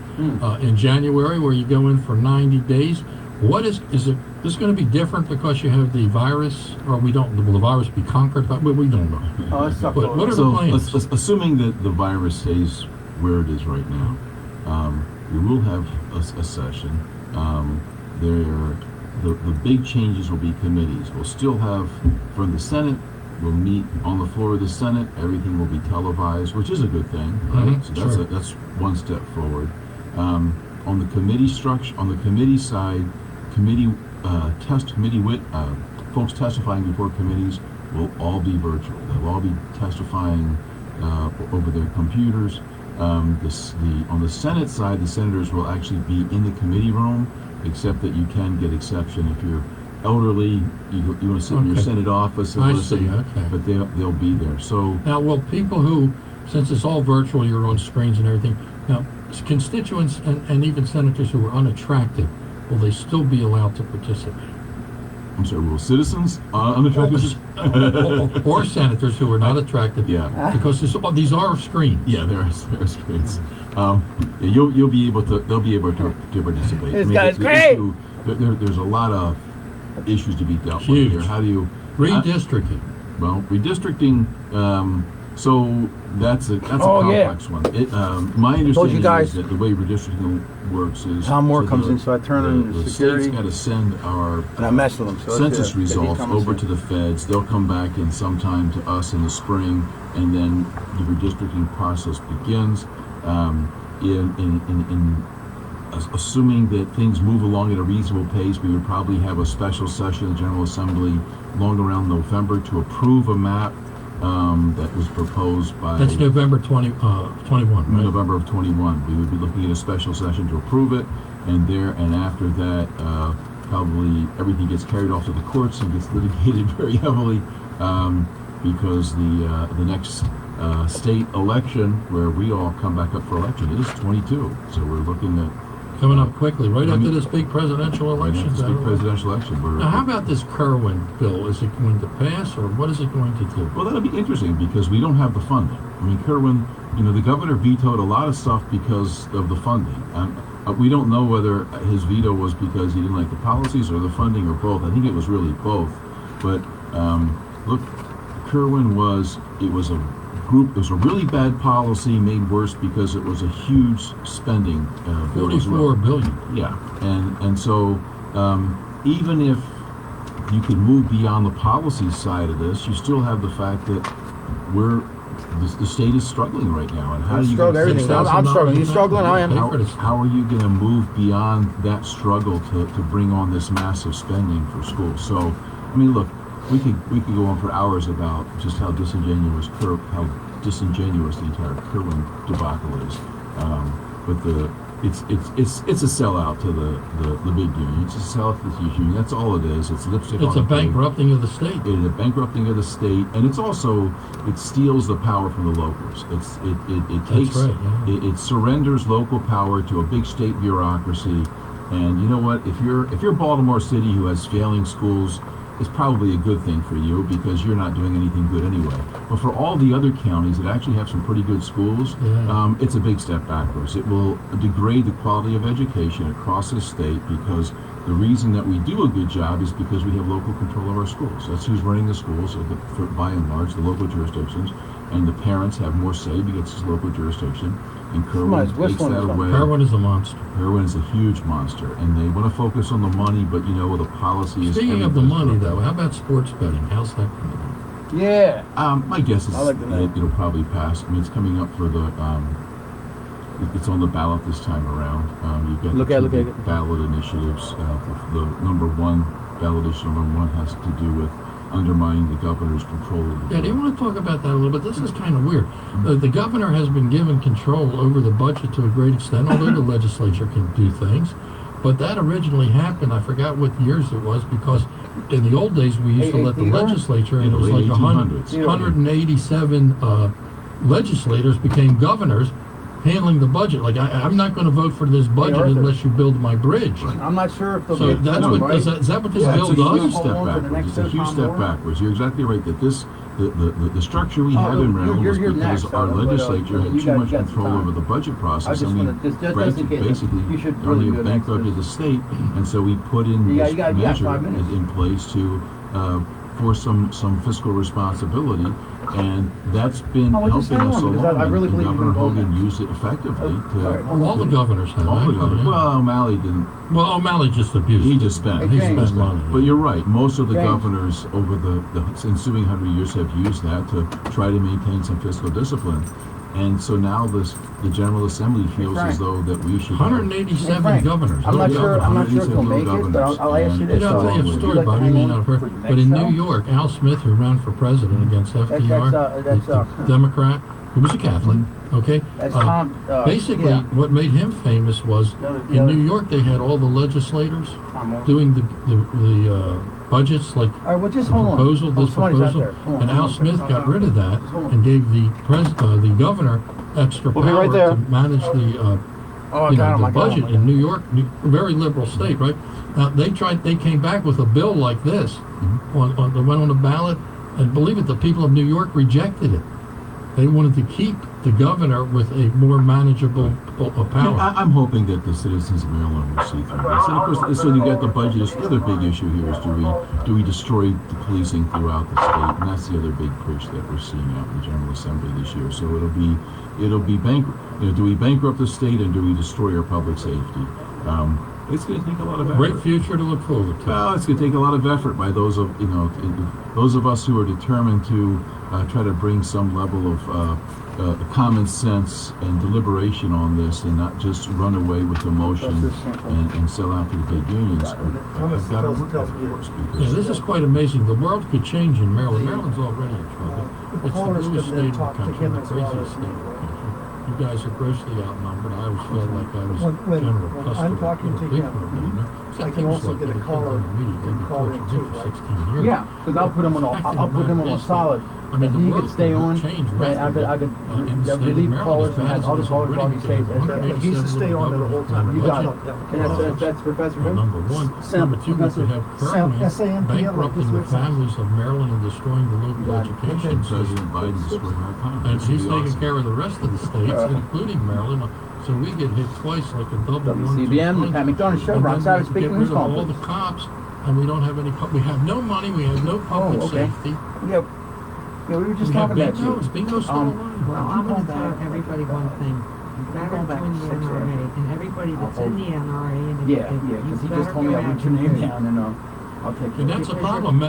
Speaker 1: in January, where you go in for 90 days. What is it this going to be different because you have the virus, or will the virus be conquered? But we don't know. But what are the plans?
Speaker 4: Assuming that the virus stays where it is right now, we will have a session. The big changes will be committees. We'll still have, from the Senate, we'll meet on the floor of the Senate. Everything will be televised, which is a good thing, right? So that's one step forward. On the committee structure, on the committee side, folks testifying before committees will all be virtual. They'll all be testifying over their computers. On the Senate side, the senators will actually be in the committee room, except that you can get exception if you're elderly, you want to sit in your Senate office,
Speaker 1: I see, okay.
Speaker 4: But they'll be there. So
Speaker 1: now, will people who, since it's all virtual, you're on screens and everything, now constituents and even senators who are unattractive, will they still be allowed to participate?
Speaker 4: I'm sorry, will citizens unattractive?
Speaker 1: or senators who are not attractive?
Speaker 4: Yeah.
Speaker 1: Because these are screens.
Speaker 4: Yeah, there are screens. You'll be able to. They'll be able to participate.
Speaker 2: This guy's great.
Speaker 4: There's a lot of issues to be dealt with here. How do you
Speaker 1: redistricting?
Speaker 4: Well, redistricting. So that's a complex one. My understanding is that the way redistricting works is
Speaker 2: Tom Moore comes in, so I turn on the security.
Speaker 4: State's got to send our
Speaker 2: and I mess with them. So
Speaker 4: census results over to the feds. They'll come back in sometime to us in the spring, and then the redistricting process begins. Assuming that things move along at a reasonable pace, we would probably have a special session of the General Assembly long around November to approve a map that was proposed by...
Speaker 1: That's November 21, right?
Speaker 4: November of 21. We would be looking at a special session to approve it, and after that, probably everything gets carried off to the courts and gets litigated very heavily because the next state election, where we all come back up for election, is 22. So we're looking at...
Speaker 1: Coming up quickly, right after this big presidential election. Now, how about this Kerwin bill? Is it going to pass, or what is it going to do?
Speaker 4: Well, that'll be interesting because we don't have the funding. I mean, Kerwin, the governor vetoed a lot of stuff because of the funding. We don't know whether his veto was because he didn't like the policies or the funding or both. I think it was really both. But look, Kerwin was a really bad policy made worse because it was a huge spending bill.
Speaker 1: $44 billion.
Speaker 4: Yeah, and so even if you can move beyond the policy side of this, you still have the fact that the state is struggling right now. And how are you going to fix that?
Speaker 2: I'm struggling. You struggling? I am.
Speaker 4: How are you going to move beyond that struggle to bring on this massive spending for schools? So, I mean, look. We could go on for hours about just how disingenuous the entire Kerwin debacle is. But it's a sellout to the big union. It's a sellout to the huge union. That's all it is. It's lipstick.
Speaker 1: It's a bankrupting of the state.
Speaker 4: It is a bankrupting of the state, and it steals the power from the locals. It surrenders local power to a big state bureaucracy. And you know what? If you're Baltimore City, who has failing schools, is probably a good thing for you because you're not doing anything good anyway. But for all the other counties that actually have some pretty good schools, it's a big step backwards. It will degrade the quality of education across the state because the reason that we do a good job is because we have local control of our schools. That's who's running the schools, by and large, the local jurisdictions, and the parents have more say because it's local jurisdiction. And Kerwin takes that away.
Speaker 1: Kerwin is a monster.
Speaker 4: Kerwin is a huge monster, and they want to focus on the money, but the policy is...
Speaker 1: Speaking of the money, though, how about sports betting? How's that going?
Speaker 2: Yeah.
Speaker 4: My guess is
Speaker 2: like
Speaker 4: it'll probably pass. I mean, it's coming up for the... it's on the ballot this time around. You've got the two ballot initiatives. The number one ballot issue, number one, has to do with undermining the governor's control of the
Speaker 1: do you want to talk about that a little bit? This is kind of weird. The governor has been given control over the budget to a great extent, although the legislature can do things. But that originally happened, I forgot what years it was, because in the old days we used to let the legislature, and it was like 187 legislators became governors handling the budget. Like, I'm not going to vote for this budget unless you build my bridge.
Speaker 2: I'm not sure if
Speaker 1: so that's what right? Is that what this bill does?
Speaker 4: It's a huge step backwards. You're exactly right that this the structure we have in Maryland is because our legislature had too much control over the budget process, and we basically only bankrupted the state, and so we put in this measure in place to for some fiscal responsibility, and that's been helping us a lot. And Governor Hogan used it effectively.
Speaker 1: All the governors have.
Speaker 4: All the governors. Well, O'Malley didn't.
Speaker 1: Well, O'Malley just abused.
Speaker 4: He just spent.
Speaker 1: He spent money.
Speaker 4: But you're right. Most of the governors over the ensuing 100 years have used that to try to maintain some fiscal discipline. And so now the General Assembly feels as though that we should
Speaker 1: 187 governors.
Speaker 2: I'm not sure if he'll make it, but I'll ask you this.
Speaker 1: I'll tell you a story about it. You may not have heard. But in New York, Al Smith, who ran for president against FDR, the Democrat, who was a Catholic, okay? Basically, what made him famous was in New York they had all the legislators doing the budgets, like this proposal, and Al Smith got rid of that and gave the governor extra power to manage the budget in New York, very liberal state, right? Now they came back with a bill like this, that went on the ballot, and believe it, the people of New York rejected it. They wanted to keep the governor with a more manageable power.
Speaker 4: I'm hoping that the citizens of Maryland will see through this. And of course, so you got the budget. The other big issue here is do we destroy the policing throughout the state? And that's the other big push that we're seeing out in the General Assembly this year. So it'll be do we bankrupt the state and do we destroy our public safety? It's going to take a lot of effort.
Speaker 1: Great future to look forward to.
Speaker 4: Well, it's going to take a lot of effort by those of us who are determined to try to bring some level of common sense and deliberation on this, and not just run away with emotion and sell out to the big unions.
Speaker 1: This is quite amazing. The world could change in Maryland. Maryland's already in trouble. It's the newest state in the country, the craziest state in the country. You guys are grossly outnumbered. I always felt like I was general custody.
Speaker 19: I'm talking to him. I can also get a caller and call him too,
Speaker 1: for 16 years.
Speaker 2: Yeah, because I'll put him on a solid.
Speaker 1: I mean,
Speaker 2: he could stay on. I could relieve callers and have all the callers already saved.
Speaker 19: He should stay on there the whole time.
Speaker 2: You got it. And that's Professor Who?
Speaker 1: Number one. Number two, we could have Kerwin bankrupting the families of Maryland and destroying the local education.
Speaker 4: President Biden destroying our economy.
Speaker 1: And he's taking care of the rest of the states, including Maryland. So we get hit twice, like a double one.
Speaker 2: CBM, the Pat McDonough show. Ron Savage speaking
Speaker 1: in his phone. All the cops, and we don't have any. We have no money. We have no public safety.
Speaker 2: Yeah, we were just talking about
Speaker 1: bingo. Bingo's still alive.
Speaker 3: Well, I'm going to tell everybody one thing. You better join the NRA, and everybody that's in the NRA.
Speaker 2: Because he just told me I'll put your name down, and I'll take it.
Speaker 1: And that's a problem. A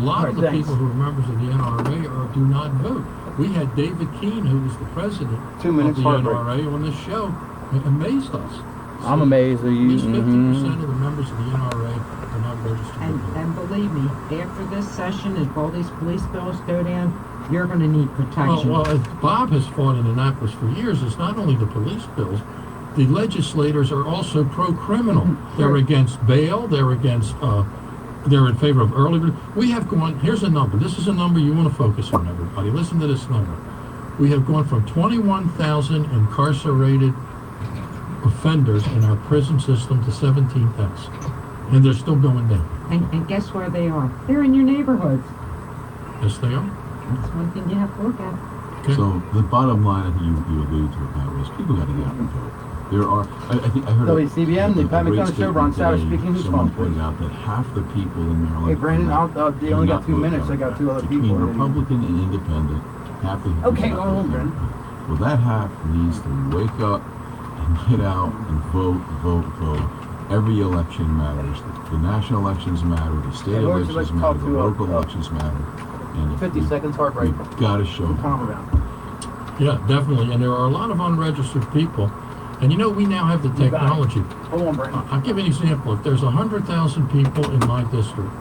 Speaker 1: lot of the people who are members of the NRA do not vote. We had David Keene, who was the president of the NRA, on this show. It amazed us.
Speaker 2: I'm amazed at you.
Speaker 1: At least 50% of the members of the NRA are not registered.
Speaker 3: And believe me, after this session, if all these police bills go down, you're going to need protection.
Speaker 1: Well, Bob has fought in Annapolis for years. It's not only the police bills. The legislators are also pro-criminal. They're against bail. They're against... they're in favor of early. We have gone, here's a number. This is a number you want to focus on, everybody. Listen to this number. We have gone from 21,000 incarcerated offenders in our prison system to 17,000. And they're still going down.
Speaker 3: And guess where they are? They're in your neighborhoods.
Speaker 1: Yes, they are.
Speaker 3: That's one thing you have to look at.
Speaker 1: Okay.
Speaker 4: So the bottom line, I think you alluded to it, Pat, was people got to get out and vote. There are, I think I heard
Speaker 2: WCBM, the Pat McDonough Show, Ron Savage speaking. Who's
Speaker 4: someone
Speaker 2: phone,
Speaker 4: pointed
Speaker 2: please?
Speaker 4: out that half the people in Maryland.
Speaker 2: Hey, Brandon, they only got 2 minutes. I got 2 other people.
Speaker 4: Between Republican and Independent, half the people.
Speaker 2: Okay, go on, Brandon.
Speaker 4: Well, that half needs to wake up and get out and vote. Every election matters. The national elections matter. The state elections matter. The local elections matter. And
Speaker 2: 50 seconds, heart rate.
Speaker 4: We've got to show.
Speaker 2: Calm down.
Speaker 1: Yeah, definitely. And there are a lot of unregistered people. And you know, we now have the technology.
Speaker 2: Hold on, Brandon.
Speaker 1: I'll give you an example. If there's 100,000 people in my district,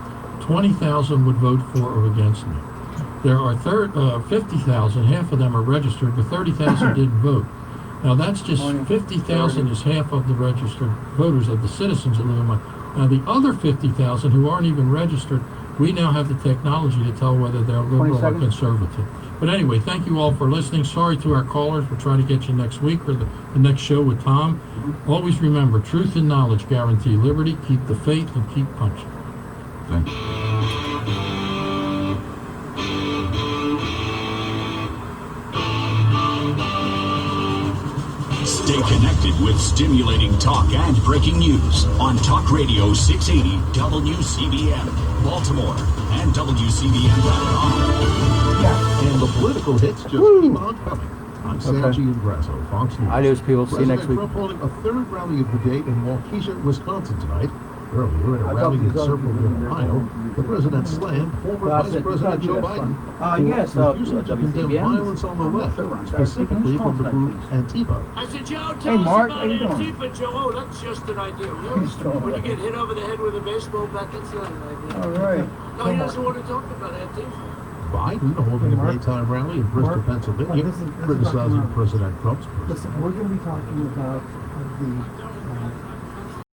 Speaker 1: 20,000 would vote for or against me. There are 50,000, half of them are registered, but 30,000 didn't vote. Now that's just 50,000 is half of the registered voters of the citizens that live in my. Now the other 50,000 who aren't even registered, we now have the technology to tell whether they're liberal or conservative. But anyway, thank you all for listening. Sorry to our callers. We'll try to get you next week or the next show with Tom. Always remember, truth and knowledge guarantee liberty. Keep the faith and keep punching.
Speaker 4: Thank you.
Speaker 11: Stay connected with stimulating talk and breaking news on Talk Radio 680 WCBM, Baltimore, and WCBM.com.
Speaker 16: And the political hits just keep on coming. I'm Sanji and Grasso, Fox News.
Speaker 2: Adios, people. See you next week.
Speaker 16: President Trump holding a third rally of the day in Waukesha, Wisconsin tonight. Earlier, at a rally in Circleville, Ohio, the president slammed former Vice President Joe Biden
Speaker 2: yes,
Speaker 16: for refusing to condemn violence on the left, specifically from the group Antifa.
Speaker 5: I said, Joe,
Speaker 2: Hey, Mark, how you
Speaker 5: about
Speaker 2: doing?
Speaker 5: Antifa, Joe. Oh, that's just an idea. Really? When you get hit over the head with a baseball bat, that's not an idea.
Speaker 2: All right.
Speaker 5: No, he doesn't want to talk about Antifa.
Speaker 16: Biden holding a daytime rally in Bristol, Pennsylvania, criticizing President Trump's.
Speaker 22: Listen, we're going to be talking about the